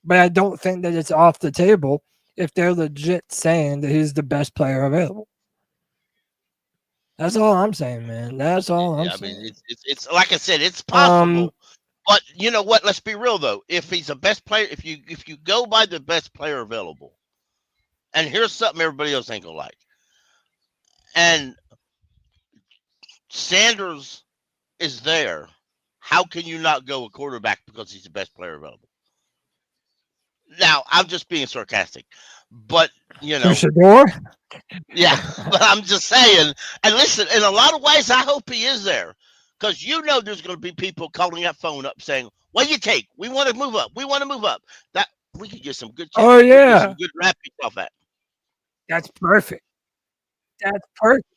but I don't think that it's off the table if they're legit saying that he's the best player available. That's all I'm saying, man. That's all I'm saying. I mean, it's like I said, it's possible. But you know what? Let's be real though. If he's a best player, if you go by the best player available, and here's something everybody else ain't gonna like, and Sanders is there, how can you not go a quarterback because he's the best player available? Now, I'm just being sarcastic, but you know, yeah, but I'm just saying. And listen, in a lot of ways, I hope he is there, because you know there's going to be people calling that phone up saying, "What do you take? We want to move up. We want to move up." That we could get some good. Oh yeah, some good rapping off that. That's perfect. That's perfect.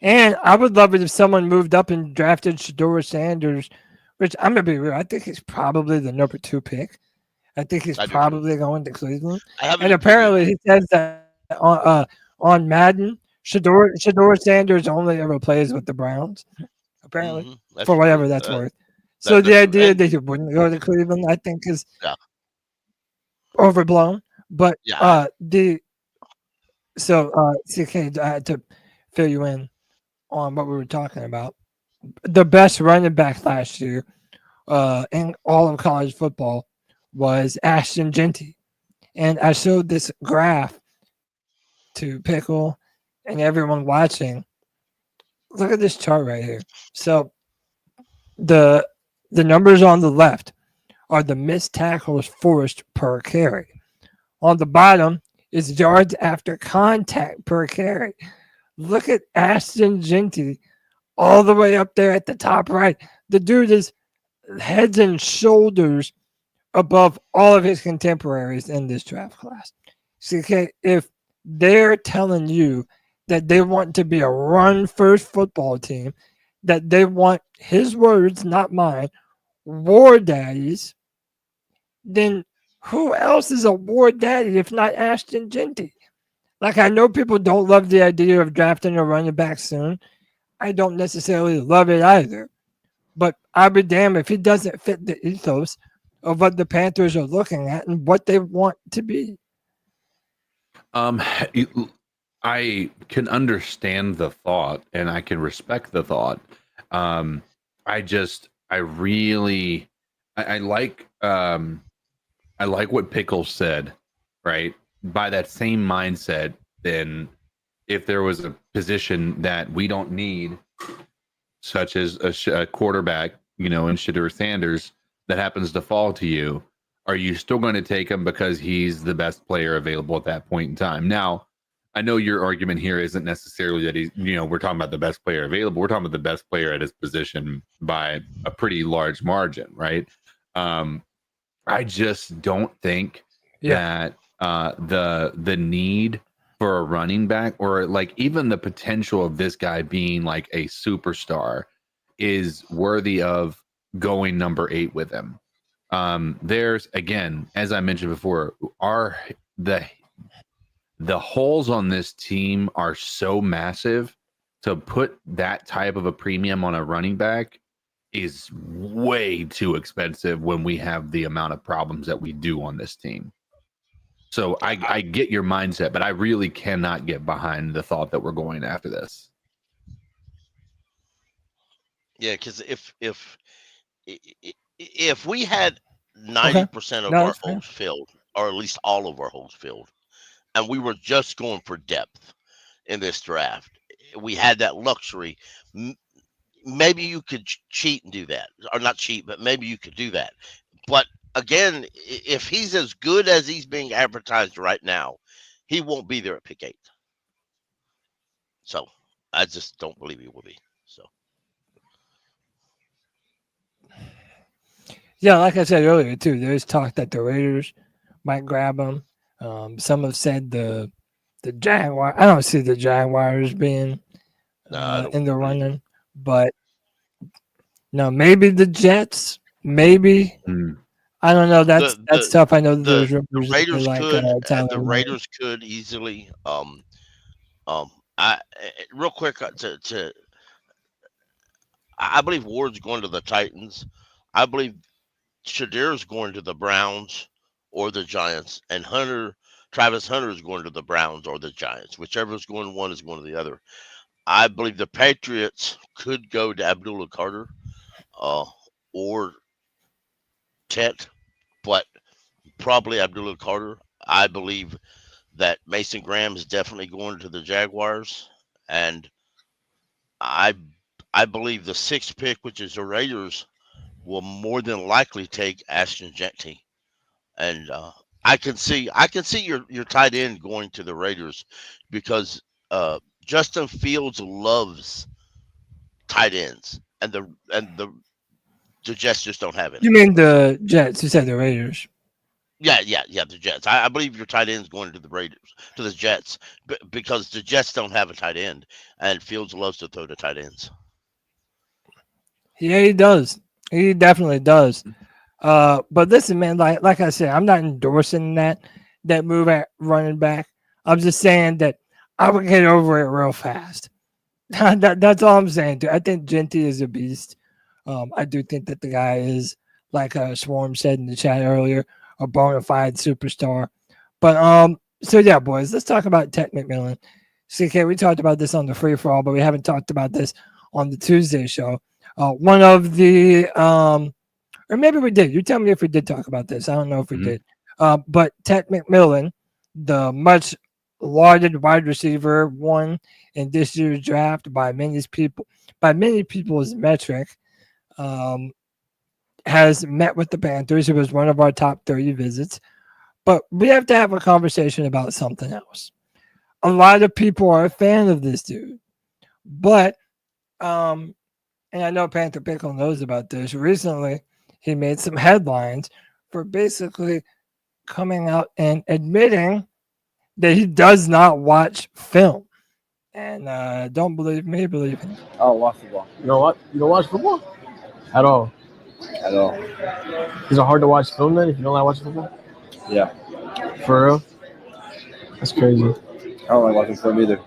And I would love it if someone moved up and drafted Shedeur Sanders, which I'm gonna be real. I think he's probably the number 2 pick. I think he's probably going to Cleveland. And apparently he says that on Madden, Shedeur Sanders only ever plays with the Browns. Apparently, for whatever that's worth. So the idea that he wouldn't go to Cleveland, I think, is overblown. But CK, I had to fill you in on what we were talking about. The best running back last year in all of college football was Ashton Jeanty. And I showed this graph to Pickle and everyone watching look at this chart right here. So the numbers on the left are the missed tackles forced per carry. On the bottom is yards after contact per carry. Look at Ashton Jeanty all the way up there at the top right. The dude is heads and shoulders above all of his contemporaries in this draft class. CK, if they're telling you that they want to be a run-first football team, that they want, his words, not mine, war daddies, then who else is a war daddy if not Ashton Jeanty? Like, I know people don't love the idea of drafting a running back soon. I don't necessarily love it either. But I'll be damned if he doesn't fit the ethos of what the Panthers are looking at and what they want to be. I can understand the thought and I can respect the thought. I like what Pickles said, right? By that same mindset, then if there was a position that we don't need, such as a quarterback, in Shedeur Sanders, that happens to fall to you, are you still going to take him because he's the best player available at that point in time? Now, I know your argument here isn't necessarily that he's, we're talking about the best player available. We're talking about the best player at his position by a pretty large margin, right? I just don't think that the need for a running back, or like even the potential of this guy being like a superstar, is worthy of going number 8 with him. There's, again, as I mentioned before, the holes on this team are so massive. To put that type of a premium on a running back is way too expensive when we have the amount of problems that we do on this team. So I get your mindset, but I really cannot get behind the thought that we're going after this. Yeah, because if we had 90% of our holes filled, or at least all of our holes filled, and we were just going for depth in this draft, we had that luxury. Maybe you could cheat and do that, or not cheat, but maybe you could do that. But again, if he's as good as he's being advertised right now, he won't be there at pick 8. So I just don't believe he will be. So yeah, like I said earlier too, there's talk that the Raiders might grab him. Some have said the Jaguars. I don't see the Jaguars being in the running, but no, maybe the Jets. Maybe. I don't know. That's tough. I know the Raiders could. The Raiders could easily. Real quick I believe Ward's going to the Titans. I believe Shadir's going to the Browns or the Giants, and Travis Hunter is going to the Browns or the Giants. Whichever is going to one is going to the other. I believe the Patriots could go to Abdullah Carter or Tet, but probably Abdullah Carter. I believe that Mason Graham is definitely going to the Jaguars, and I believe the 6th pick, which is the Raiders, will more than likely take Ashton Jeanty, and I can see your tight end going to the Raiders because Justin Fields loves tight ends, and the Jets just don't have it. You mean the Jets? You said the Raiders. Yeah, the Jets. I believe your tight end is going to the Raiders, to the Jets, because the Jets don't have a tight end, and Fields loves to throw to tight ends. Yeah, he does. He definitely does. But listen, man, like I said, I'm not endorsing that move at running back. I'm just saying that I would get over it real fast. That's all I'm saying, dude. I think Jeanty is a beast. I do think that the guy is, like Swarm said in the chat earlier, a bona fide superstar. But so yeah, boys, let's talk about Ted McMillan. CK, we talked about this on the free for all, but we haven't talked about this on the Tuesday show. One of the or maybe we did. You tell me if we did talk about this. I don't know if we did. But Ted McMillan, the much lauded wide receiver one in this year's draft by many people's metric, has met with the Panthers. It was one of our top 30 visits. But we have to have a conversation about something else. A lot of people are a fan of this dude. But, and I know Panther Pickle knows about this, recently he made some headlines for basically coming out and admitting that he does not watch film. And don't believe me, believe him. I don't watch football. You know what? You don't watch football? At all? At all. Is it hard to watch film then if you don't like watching football? Yeah. For real? That's crazy. I don't like watching film either.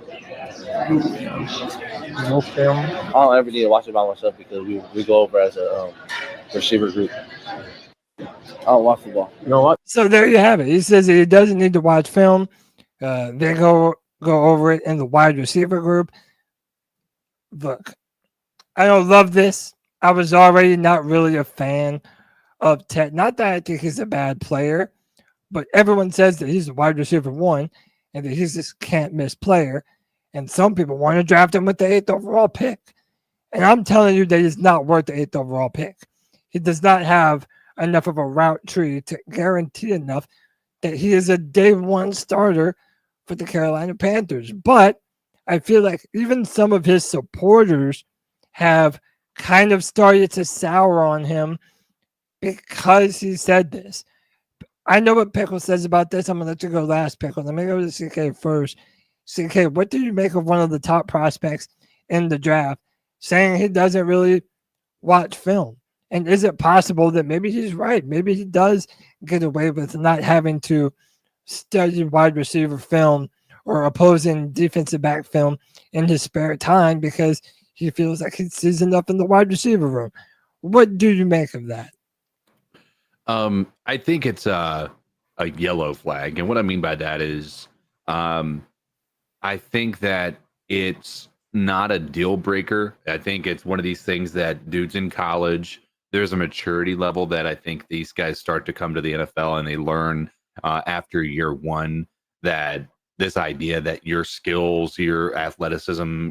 No film? I don't ever need to watch it by myself because we go over as a receiver group. I don't watch football. You know what? So there you have it. He says that he doesn't need to watch film. They go over it in the wide receiver group. Look, I don't love this. I was already not really a fan of Ted. Not that I think he's a bad player, but everyone says that he's a wide receiver one and that he's this can't miss player. And some people want to draft him with the 8th overall pick. And I'm telling you that he's not worth the 8th overall pick. He does not have enough of a route tree to guarantee enough that he is a day one starter for the Carolina Panthers. But I feel like even some of his supporters have kind of started to sour on him because he said this. I know what Pickle says about this. I'm going to let you go last, Pickle. Let me go to CK first. CK, what do you make of one of the top prospects in the draft saying he doesn't really watch film? And is it possible that maybe he's right? Maybe he does get away with not having to study wide receiver film or opposing defensive back film in his spare time because he feels like he sees enough in the wide receiver room. What do you make of that? I think it's a yellow flag. And what I mean by that is I think that it's not a deal breaker. I think it's one of these things that dudes in college, there's a maturity level that I think these guys start to come to the NFL and they learn after year one that this idea that your skills, your athleticism,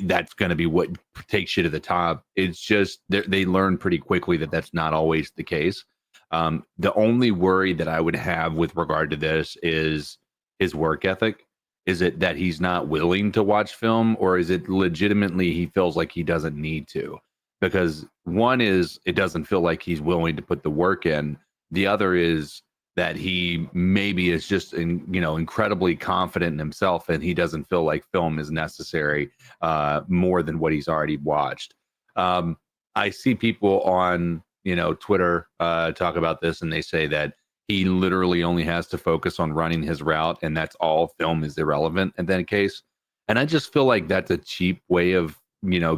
that's going to be what takes you to the top. It's just they learn pretty quickly that that's not always the case. The only worry that I would have with regard to this is his work ethic. Is it that he's not willing to watch film, or is it legitimately he feels like he doesn't need to? Because one is it doesn't feel like he's willing to put the work in. The other is that he maybe is just incredibly confident in himself and he doesn't feel like film is necessary more than what he's already watched. I see people on Twitter talk about this, and they say that he literally only has to focus on running his route and that's all. Film is irrelevant in that case. And I just feel like that's a cheap way of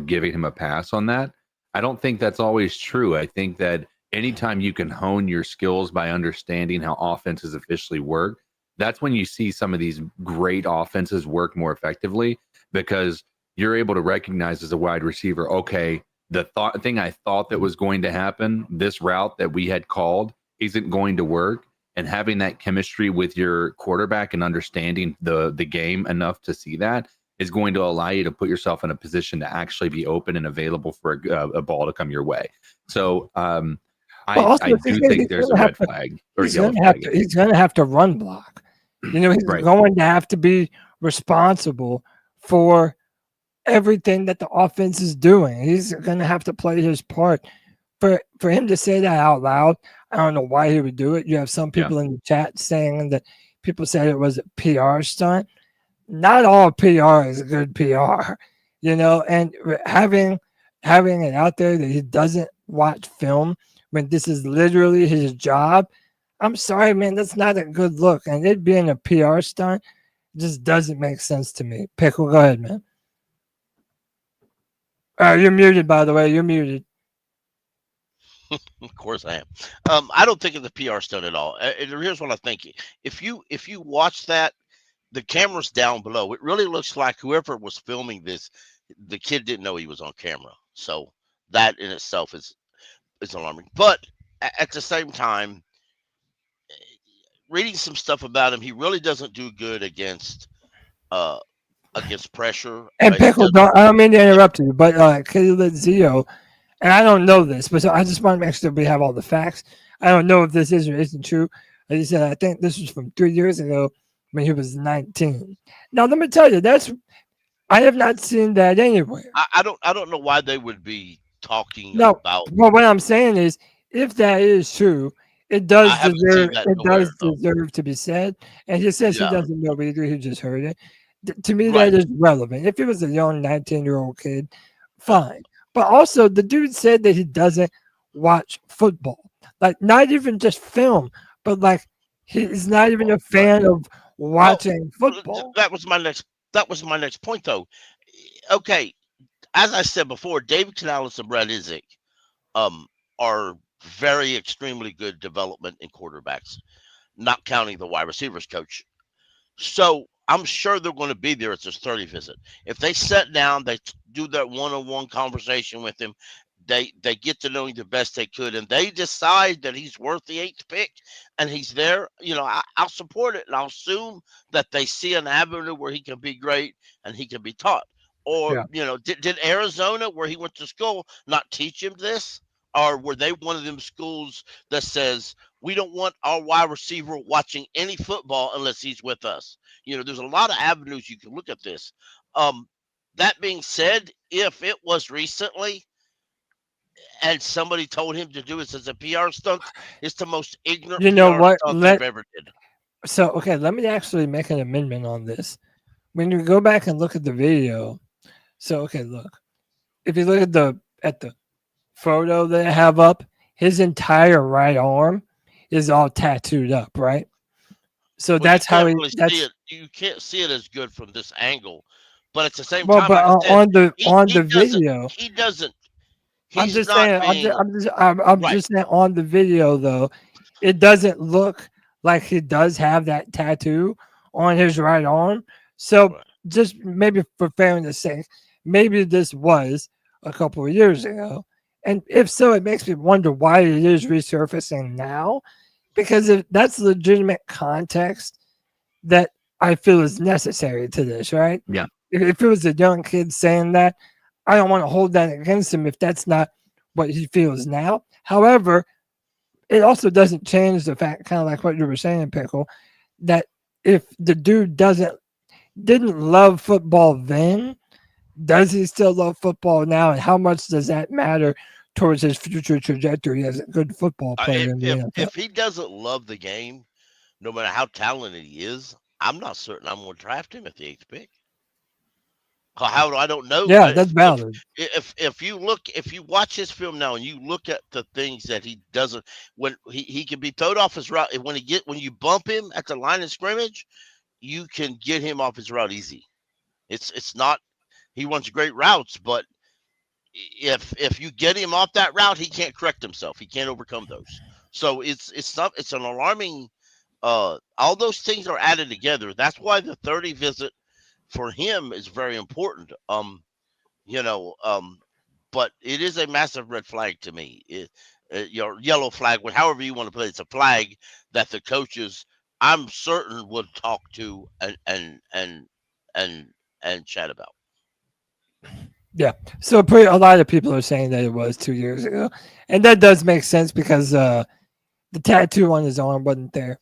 giving him a pass on that. I don't think that's always true. I think that anytime you can hone your skills by understanding how offenses officially work, that's when you see some of these great offenses work more effectively, because you're able to recognize as a wide receiver, okay, the thing I thought that was going to happen, this route that we had called isn't going to work. And having that chemistry with your quarterback and understanding the game enough to see that is going to allow you to put yourself in a position to actually be open and available for a ball to come your way. So I do think there's a red flag or yellow flag. He's going to have to run block. He's right. going to have to be responsible for everything that the offense is doing. He's going to have to play his part. For him to say that out loud, I don't know why he would do it. You have some people in the chat saying that people said it was a PR stunt. Not all PR is a good PR, and having it out there that he doesn't watch film when this is literally his job, I'm sorry, man, that's not a good look. And it being a PR stunt just doesn't make sense to me. Pickle, go ahead, man. You're muted, by the way. You're muted. Of course I am. I don't think it's a PR stunt at all. Here's what I'm thinking. If you watch that, the camera's down below. It really looks like whoever was filming this, the kid didn't know he was on camera. So that in itself is alarming. But at the same time, reading some stuff about him. He really doesn't do good against pressure. And Pickle, I don't mean to interrupt you, but Caleb Zio, and I don't know this, but so I just want to make sure we have all the facts. I don't know if this is or isn't true. As he said, I think this was from 3 years ago when he was 19. Now, let me tell you, I have not seen that anywhere. I don't know why they would be talking about. Well, what I'm saying is, if that is true, it does deserve to be said. And he says he doesn't know either. He just heard it. To me, that is relevant. If it was a young 19-year-old kid, fine. But also, the dude said that he doesn't watch football. Like, not even just film, but like he's not even a fan of watching football. That was my next point, though. Okay, as I said before, Dave Canales and Brad Isaac are very extremely good development in quarterbacks, not counting the wide receivers coach. So I'm sure they're going to be there at this 30 visit. If they sit down, they do that one-on-one conversation with him, they get to know him the best they could, and they decide that he's worth the 8th pick and he's there, I'll support it, and I'll assume that they see an avenue where he can be great and he can be taught. Or, did Arizona, where he went to school, not teach him this? Or were they one of them schools that says, we don't want our wide receiver watching any football unless he's with us? There's a lot of avenues you can look at this. That being said, if it was recently and somebody told him to do it as a PR stunt, it's the most ignorant PR stunt they've ever did. So, okay, let me actually make an amendment on this. When you go back and look at the video, so, okay, look. If you look at the photo that I have up, his entire right arm is all tattooed up, right? So that's how he see it. You can't see it as good from this angle, but at the same time, but on the video, he doesn't. I'm just saying on the video though, it doesn't look like he does have that tattoo on his right arm. So just maybe for fairness' sake, maybe this was a couple of years ago. And if so, it makes me wonder why it is resurfacing now, because if that's legitimate context that I feel is necessary to this, right? Yeah. If it was a young kid saying that, I don't want to hold that against him if that's not what he feels now. However, it also doesn't change the fact, kind of like what you were saying, Pickle, that if the dude didn't love football then, does he still love football now? And how much does that matter towards his future trajectory as a good football player? If he doesn't love the game, no matter how talented he is, I'm not certain I'm going to draft him at the 8th pick. How I don't know. Yeah, that's valid. If you watch his film now and you look at the things that he doesn't, when he can be thrown off his route, when you bump him at the line of scrimmage, you can get him off his route easy. It's not. He runs great routes, but if you get him off that route, he can't correct himself. He can't overcome those. So it's an alarming. All those things are added together. That's why the 30 visit for him is very important. But it is a massive red flag to me. Your yellow flag, however you want to play it, it's a flag that the coaches, I'm certain, would talk to and chat about. Yeah. So a lot of people are saying that it was 2 years ago. And that does make sense because the tattoo on his arm wasn't there.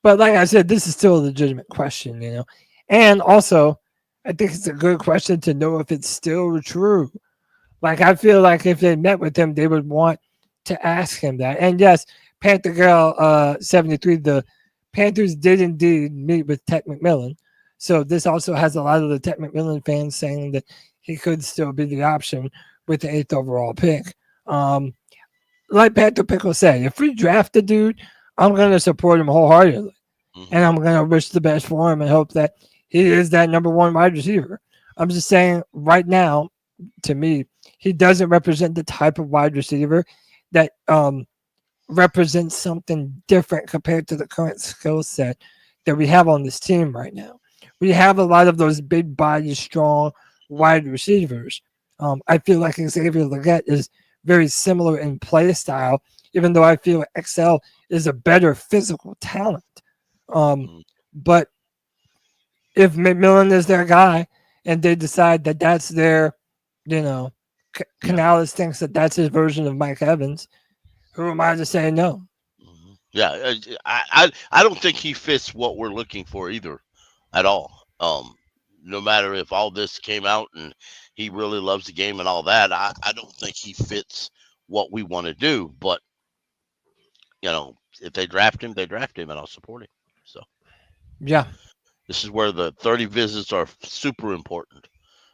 But like I said, this is still a legitimate question, And also, I think it's a good question to know if it's still true. Like, I feel like if they met with him, they would want to ask him that. And yes, Panther Girl 73, the Panthers did indeed meet with Tech McMillan. So this also has a lot of the Tech McMillan fans saying that he could still be the option with the 8th overall pick. Like Panther Pickle said, if we draft the dude, I'm going to support him wholeheartedly. Mm-hmm. And I'm going to wish the best for him and hope that he is that number one wide receiver. I'm just saying right now, to me, he doesn't represent the type of wide receiver that represents something different compared to the current skill set that we have on this team right now. We have a lot of those big body, strong wide receivers. I feel like Xavier Legette is very similar in play style, even though I feel XL is a better physical talent. But if McMillan is their guy and they decide that that's their, Canales thinks that that's his version of Mike Evans, who am I to say no? Yeah, I don't think he fits what we're looking for either at all. No matter if all this came out and he really loves the game and all that, I don't think he fits what we want to do. But, if they draft him, and I'll support him. So, yeah, this is where the 30 visits are super important.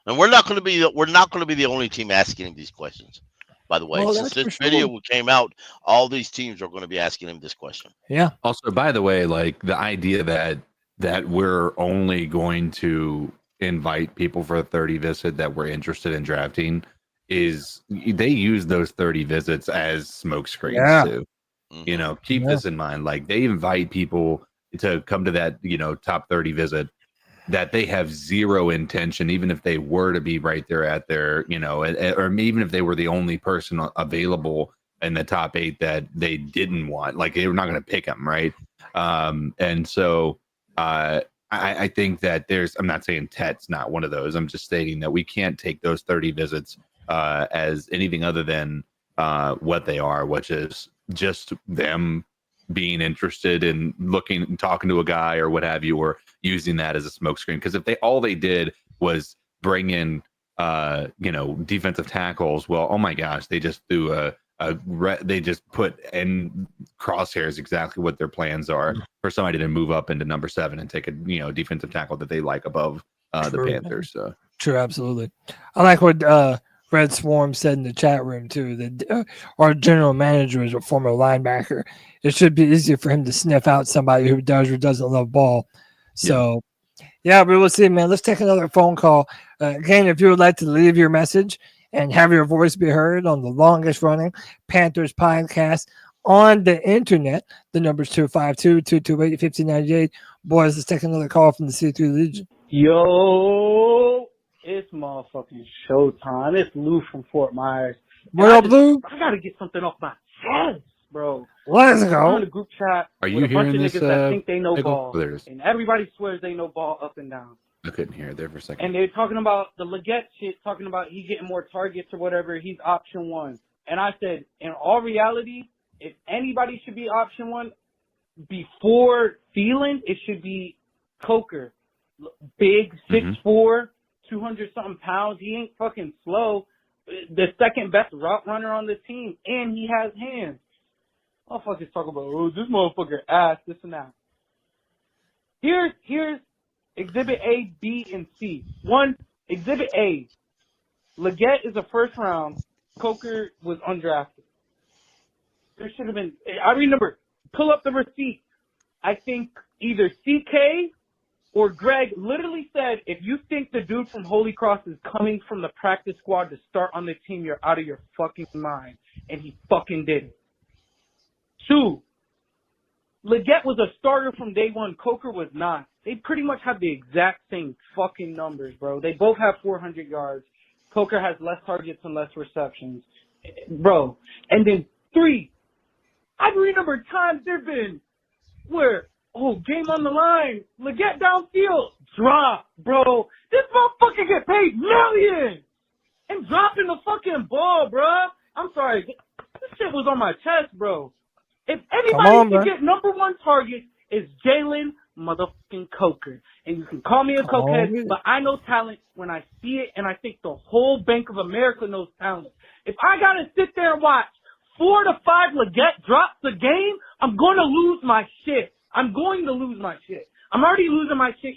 And we're not going to be the only team asking him these questions. By the way, since this video came out, all these teams are going to be asking him this question. Yeah. Also, by the way, like the idea that we're only going to invite people for a 30 visit that we're interested in drafting is they use those 30 visits as smoke screens too. Keep this in mind. Like they invite people to come to that, top 30 visit that they have zero intention, even if they were to be right there at their, or even if they were the only person available in the top 8 that they didn't want, like they were not going to pick them, right? And so I think that I'm not saying Tet's not one of those. I'm just stating that we can't take those 30 visits as anything other than what they are, which is just them being interested in looking and talking to a guy or what have you, or using that as a smokescreen. Because if all they did was bring in defensive tackles, well, oh my gosh, they just threw they just put in crosshairs exactly what their plans are for somebody to move up into number 7 and take a defensive tackle that they like above the Panthers. So true, absolutely. I like what Red Swarm said in the chat room too, that our general manager is a former linebacker. It should be easier for him to sniff out somebody who does or doesn't love ball. So, yeah, we will see, man. Let's take another phone call. Again, if you would like to leave your message and have your voice be heard on the longest running Panthers podcast on the internet, the number's 252-228-5098. Boys, let's take another call from the C3 Legion. Yo, it's motherfucking showtime. It's Lou from Fort Myers. What up, Lou? I gotta get something off my chest, bro. Let's go. I'm in a group chat Are with you a bunch of hearing niggas this, that think they know Pickle? ball, and everybody swears they know ball up and down. I couldn't hear it there for a second. And they're talking about the Legette shit, talking about he getting more targets or whatever. He's option 1. And I said, in all reality, if anybody should be option 1 before Thielen, it should be Coker. Big, 6'4", 200-something pounds. He ain't fucking slow. The second best route runner on the team, and he has hands. Motherfuckers talk about, oh, this motherfucker ass, this and that. Here's Exhibit A, B, and C. 1, Exhibit A. Legette is a first round. Coker was undrafted. There should have been, I remember, pull up the receipt. I think either CK or Greg literally said, if you think the dude from Holy Cross is coming from the practice squad to start on the team, you're out of your fucking mind. And he fucking did it. 2, Legette was a starter from day 1. Coker was not. They pretty much have the exact same fucking numbers, bro. They both have 400 yards. Coker has less targets and less receptions. Bro. And then 3, I remember times there've been where, game on the line, Legette downfield, drop, bro. This motherfucker get paid millions and dropping the fucking ball, bro. I'm sorry. This shit was on my chest, bro. If anybody can get number 1 target, it's Jaylen motherfucking Coker. And you can call me a cokehead, but I know talent when I see it, and I think the whole Bank of America knows talent. If I gotta sit there and watch 4 to 5 Legette drops a game, I'm going to lose my shit. I'm going to lose my shit. I'm already losing my shit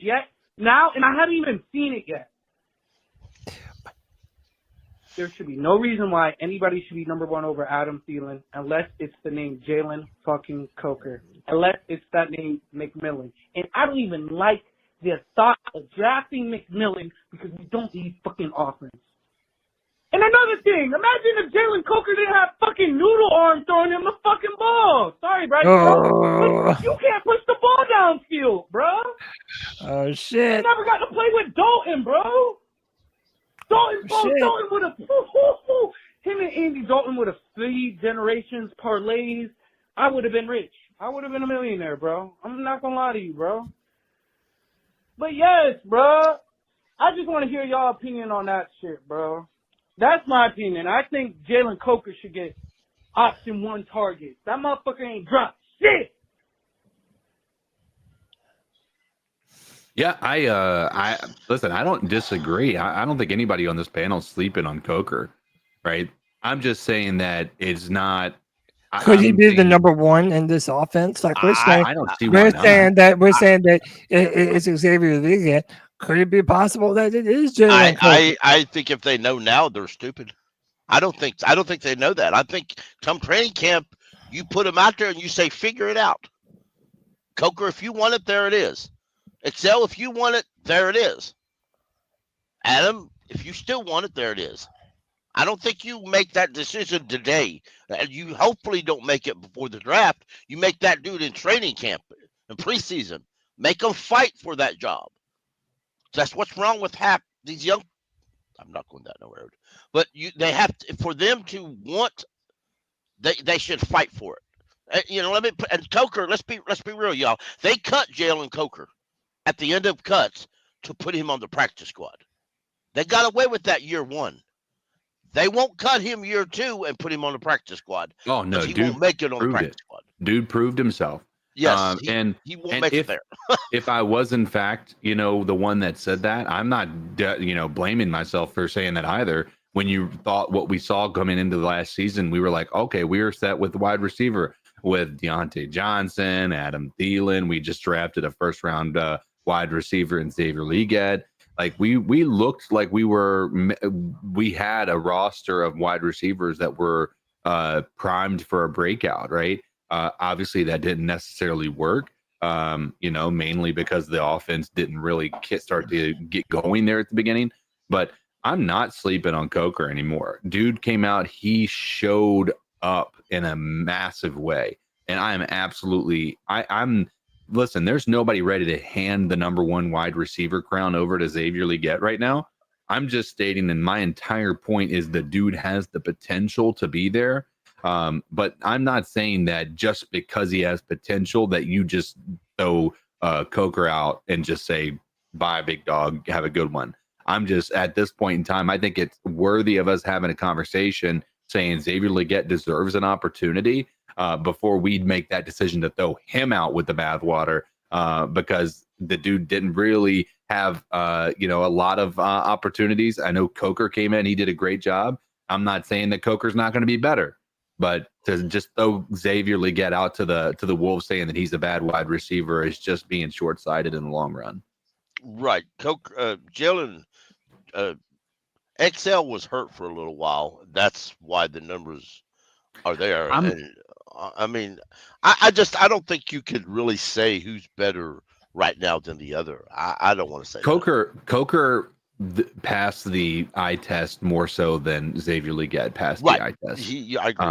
now, and I haven't even seen it yet. There should be no reason why anybody should be number 1 over Adam Thielen unless it's the name Jaylen fucking Coker. Unless it's that name McMillan. And I don't even like the thought of drafting McMillan because we don't need fucking offense. And another thing, imagine if Jaylen Coker didn't have fucking noodle arm throwing him the fucking ball. Sorry, Bryce. You can't push the ball downfield, bro. Oh, shit. You never got to play with Dalton, bro. Dalton would have, him and Andy Dalton would have 3 generations parlays. I would have been rich. I would have been a millionaire, bro. I'm not gonna lie to you, bro. But yes, bro. I just want to hear y'all opinion on that shit, bro. That's my opinion. I think Jalen Coker should get option 1 target. That motherfucker ain't dropped shit. Yeah, I listen. I don't disagree. I don't think anybody on this panel is sleeping on Coker, right? I'm just saying that it's not. Could he be the number 1 in this offense? Like we're saying, I don't see we're why saying not. that it's Xavier Legette. Could it be possible that it is Jalen Coker? I think if they know now, they're stupid. I don't think they know that. I think come training camp, you put them out there and you say, figure it out. Coker, if you want it, there it is. Excel, if you want it, there it is. Adam, if you still want it, there it is. I don't think you make that decision today. And you hopefully don't make it before the draft. You make that dude in training camp, in preseason. Make them fight for that job. That's what's wrong with these young. I'm not going that road, but they have to, for them to want. They should fight for it. And Coker. Let's be real, y'all. They cut Jalen Coker at the end of cuts to put him on the practice squad. They got away with that year 1. They won't cut him year 2 and put him on the practice squad. Oh no, he won't make it on the practice squad. Dude proved himself. Yes, he won't make it there. If I was in fact, the one that said that, I'm not, blaming myself for saying that either. When you thought what we saw coming into the last season, we were like, okay, we are set with the wide receiver with Deontay Johnson, Adam Thielen. We just drafted a first round wide receiver in Xavier Legette. Like we looked like we had a roster of wide receivers that were primed for a breakout, right? Obviously that didn't necessarily work, mainly because the offense didn't really start to get going there at the beginning. But I'm not sleeping on Coker anymore. Dude came out, he showed up in a massive way. And I am absolutely, listen, there's nobody ready to hand the number 1 wide receiver crown over to Xavier Legette right now. I'm just stating, and my entire point is the dude has the potential to be there. But I'm not saying that just because he has potential that you just throw Coker out and just say, bye, big dog, have a good one. I'm just, at this point in time, I think it's worthy of us having a conversation saying Xavier Legette deserves an opportunity before we'd make that decision to throw him out with the bathwater because the dude didn't really have, a lot of opportunities. I know Coker came in, he did a great job. I'm not saying that Coker's not going to be better. But to just throw Xavier Legette out to the Wolves saying that he's a bad wide receiver is just being short-sighted in the long run. Right. Jalen XL was hurt for a little while. That's why the numbers are there. I don't think you could really say who's better right now than the other. I don't want to say Coker passed the eye test more so than Xavier Legette passed the eye test. I agree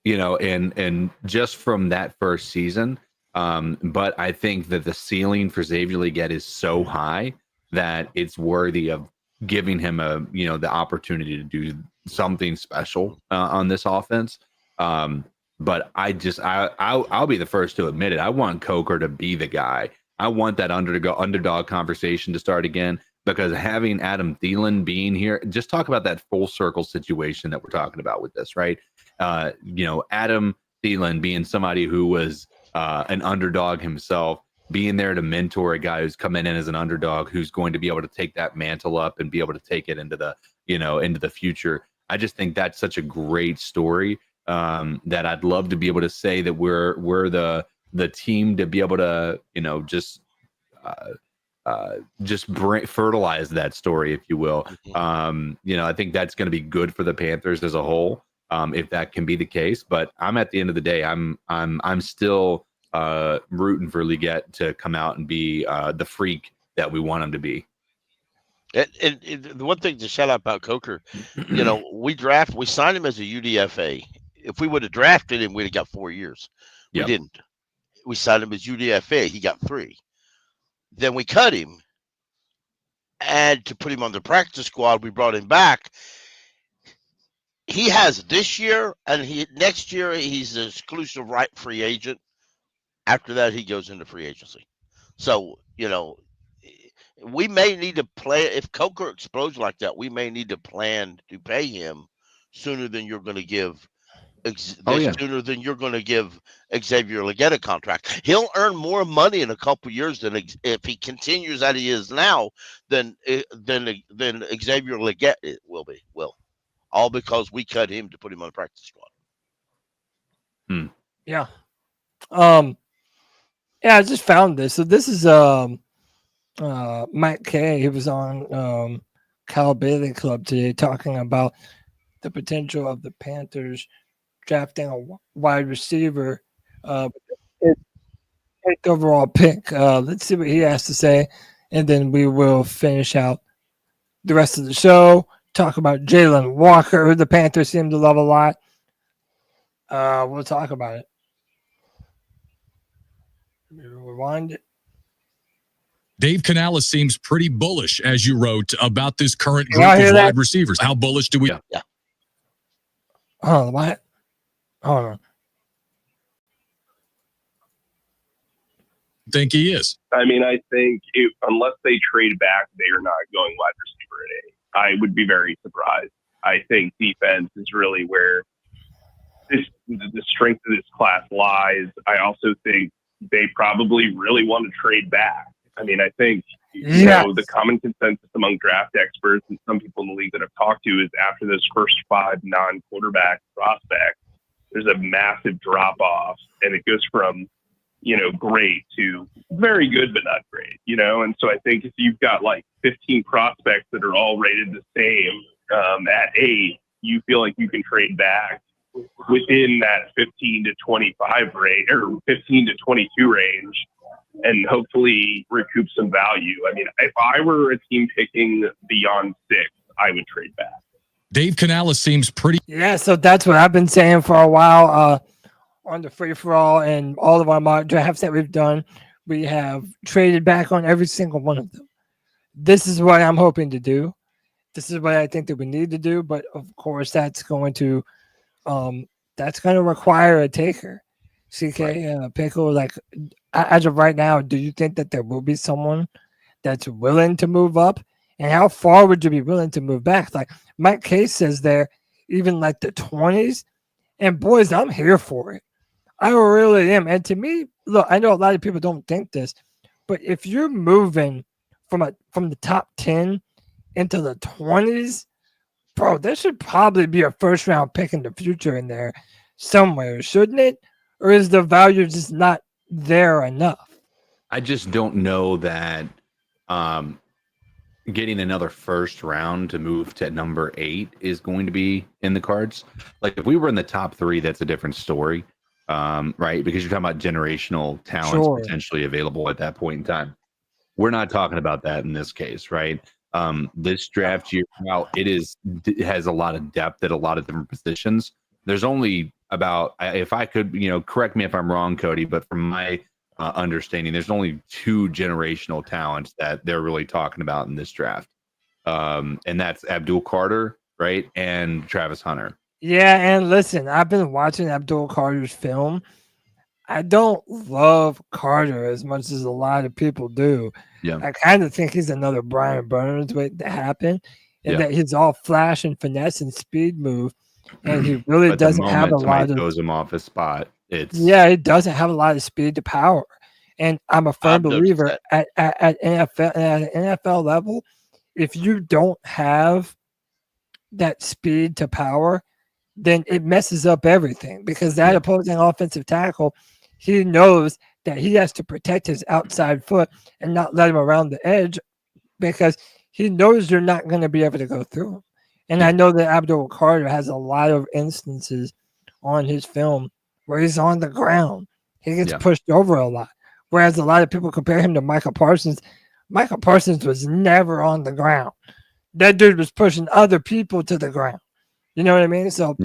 with that. And just from that first season, but I think that the ceiling for Xavier Legette is so high that it's worthy of giving him the opportunity to do something special on this offense. But I'll be the first to admit it. I want Coker to be the guy. I want that underdog conversation to start again. Because having Adam Thielen being here, just talk about that full circle situation that we're talking about with this, right? Adam Thielen being somebody who was an underdog himself, being there to mentor a guy who's coming in as an underdog, who's going to be able to take that mantle up and be able to take it into the future. I just think that's such a great story that I'd love to be able to say that we're the team to be able to, fertilize that story, if you will. I think that's going to be good for the Panthers as a whole, if that can be the case. But I'm at the end of the day, I'm still rooting for Legette to come out and be the freak that we want him to be. And the one thing to shout out about Coker, we signed him as a UDFA. If we would have drafted him, we'd have got 4 years. We didn't. We signed him as UDFA. He got 3. Then we cut him, and to put him on the practice squad, we brought him back. He has this year, and next year he's an exclusive right free agent. After that, he goes into free agency. So, we may need to play. If Coker explodes like that, we may need to plan to pay him sooner than you're going to give. Sooner than you're going to give Xavier Legette a contract. He'll earn more money in a couple years than if he continues as he is now than Xavier Legette will. All because we cut him to put him on the practice squad. Yeah. Yeah, I just found this. So this is Mike K. He was on Cal Bailey Club today talking about the potential of the Panthers drafting a wide receiver, eighth overall pick. Let's see what he has to say, and then we will finish out the rest of the show. Talk about Jaylen Walker, who the Panthers seem to love a lot. We'll talk about it. Rewind it. Dave Canales seems pretty bullish, as you wrote, about this current group of wide receivers. How bullish do we? Yeah. Oh, what? Hold on. Think he is? I mean, I think unless they trade back, they are not going wide receiver at 8. I would be very surprised. I think defense is really where the strength of this class lies. I also think they probably really want to trade back. I mean, I think the common consensus among draft experts and some people in the league that I've talked to is after those first 5 non-quarterback prospects, there's a massive drop-off, and it goes from, great to very good but not great, And so I think if you've got like 15 prospects that are all rated the same at 8, you feel like you can trade back within that 15 to 25 range or 15 to 22 range and hopefully recoup some value. I mean, if I were a team picking beyond 6, I would trade back. Dave Canales seems pretty. Yeah, so that's what I've been saying for a while on the free-for-all and all of our mock drafts that we've done. We have traded back on every single one of them. This is what I'm hoping to do. This is what I think that we need to do, but of course that's going to require a taker. CK Pickle, like as of right now, do you think that there will be someone that's willing to move up? And how far would you be willing to move back? Like Mike Case says there, even like the 20s. And boys, I'm here for it. I really am. And to me, look, I know a lot of people don't think this, but if you're moving from the top 10 into the 20s, bro, there should probably be a first round pick in the future in there somewhere, shouldn't it? Or is the value just not there enough? I just don't know that getting another first round to move to number 8 is going to be in the cards. Like if we were in the top 3, that's a different story, right? Because you're talking about generational talents potentially available at that point in time. We're not talking about that in this case, right? This draft year, while it has a lot of depth at a lot of different positions, there's only about, if I could, correct me if I'm wrong, Cody, but from my understanding, there's only 2 generational talents that they're really talking about in this draft. And that's Abdul Carter, right? And Travis Hunter. Yeah, and listen, I've been watching Abdul Carter's film. I don't love Carter as much as a lot of people do. Yeah. I kind of think he's another Brian Burns waiting to happen, and that he's all flash and finesse and speed move, and he really doesn't have a lot of. Throws him off his spot. He doesn't have a lot of speed to power, and I'm a firm believer at NFL level, if you don't have that speed to power, then it messes up everything because that opposing offensive tackle, he knows that he has to protect his outside foot and not let him around the edge because he knows you're not going to be able to go through him. And I know that Abdul Carter has a lot of instances on his film where he's on the ground. He gets pushed over a lot. Whereas a lot of people compare him to Michael Parsons. Michael Parsons was never on the ground. That dude was pushing other people to the ground. You know what I mean? So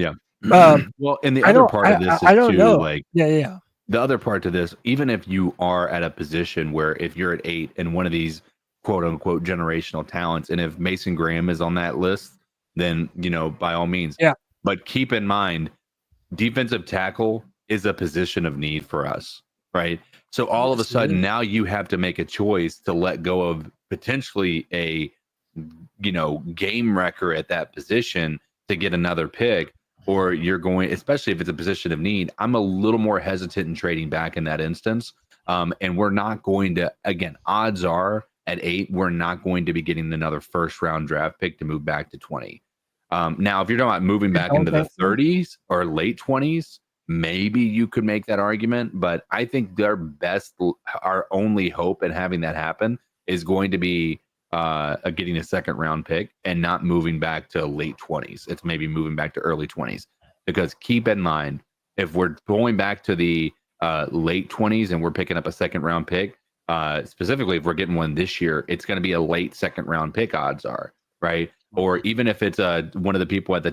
well, and the other part of this is know. Like the other part to this, even if you are at a position where if you're at 8 and one of these quote unquote generational talents, and if Mason Graham is on that list, then by all means. Yeah. But keep in mind, defensive tackle is a position of need for us. right? So all of a sudden now you have to make a choice to let go of potentially a, game wrecker at that position to get another pick, or you're going, especially if it's a position of need. I'm a little more hesitant in trading back in that instance. And we're not going to, again, odds are at 8, we're not going to be getting another first round draft pick to move back to 20. Now, if you're talking about moving back into the 30s or late 20s, maybe you could make that argument, but I think our only hope in having that happen is going to be getting a second round pick and not moving back to late 20s. It's maybe moving back to early 20s, because keep in mind, if we're going back to the late 20s and we're picking up a second round pick, specifically if we're getting one this year, it's going to be a late second round pick, odds are, right? Or even if it's one of the people at the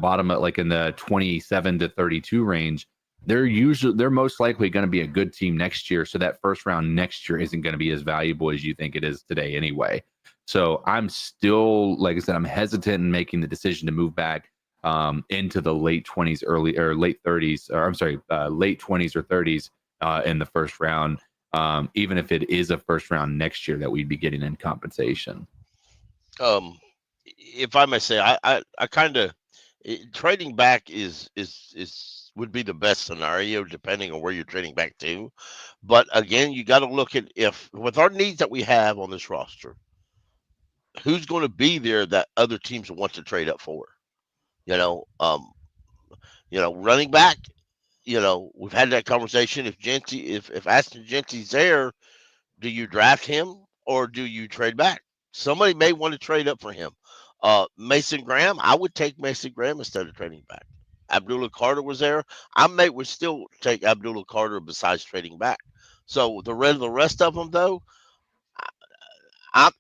bottom, like in the 27 to 32 range, they're most likely going to be a good team next year. So that first round next year isn't going to be as valuable as you think it is today anyway. So I'm still, like I said, I'm hesitant in making the decision to move back into the late 20s, late 30s, or I'm sorry, late 20s or 30s in the first round, even if it is a first round next year that we'd be getting in compensation. If I may say, I kind of trading back would be the best scenario depending on where you're trading back to. But again, you got to look at, if with our needs that we have on this roster, who's going to be there that other teams want to trade up for? Running back. We've had that conversation. If Ashton Genty's there, do you draft him or do you trade back? Somebody may want to trade up for him. Mason Graham, I would take Mason Graham instead of trading back. Abdullah Carter was there. I would still take Abdullah Carter besides trading back. So the rest of them, though, I'd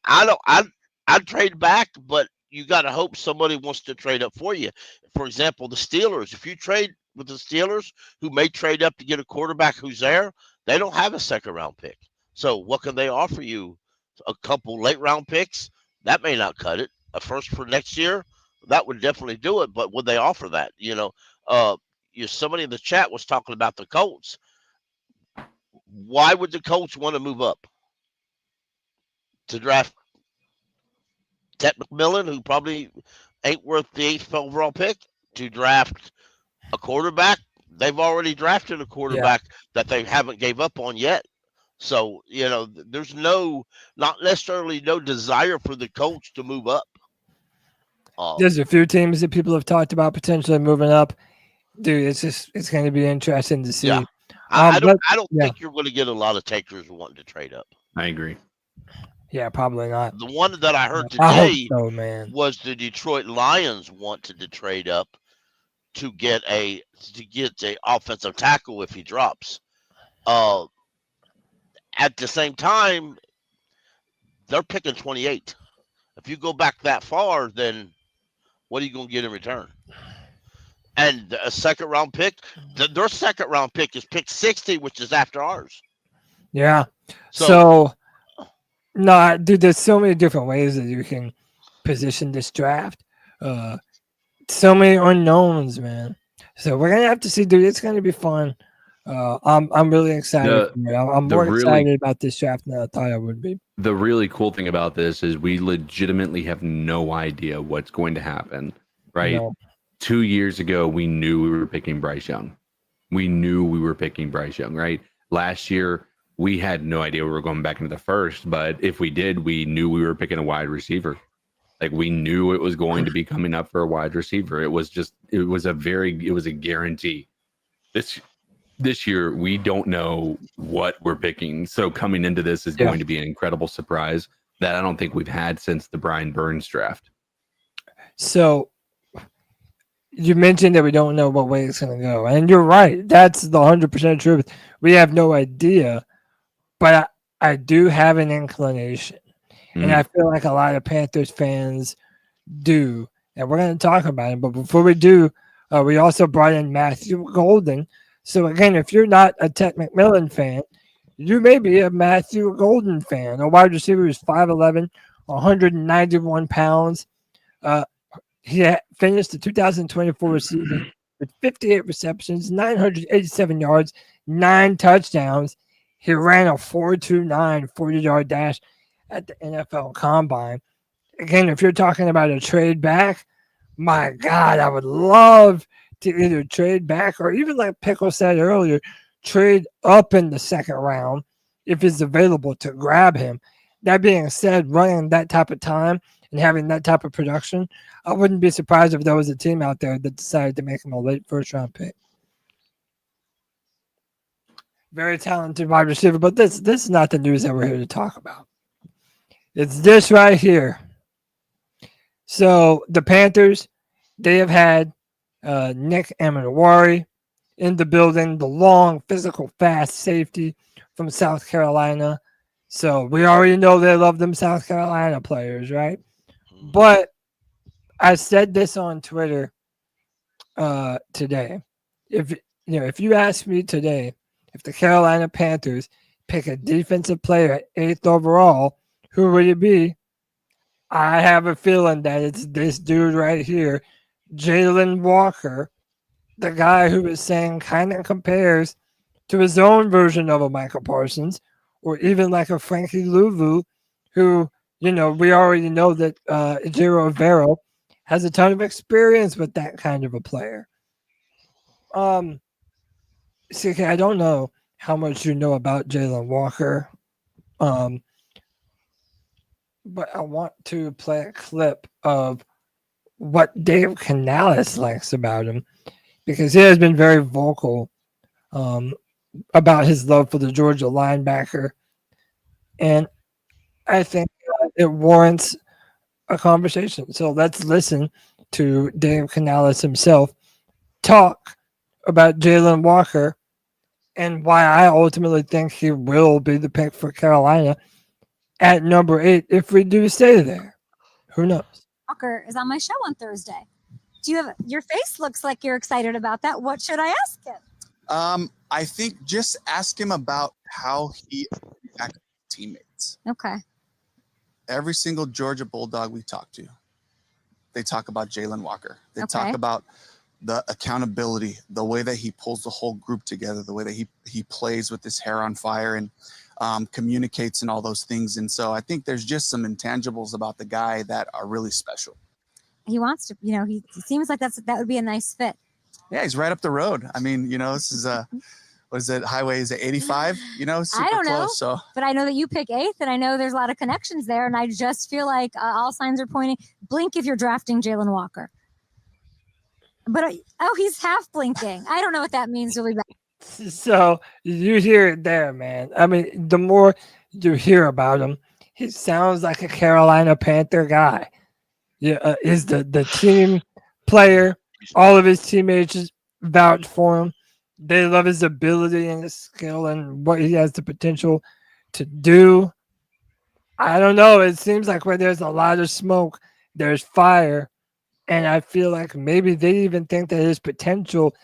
trade back, but you got to hope somebody wants to trade up for you. For example, the Steelers. If you trade with the Steelers, who may trade up to get a quarterback who's there, they don't have a second round pick. So what can they offer you? A couple late round picks? That may not cut it. A first for next year? That would definitely do it. But would they offer that? Somebody in the chat was talking about the Colts. Why would the Colts want to move up to draft Ted McMillan, who probably ain't worth the 8th overall pick, to draft a quarterback? They've already drafted a quarterback that they haven't gave up on yet. So, there's not necessarily no desire for the Colts to move up. There's a few teams that people have talked about potentially moving up. Dude, it's going to be interesting to see. Yeah. I don't think you're going to get a lot of takers wanting to trade up. I agree. Yeah, probably not. The one that I heard today man. was the Detroit Lions wanted to trade up to get a offensive tackle if he drops. At the same time, they're picking 28. If you go back that far, then what are you going to get in return? And a second round pick, their second round pick is pick 60, which is after ours. Yeah. So no, dude, there's so many different ways that you can position this draft. So many unknowns, man. So we're gonna have to see, dude. It's gonna be fun. I'm really excited. I'm more excited about this draft than I thought I would be. The really cool thing about this is we legitimately have no idea what's going to happen, right? No. 2 years ago, we knew we were picking Bryce Young. Right? Last year, we had no idea we were going back into the first, but if we did, we knew we were picking a wide receiver. Like, we knew it was going to be coming up for a wide receiver. It was a guarantee. This year, we don't know what we're picking. So coming into this is going to be an incredible surprise that I don't think we've had since the Brian Burns draft. So you mentioned that we don't know what way it's going to go. And you're right. That's the 100% truth. We have no idea. But I do have an inclination. And I feel like a lot of Panthers fans do. And we're going to talk about it. But before we do, we also brought in Matthew Golden. So, again, if you're not a Ted McMillan fan, you may be a Matthew Golden fan. A wide receiver who's 5'11", 191 pounds. He finished the 2024 season with 58 receptions, 987 yards, 9 touchdowns. He ran a 4.29 40-yard dash at the NFL Combine. Again, if you're talking about a trade back, my God, I would love to either trade back or even like Pickle said earlier, trade up in the second round if it's available to grab him. That being said, running that type of time and having that type of production, I wouldn't be surprised if there was a team out there that decided to make him a late first-round pick. Very talented wide receiver, but this is not the news that we're here to talk about. It's this right here. So the Panthers, they have had Nick Amenawari in the building, the long, physical, fast safety from South Carolina. So we already know they love them South Carolina players, right? But I said this on Twitter today. If you ask me today, if the Carolina Panthers pick a defensive player at 8th overall, who would it be? I have a feeling that it's this dude right here, Jaylen Walker, the guy who is saying kind of compares to his own version of a Michael Parsons, or even like a Frankie Louvu, who, we already know that Ejiro Evero has a ton of experience with that kind of a player. CK, I don't know how much you know about Jaylen Walker, but I want to play a clip of what Dave Canales likes about him, because he has been very vocal about his love for the Georgia linebacker. And I think it warrants a conversation. So let's listen to Dave Canales himself talk about Jaylen Walker and why I ultimately think he will be the pick for Carolina at number 8 if we do stay there. Who knows? Walker is on my show on Thursday. Do you have your face looks like you're excited about that? What should I ask him? I think just ask him about how he acts with teammates. Okay. Every single Georgia Bulldog we talk to, they talk about Jaylen Walker. They talk about the accountability, the way that he pulls the whole group together, the way that he plays with his hair on fire and communicates and all those things. And so I think there's just some intangibles about the guy that are really special. He wants to, he seems like that would be a nice fit. Yeah, he's right up the road. I mean, this is what is it? Highway is it 85? Super I don't know, close. So, but I know that you pick 8th, and I know there's a lot of connections there. And I just feel like all signs are pointing. Blink if you're drafting Jaylen Walker. But he's half blinking. I don't know what that means really bad. So you hear it there, man. I mean, the more you hear about him, he sounds like a Carolina Panther guy. Yeah, is the team player. All of his teammates vouch for him. They love his ability and his skill and what he has the potential to do. I don't know. It seems like where there's a lot of smoke, there's fire. And I feel like maybe they even think that his potential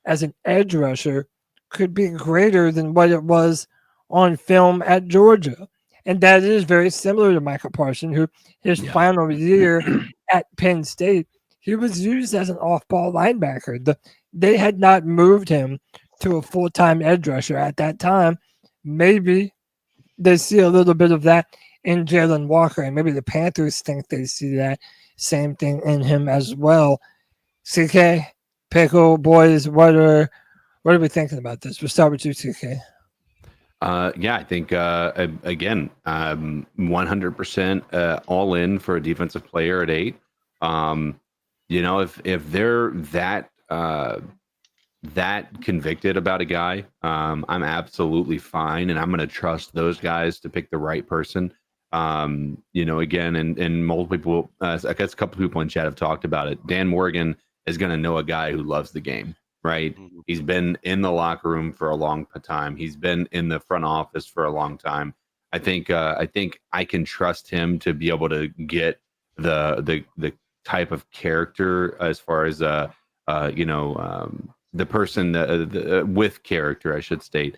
as an edge rusher could be greater than what it was on film at Georgia. And that is very similar to Michael Parsons, who his final year at Penn State, he was used as an off-ball linebacker. They had not moved him to a full-time edge rusher at that time. Maybe they see a little bit of that in Jaylen Walker, and maybe the Panthers think they see that same thing in him as well. CK, Pickle, boys, what are we thinking about this? We'll start with you, CK. I think, again, 100% all in for a defensive player at 8. If they're that convicted about a guy, I'm absolutely fine, and I'm going to trust those guys to pick the right person. Again, and multiple people, I guess a couple people in chat have talked about it. Dan Morgan is going to know a guy who loves the game, right? Mm-hmm. He's been in the locker room for a long time. He's been in the front office for a long time. I think I can trust him to be able to get the type of character as far as the person with character, I should state,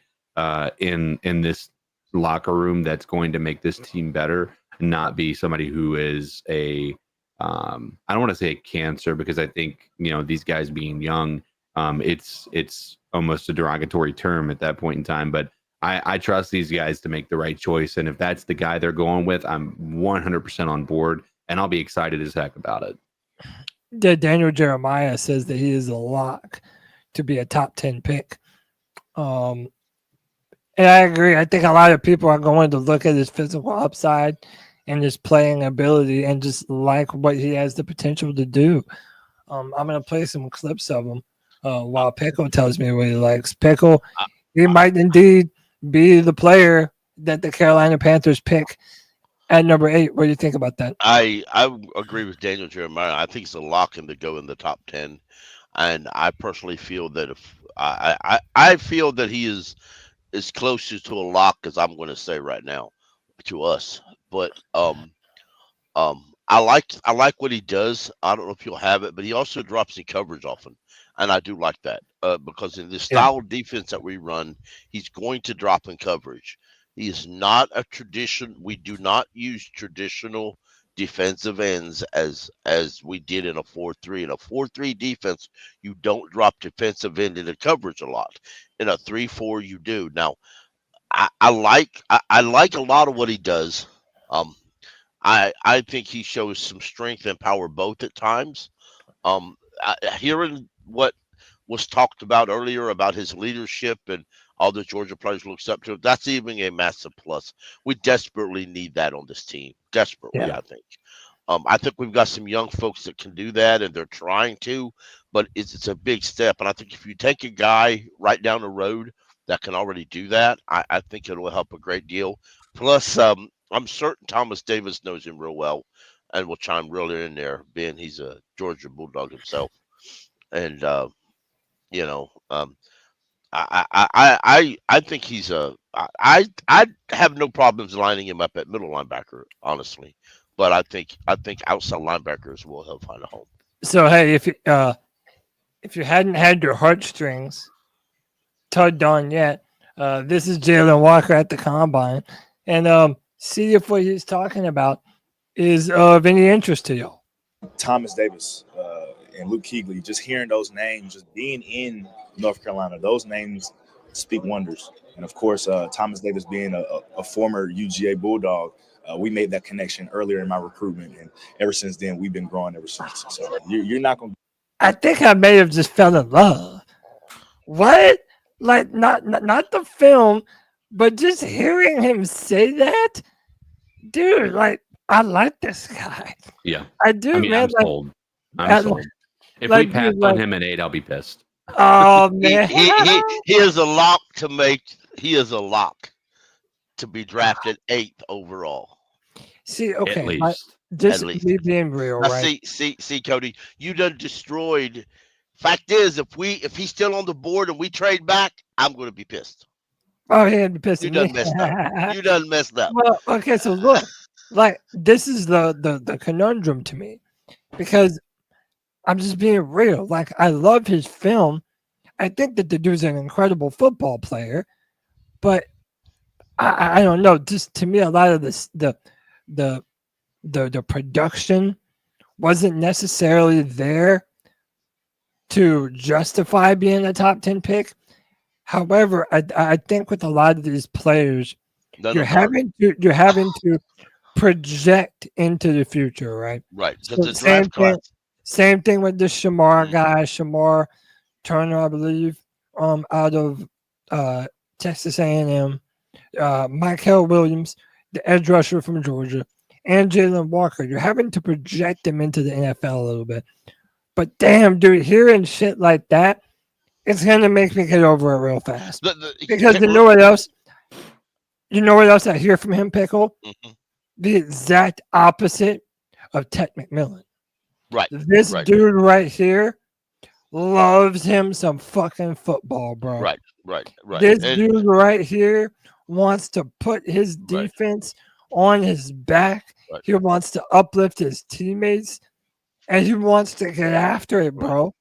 in this locker room that's going to make this team better, not be somebody who is I don't want to say a cancer, because I think these guys being young it's almost a derogatory term at that point in time. But I trust these guys to make the right choice, and if that's the guy they're going with, I'm 100% on board, and I'll be excited as heck about it. Daniel Jeremiah says that he is a lock to be a top 10 pick. And I agree. I think a lot of people are going to look at his physical upside and his playing ability and just like what he has the potential to do. I'm going to play some clips of him while Pickle tells me what he likes. Pickle, he might indeed be the player that the Carolina Panthers pick at number 8. What do you think about that? I agree with Daniel Jeremiah. I think it's a lock in to go in the top 10. And I personally feel that if I feel that he is as close to a lock as I'm going to say right now to us. But I like what he does. I don't know if he'll have it, but he also drops in coverage often, and I do like that because in the style of defense that we run, he's going to drop in coverage. He is not a tradition. We do not use traditional defensive ends as we did in a 4-3. In a 4-3 defense, you don't drop defensive end into coverage a lot. In a 3-4, you do. Now, I like a lot of what he does. I think he shows some strength and power both at times. Hearing what was talked about earlier about his leadership and all the Georgia players looks up to him, that's even a massive plus. We desperately need that on this team. Desperately, I think. I think we've got some young folks that can do that, and they're trying to, but it's a big step. And I think if you take a guy right down the road that can already do that, I think it will help a great deal. Plus, I'm certain Thomas Davis knows him real well and will chime really in there, being he's a Georgia Bulldog himself. And, I think he's I have no problems lining him up at middle linebacker, honestly. But I think outside linebackers will help find a home. So, hey, if you hadn't had your heartstrings tugged on yet, this is Jaylen Walker at the Combine. And see if what he's talking about is of any interest to y'all. Thomas Davis and Luke Kuechly, just hearing those names, just being in North Carolina, those names speak wonders. And, of course, Thomas Davis being a former UGA Bulldog, we made that connection earlier in my recruitment. And ever since then, we've been growing ever since. So you're not going to – I think I may have just fell in love. What? Like, not the film, but just hearing him say that, dude, like, I like this guy. Yeah. I do, man. I'm sold. I'm sold. If we pass on him at 8, I'll be pissed. Oh, man. he is a lock to make. He is a lock to be drafted 8th overall. See, okay. At least. Just me being real, now, right? See, Cody, you done destroyed. Fact is, if he's still on the board and we trade back, I'm going to be pissed. Oh, he had to piss. You done messed up. You done messed up. Well, okay, so look, like this is the conundrum to me, because I'm just being real. Like, I love his film. I think that the dude's an incredible football player, but I don't know. Just to me, a lot of this the production wasn't necessarily there to justify being a top 10 pick. However, I think with a lot of these players, you're having to project into the future, right? Right. So same thing with the Shamar guy, Shamar Turner, I believe, out of Texas A&M, Michael Williams, the edge rusher from Georgia, and Jaylen Walker. You're having to project them into the NFL a little bit. But damn, dude, hearing shit like that, it's gonna make me get over it real fast. Because you know what else? You know what else I hear from him, Pickle? Mm-hmm. The exact opposite of Ted McMillan. Right. This dude right here loves him some fucking football, bro. Right. This dude right here wants to put his defense on his back. Right. He wants to uplift his teammates, and he wants to get after it, bro.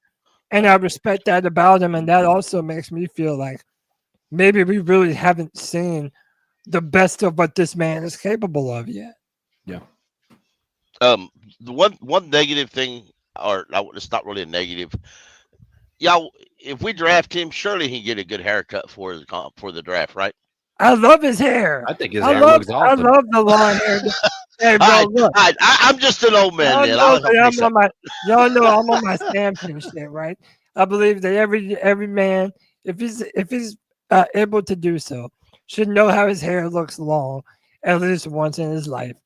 And I respect that about him, and that also makes me feel like maybe we really haven't seen the best of what this man is capable of yet. Yeah. The one negative thing, or it's not really a negative. Y'all, if we draft him, surely he can get a good haircut for the draft, right? I love his hair. I think his hair looks awesome. I love the long hair. Hey, bro, look. I'm just an old man, man. Y'all know I'm on my Samson shit, right? I believe that every man, if he's able to do so, should know how his hair looks long at least once in his life.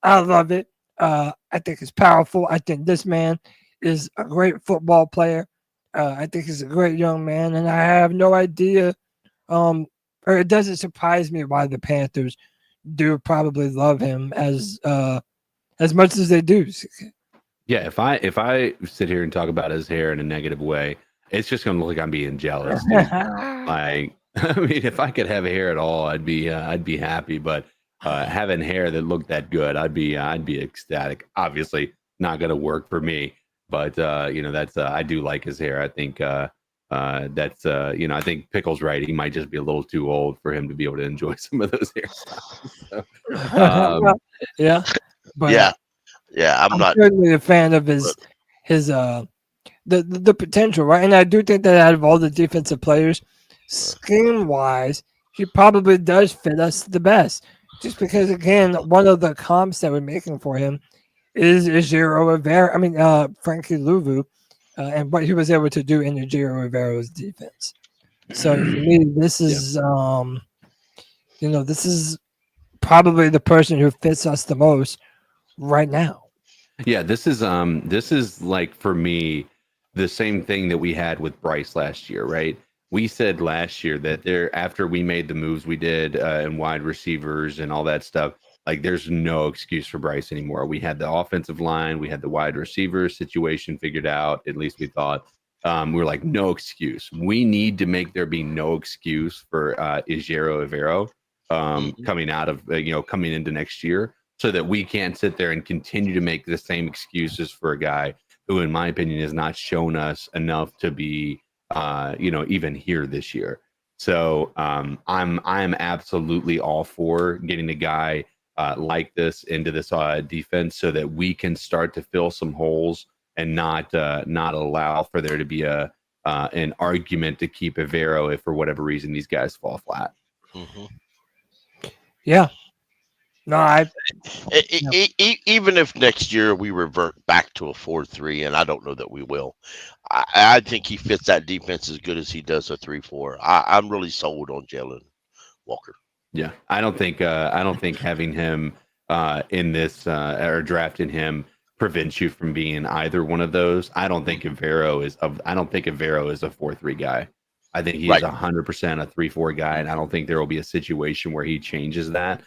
I love it. I think it's powerful. I think this man is a great football player. I think he's a great young man, and I have no idea, or it doesn't surprise me why the Panthers do probably love him as much as they do. Yeah, if I sit here and talk about his hair in a negative way, it's just gonna look like I'm being jealous. Like, I mean, if I could have hair at all, I'd be happy. But having hair that looked that good, I'd be ecstatic. Obviously, not gonna work for me, but that's I do like his hair. I think I think Pickle's right. He might just be a little too old for him to be able to enjoy some of those hairstyles. So, yeah, but yeah. I'm not certainly a fan of his the potential, right? And I do think that out of all the defensive players, scheme wise, he probably does fit us the best. Just because, again, one of the comps that we're making for him is Xavier Rivera. I mean, Frankie Louvu. And what he was able to do in Xavier Rivera's defense. So for me, this is, this is probably the person who fits us the most right now. Yeah, this is like for me the same thing that we had with Bryce last year, right? We said last year that after we made the moves we did in wide receivers and all that stuff, like there's no excuse for Bryce anymore. We had the offensive line, we had the wide receiver situation figured out. At least we thought. We were like, no excuse. We need to make there be no excuse for Xavier Rivera coming out of coming into next year, so that we can't sit there and continue to make the same excuses for a guy who, in my opinion, has not shown us enough to be even here this year. So I'm absolutely all for getting a guy like this into this defense, so that we can start to fill some holes and not allow for there to be an argument to keep Evero if for whatever reason these guys fall flat. Mm-hmm. Yeah. No, even if next year we revert back to a 4-3, and I don't know that we will, I think he fits that defense as good as he does a 3-4. I'm really sold on Jaylen Walker. Yeah, I don't think having him in this or drafting him prevents you from being either one of those. I don't think Evero is a 4-3 guy. I think he's 100% a 3-4 guy, and I don't think there will be a situation where he changes that.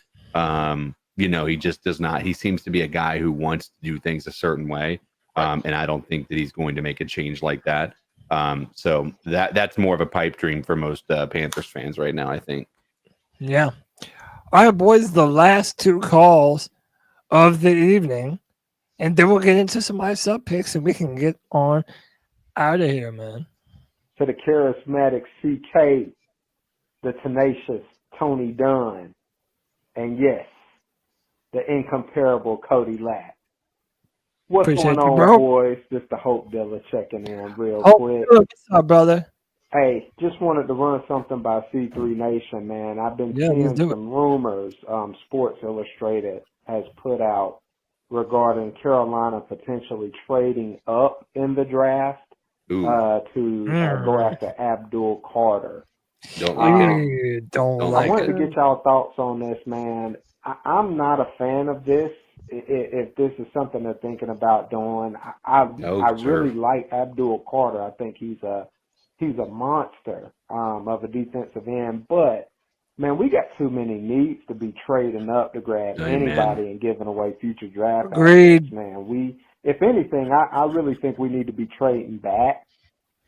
He just does not. He seems to be a guy who wants to do things a certain way, and I don't think that he's going to make a change like that. So that's more of a pipe dream for most Panthers fans right now, I think. Yeah. All right, boys, the last two calls of the evening, and then we'll get into some sub picks, and we can get on out of here, man. To the charismatic CK, the tenacious Tony Dunn, and yes, the incomparable Cody Lack. What's Appreciate going on, bro. boys? Just the Hope dealer checking in real quick. What's up, brother? Hey, just wanted to run something by C3 Nation, man. I've been seeing some rumors Sports Illustrated has put out regarding Carolina potentially trading up in the draft to go after Abdul Carter. Don't like it. I wanted to get y'all thoughts on this, man. I'm not a fan of this. If this is something they're thinking about doing, I really like Abdul Carter. I think he's a monster of a defensive end. But man, we got too many needs to be trading up to grab anybody and giving away future draft assets, man. If anything, I really think we need to be trading back.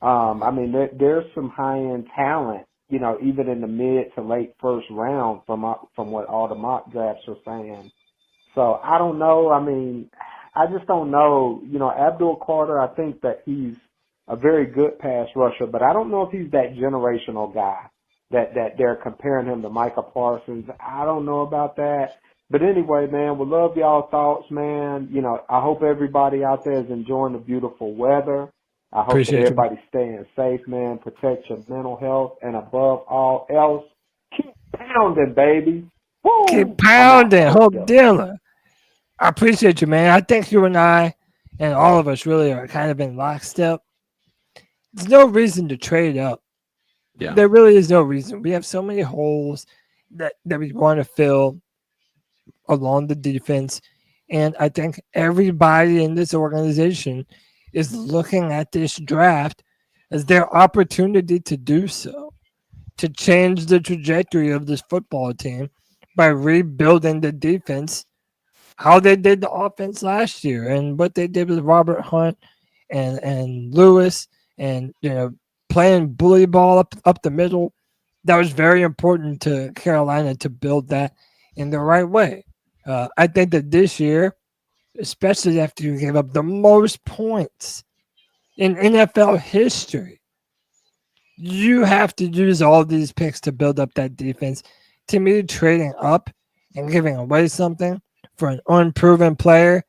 I mean, there's some high-end talent, even in the mid to late first round from what all the mock drafts are saying. So I don't know. I mean, I just don't know. Abdul Carter, I think that he's a very good pass rusher, but I don't know if he's that generational guy that they're comparing him to Micah Parsons. I don't know about that. But anyway, man, we love y'all thoughts, man. I hope everybody out there is enjoying the beautiful weather. I hope that everybody's staying safe, man. Protect your mental health, and above all else, keep pounding, baby. Woo! Keep pounding, Hope Dealer. I appreciate you, man. I think you and I and all of us really are kind of in lockstep. There's no reason to trade up. Yeah. There really is no reason. We have so many holes that we want to fill along the defense. And I think everybody in this organization is looking at this draft as their opportunity to do so, to change the trajectory of this football team by rebuilding the defense, how they did the offense last year and what they did with Robert Hunt and Lewis and, playing bully ball up the middle. That was very important to Carolina to build that in the right way. I think that this year, especially after you gave up the most points in NFL history, you have to use all these picks to build up that defense. To me, trading up and giving away something for an unproven player,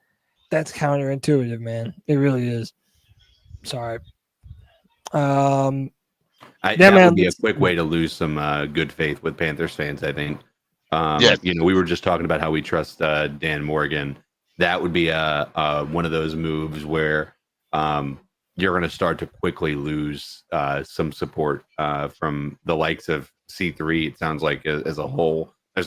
that's counterintuitive, man. It really is. Sorry. That would be a quick way to lose some good faith with Panthers fans, I think. We were just talking about how we trust Dan Morgan. That would be one of those moves where you're going to start to quickly lose some support from the likes of C3. It sounds like as a whole, I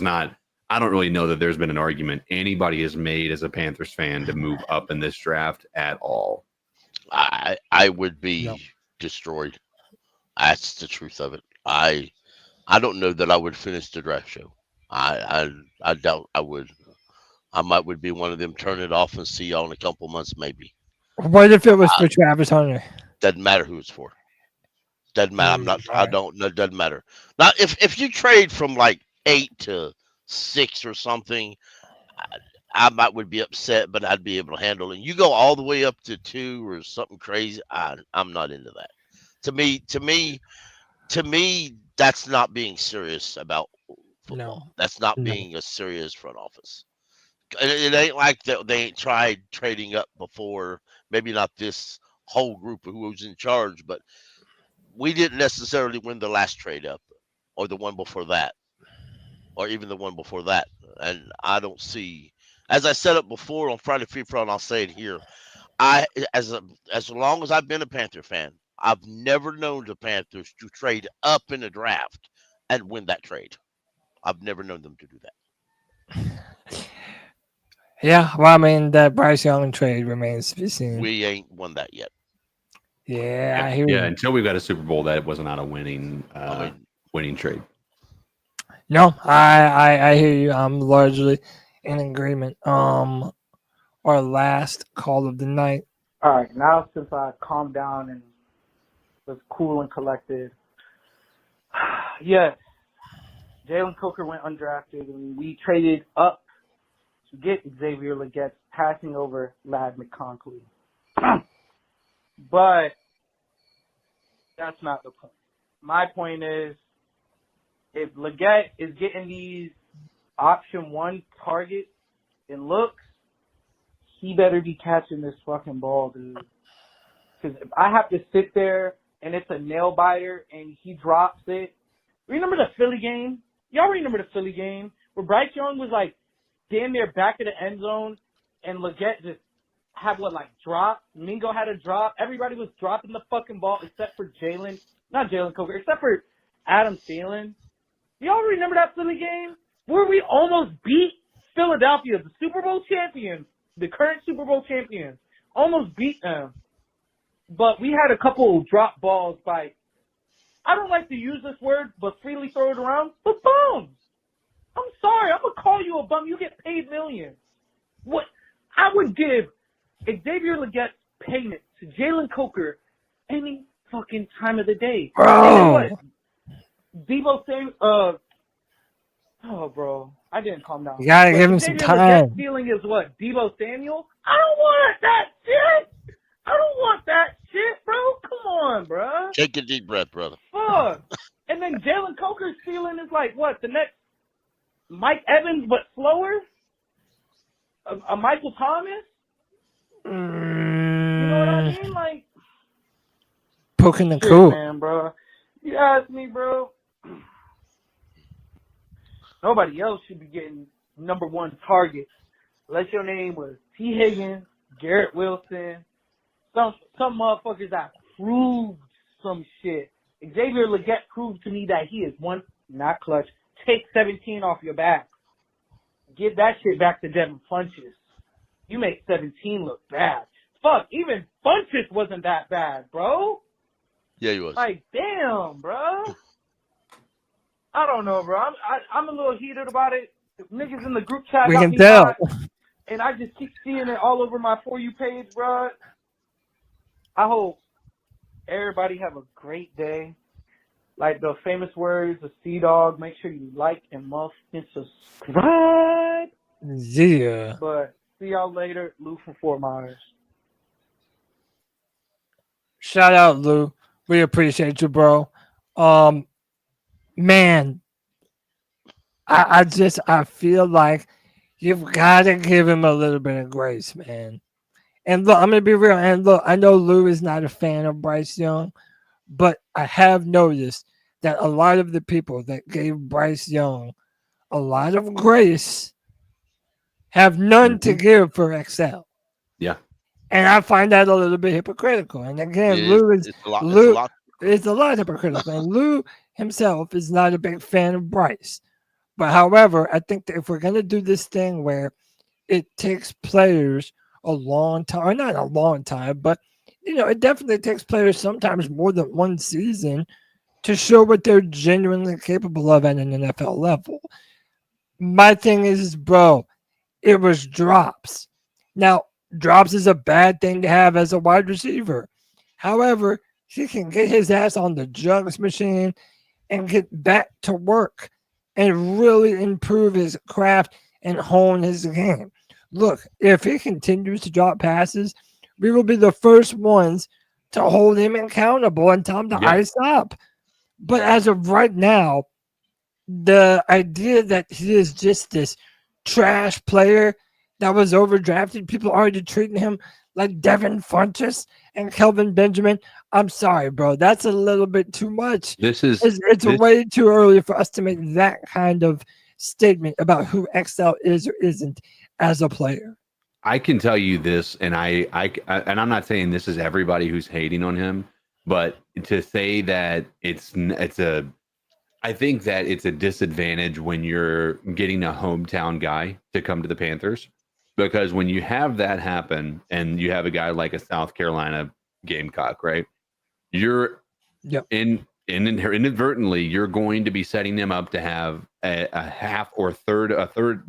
don't really know that there's been an argument anybody has made as a Panthers fan to move up in this draft at all. I would be destroyed. That's the truth of it. I don't know that I would finish the draft show. I doubt I would. I would be one of them, turn it off and see y'all in a couple months maybe. What if it was for Travis Hunter? Doesn't matter who it's for. Doesn't matter. It doesn't matter. Now if you trade from like 8 to 6 or something, I would be upset, but I'd be able to handle it. You go all the way up to 2 or something crazy, I'm not into that. To me, that's not being serious about football. No. That's not being a serious front office. It ain't like they ain't tried trading up before. Maybe not this whole group of who was in charge, but we didn't necessarily win the last trade up or the one before that or even the one before that. And I don't see, as I said it before on Friday Free Pro, and I'll say it here, as long as I've been a Panther fan, I've never known the Panthers to trade up in the draft and win that trade. I've never known them to do that. Yeah, well, I mean, that Bryce Young trade remains to be seen. We ain't won that yet. Yeah, I hear you. Until we got a Super Bowl, that was not a winning trade. No, I hear you. I'm largely in agreement. Our last call of the night. All right, now since I calmed down and was cool and collected, yes, Jalen Coker went undrafted, and we traded up to get Xavier Legette, passing over Ladd McConkey. But that's not the point. My point is, if Legette is getting these option 1 targets and looks, he better be catching this fucking ball, dude. Because if I have to sit there and it's a nail biter and he drops it. Remember the Philly game? Y'all remember the Philly game where Bryce Young was like damn near back of the end zone and Legette just had drop? Mingo had a drop. Everybody was dropping the fucking ball except for not Jalen Coker, except for Adam Thielen. Y'all remember that Philly game where we almost beat Philadelphia, the Super Bowl champions, the current Super Bowl champions, almost beat them. But we had a couple drop balls by, I don't like to use this word, but freely throw it around, but bums. I'm sorry, I'm going to call you a bum. You get paid millions. What? I would give Xavier Legette's payment to Jalen Coker any fucking time of the day. Bro. Debo Samuel, bro, I didn't calm down. You gotta give him some time. Feeling is what? Debo Samuel? I don't want that shit. I don't want that shit, bro. Come on, bro. Take a deep breath, brother. Fuck. And then Jalen Coker's feeling is like what? The next Mike Evans, but slower? A Michael Thomas? You know what I mean? Like, cooking the Shit, coop. man, bro. You ask me, bro. Nobody else should be getting number one targets unless your name was T. Higgins, Garrett Wilson, some motherfuckers that proved some shit. Xavier Legette proved to me that he is one, not clutch. Take 17 off your back. Give that shit back to Devin Funchess. You make 17 look bad. Fuck, even Funchess wasn't that bad, bro. Yeah, he was. Like, damn, bro. I don't know, bro. I'm a little heated about it. The niggas in the group chat We got can me tell. hot, and I just keep seeing it all over my For You page, bro. I hope everybody have a great day. Like the famous words of Sea-Dog, make sure you like and motherfucking subscribe. Yeah. But see y'all later. Lou from Fort Myers. Shout out, Lou. We appreciate you, bro. Man, I feel like you've got to give him a little bit of grace, man. And look, I'm going to be real. And look, I know Lou is not a fan of Bryce Young, but I have noticed that a lot of the people that gave Bryce Young a lot of grace have none to give for XL. Yeah. And I find that a little bit hypocritical. And again, Lou is it's a lot hypocritical. And Lou himself is not a big fan of Bryce. But however, I think that if we're gonna do this thing where it takes players a long time, or not a long time, but it definitely takes players sometimes more than one season to show what they're genuinely capable of at an NFL level. My thing is, bro, it was drops. Now, drops is a bad thing to have as a wide receiver. However, he can get his ass on the jugs machine and get back to work and really improve his craft and hone his game. Look, if he continues to drop passes, we will be the first ones to hold him accountable and tell him to ice up. But as of right now, the idea that he is just this trash player that was overdrafted, people are already treating him like Devin Funchess and Kelvin Benjamin. I'm sorry, bro. That's a little bit too much. It's way too early for us to make that kind of statement about who XL is or isn't as a player. I can tell you this, and and I'm not saying this is everybody who's hating on him, but to say that I think that it's a disadvantage when you're getting a hometown guy to come to the Panthers, because when you have that happen and you have a guy like a South Carolina Gamecock, right? You're inadvertently you're going to be setting them up to have a half or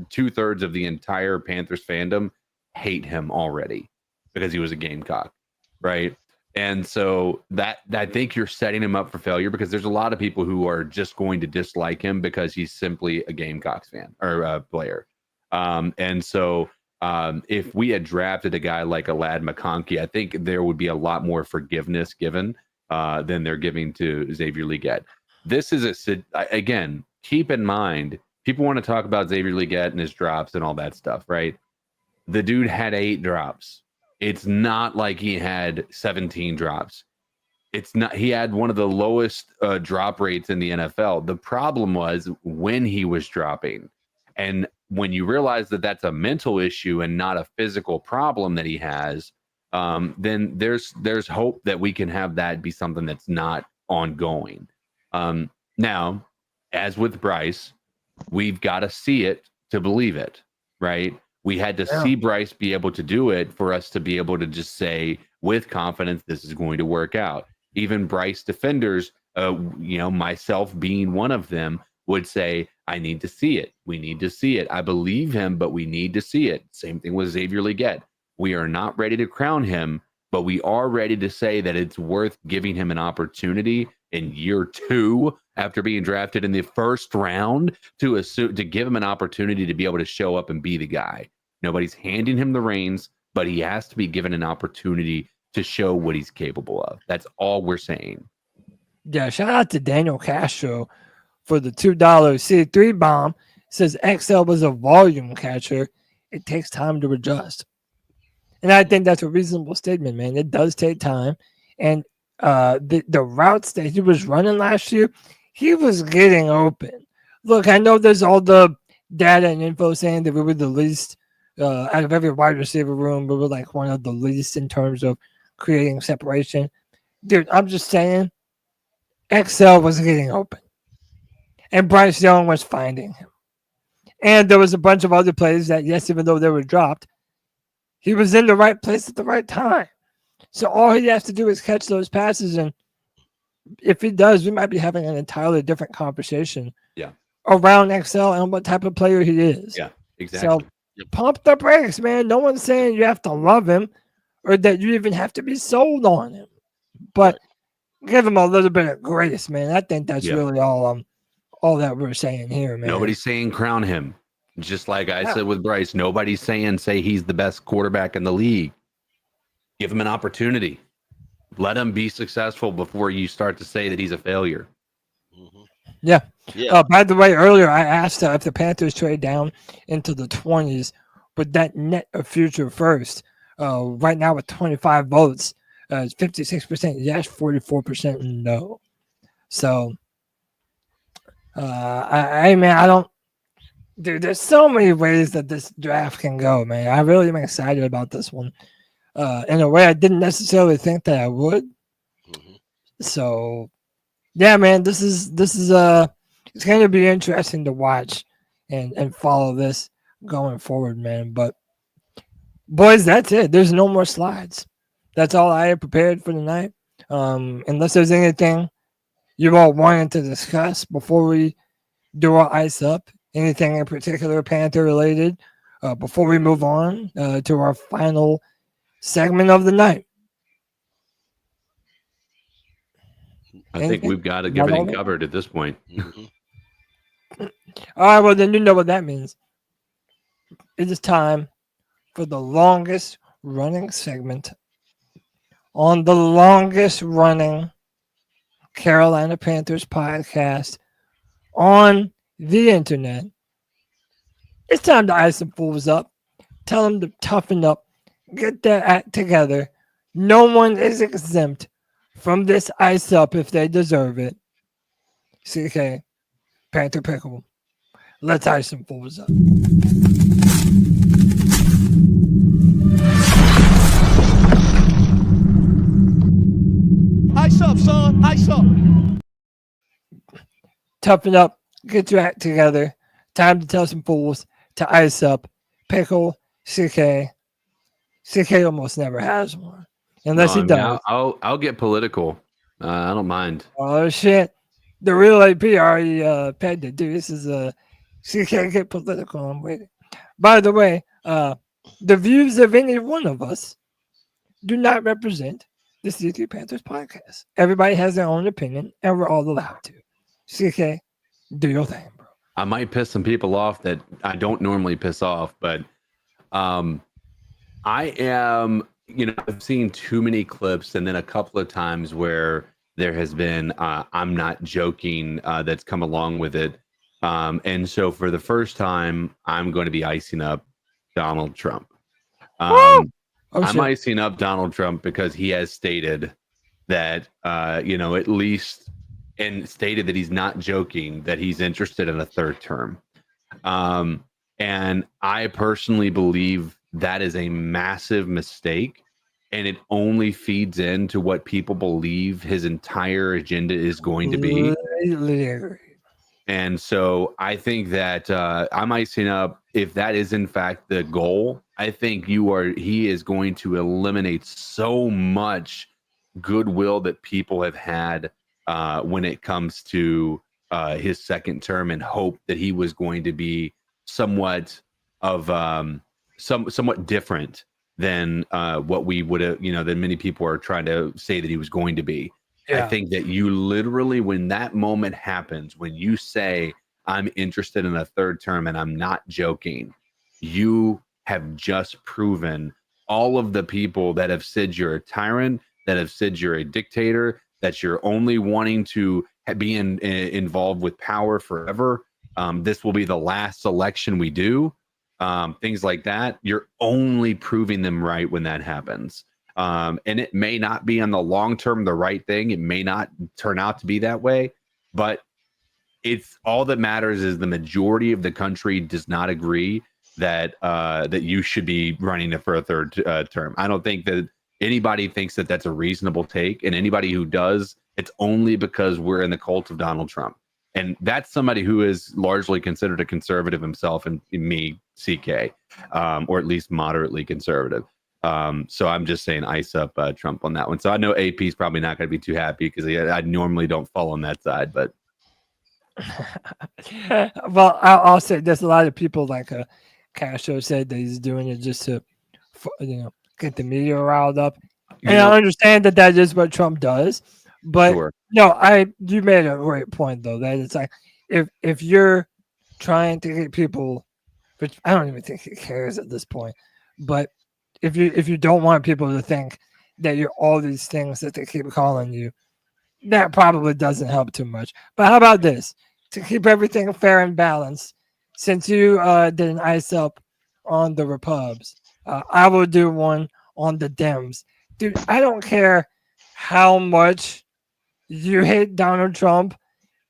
two-thirds of the entire Panthers fandom hate him already because he was a Gamecock, right? And so that I think you're setting him up for failure, because there's a lot of people who are just going to dislike him because he's simply a Gamecocks fan or a player. And so if we had drafted a guy like Alad McConkey, I think there would be a lot more forgiveness given than they're giving to Xavier Legette. This is again, keep in mind, people want to talk about Xavier Legette and his drops and all that stuff, right? The dude had 8 drops. It's not like he had 17 drops. It's not. He had one of the lowest drop rates in the NFL. The problem was when he was dropping. And when you realize that that's a mental issue and not a physical problem that he has, then there's hope that we can have that be something that's not ongoing. Now, as with Bryce, we've got to see it to believe it, right? We had to see Bryce be able to do it for us to be able to just say with confidence, this is going to work out. Even Bryce defenders, myself being one of them, would say, I need to see it. We need to see it. I believe him, but we need to see it. Same thing with Xavier Legette. We are not ready to crown him, but we are ready to say that it's worth giving him an opportunity in year 2 after being drafted in the first round to give him an opportunity to be able to show up and be the guy. Nobody's handing him the reins, but he has to be given an opportunity to show what he's capable of. That's all we're saying. Yeah, shout out to Daniel Castro for the $2 C3 bomb. Says XL was a volume catcher. It takes time to adjust. And I think that's a reasonable statement, man. It does take time. And the routes that he was running last year, he was getting open. Look, I know there's all the data and info saying that we were the least out of every wide receiver room. We were like one of the least in terms of creating separation. Dude, I'm just saying, XL was getting open, and Bryce Young was finding him. And there was a bunch of other plays that, yes, even though they were dropped, he was in the right place at the right time. So all he has to do is catch those passes, and if he does, we might be having an entirely different conversation. Yeah. Around XL and what type of player he is. Yeah, exactly. So pump the brakes, man. No one's saying you have to love him or that you even have to be sold on him, but give him a little bit of grace, man. I think that's really all that we're saying here, man. Nobody's saying crown him. Just like I said with Bryce, nobody's saying say he's the best quarterback in the league. Give him an opportunity. Let him be successful before you start to say that he's a failure. Yeah. By the way, earlier I asked if the Panthers trade down into the 20s, would that net a future first? Right now with 25 votes, it's 56% yes, 44% no. So, I don't. Dude, there's so many ways that this draft can go, man. I really am excited about this one. In a way I didn't necessarily think that I would. So, yeah, man, this is it's going to be interesting to watch and follow this going forward, man. But boys, that's it. There's no more slides. That's all I have prepared for tonight. Unless there's anything you all wanted to discuss before we do our ice up, anything in particular Panther related, before we move on to our final segment of the night. I think we've got everything covered at this point. All right, well, then you know what that means. It is time for the longest running segment on the longest running Carolina Panthers podcast on the internet. It's time to ice some fools up. Tell them to toughen up. Get their act together. No one is exempt from this ice up if they deserve it. CK, Panther Pickle. Let's ice some fools up. Ice up, son. Ice up. Toughen up. Get your act together. Time to tell some fools to ice up. Pickle, CK. CK almost never has one. Unless he does. I'll get political. I don't mind. Oh, shit. The real AP already pegged it, dude. This is CK get political. I'm waiting. By the way, the views of any one of us do not represent the C3 Panthers podcast. Everybody has their own opinion, and we're all allowed to. CK, do your thing, bro. I might piss some people off that I don't normally piss off, but I am, I've seen too many clips and then a couple of times where there has been, I'm not joking, that's come along with it. And so for the first time, I'm going to be icing up Donald Trump. I'm icing up Donald Trump because he has stated that, at least, and stated that he's not joking, that he's interested in a third term. And I personally believe that is a massive mistake, and it only feeds into what people believe his entire agenda is going to be. And so I think that I'm icing up, if that is in fact the goal, I think he is going to eliminate so much goodwill that people have had when it comes to his second term, and hope that he was going to be somewhat of somewhat different than what we would have, than many people are trying to say that he was going to be. Yeah. I think that you literally, when that moment happens, when you say, I'm interested in a third term and I'm not joking, you have just proven all of the people that have said you're a tyrant, that have said you're a dictator, that you're only wanting to be involved with power forever. This will be the last election we do. Things like that. You're only proving them right when that happens. And it may not be on the long term the right thing. It may not turn out to be that way, but it's all that matters is the majority of the country does not agree that that you should be running for a third term. I don't think that anybody thinks that that's a reasonable take, and anybody who does, it's only because we're in the cult of Donald Trump. And that's somebody who is largely considered a conservative himself, and me, CK, or at least moderately conservative. So I'm just saying ice up Trump on that one. So I know AP's probably not going to be too happy because I normally don't fall on that side, but. Well, I'll say there's a lot of people like Castro said that he's doing it just to, get the media riled up. And I understand that is what Trump does, but sure. You made a great point though, that it's like if you're trying to get people, which I don't even think he cares at this point, but if you don't want people to think that you're all these things that they keep calling you, that probably doesn't help too much. But how about this? To keep everything fair and balanced, since you did an ice up on the Repubs, I will do one on the Dems. Dude, I don't care how much you hate Donald Trump.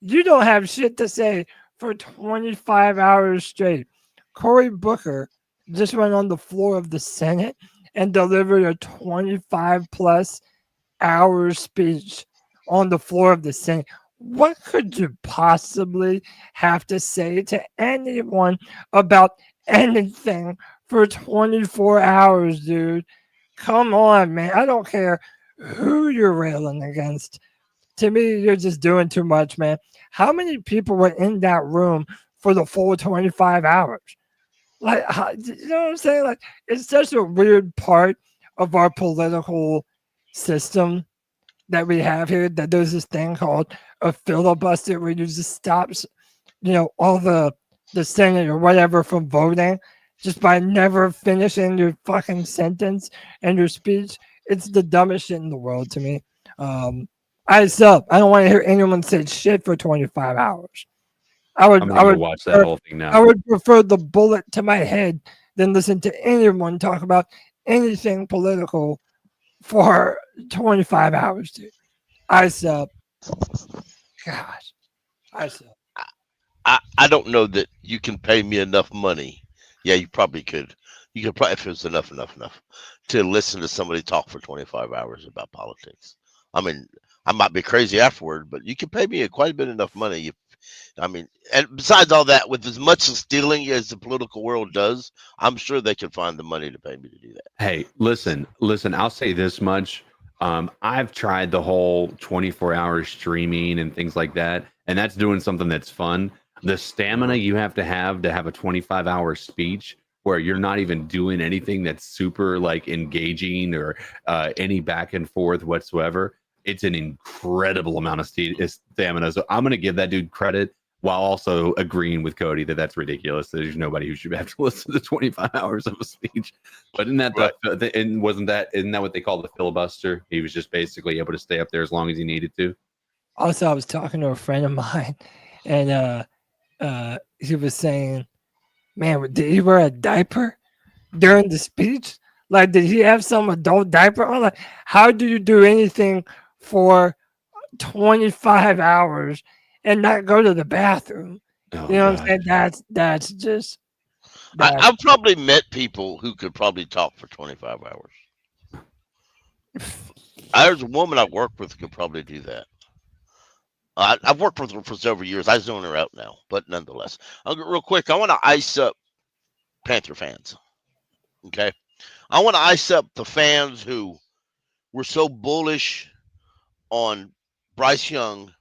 You don't have shit to say for 25 hours straight. Cory Booker just went on the floor of the Senate and delivered a 25-plus hour speech on the floor of the Senate. What could you possibly have to say to anyone about anything for 24 hours, dude? Come on, man. I don't care who you're railing against. To me, you're just doing too much, man. How many people were in that room for the full 25 hours? Like, you know what I'm saying? Like, it's such a weird part of our political system that we have here, that there's this thing called a filibuster where you just stop, all the Senate or whatever from voting just by never finishing your fucking sentence and your speech. It's the dumbest shit in the world to me. Ice up. I don't want to hear anyone say shit for 25 hours. I would watch that whole thing now. I would prefer the bullet to my head than listen to anyone talk about anything political for 25 hours, dude. Ice up. Gosh. Ice up. I don't know that you can pay me enough money. Yeah, you probably could. You could probably, if it was enough to listen to somebody talk for 25 hours about politics. I mean, I might be crazy afterward, but you can pay me quite a bit enough money. And besides all that, with as much stealing as the political world does, I'm sure they can find the money to pay me to do that. Hey, listen, I'll say this much. I've tried the whole 24-hour streaming and things like that, and that's doing something that's fun. The stamina you have to have a 25-hour speech where you're not even doing anything that's super like engaging or any back and forth whatsoever. It's an incredible amount of stamina. So I'm going to give that dude credit while also agreeing with Cody that that's ridiculous. There's nobody who should have to listen to 25 hours of a speech. But isn't that what they call the filibuster? He was just basically able to stay up there as long as he needed to. Also, I was talking to a friend of mine, and he was saying, man, did he wear a diaper during the speech? Like, did he have some adult diaper on? Like, how do you do anything for 25 hours and not go to the bathroom? Oh, you know what I'm saying? That's just. I've probably met people who could probably talk for 25 hours. There's a woman I work with who could probably do that. I've worked with her for several years. I zone her out now, but nonetheless. Real quick, I want to ice up Panther fans. Okay? I want to ice up the fans who were so bullish on Bryce Young,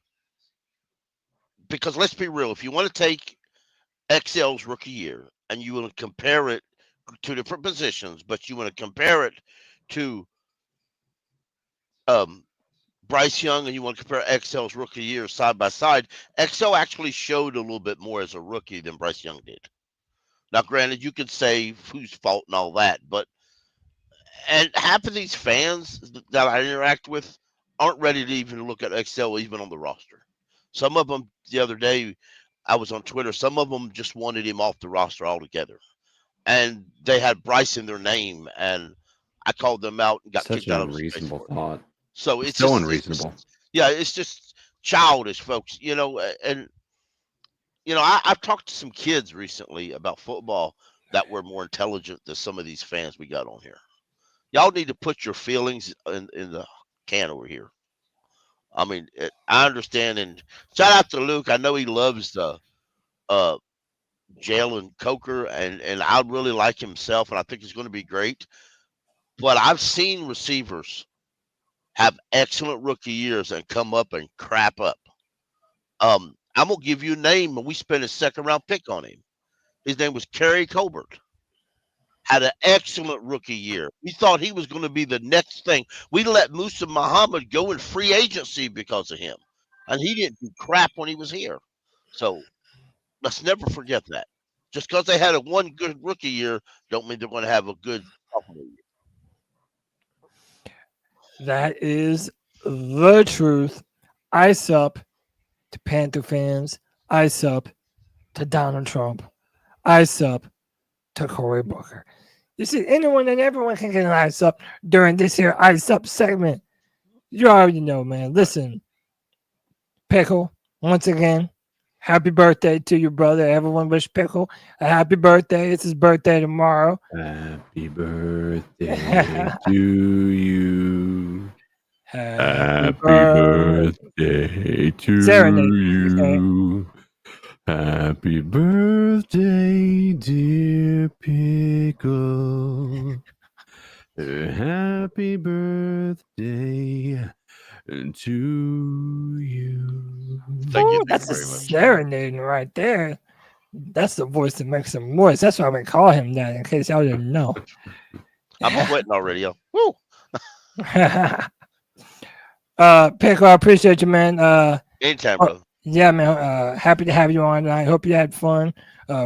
because let's be real, if you want to take XL's rookie year and you want to compare it to different positions, but you want to compare it to Bryce Young and you want to compare XL's rookie year side by side, XL actually showed a little bit more as a rookie than Bryce Young did. Now, granted, you could say whose fault and all that, and half of these fans that I interact with aren't ready to even look at XL even on the roster. Some of them, the other day, I was on Twitter, some of them just wanted him off the roster altogether. And they had Bryce in their name. And I called them out and got Such kicked an out of space unreasonable for it. thought. So it's so just, unreasonable. It's just childish, folks. And I've talked to some kids recently about football that were more intelligent than some of these fans we got on here. Y'all need to put your feelings in the can over here. I mean, I understand, and shout out to Luke. I know he loves the Jalen Coker, and I really like himself, and I think he's going to be great. But I've seen receivers have excellent rookie years and come up and crap up. I'm gonna give you a name, and we spent a second-round pick on him. His name was Kerry Colbert. Had an excellent rookie year. We thought he was going to be the next thing. We let Musa Muhammad go in free agency because of him, and he didn't do crap when he was here. So let's never forget that. Just because they had one good rookie year, don't mean they're going to have a good sophomore year. That is the truth. Ice up to Panther fans. Ice up to Donald Trump. Ice up to Cory Booker. You see, anyone and everyone can get an ice up during this here ice up segment. You already know, man. Listen, Pickle, once again, happy birthday to your brother. Everyone wish Pickle a happy birthday. It's his birthday tomorrow. Happy birthday to you. Happy birthday to you. Happy birthday, dear Pickle. Happy birthday to you. Thank you. That's a serenading right there. That's the voice that makes him moist. That's why we call him that, in case y'all didn't know. I'm sweating already, yo. Woo! Pickle, I appreciate you, man. Anytime, bro. Yeah, man. Happy to have you on tonight. Hope you had fun.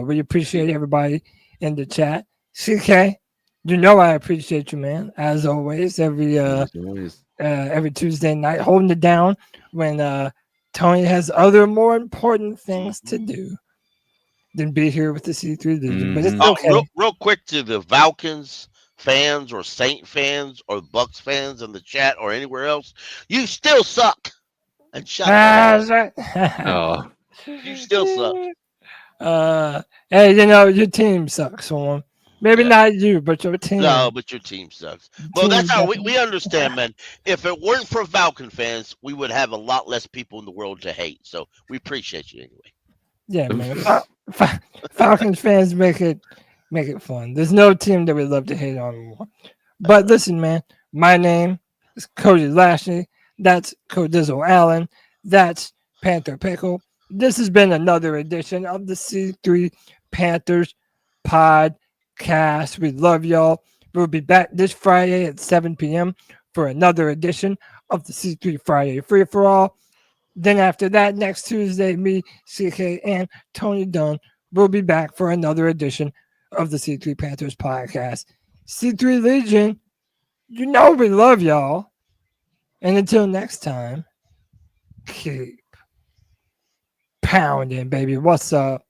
We appreciate everybody in the chat. CK, you know I appreciate you, man. As always, every Tuesday night, holding it down when Tony has other more important things to do than be here with the C3 Legion. But it's okay. Real quick to the Falcons fans or Saint fans or Bucks fans in the chat or anywhere else, you still suck. And shut up. Oh. You still suck. Hey, your team sucks, someone. Maybe not you, but your team. No, but your team sucks. Well, that's how we understand, man. If it weren't for Falcon fans, we would have a lot less people in the world to hate. So we appreciate you anyway. Yeah, man. Falcons fans make it fun. There's no team that we love to hate on more. But listen, man, my name is Cody Lashley. That's Codizzle Allen. That's Panther Pickle. This has been another edition of the C3 Panthers Podcast. We love y'all. We'll be back this Friday at 7 p.m. for another edition of the C3 Friday Free for All. Then after that, next Tuesday, me, CK, and Tony Dunn will be back for another edition of the C3 Panthers Podcast. C3 Legion, you know we love y'all. And until next time, keep pounding, baby. What's up?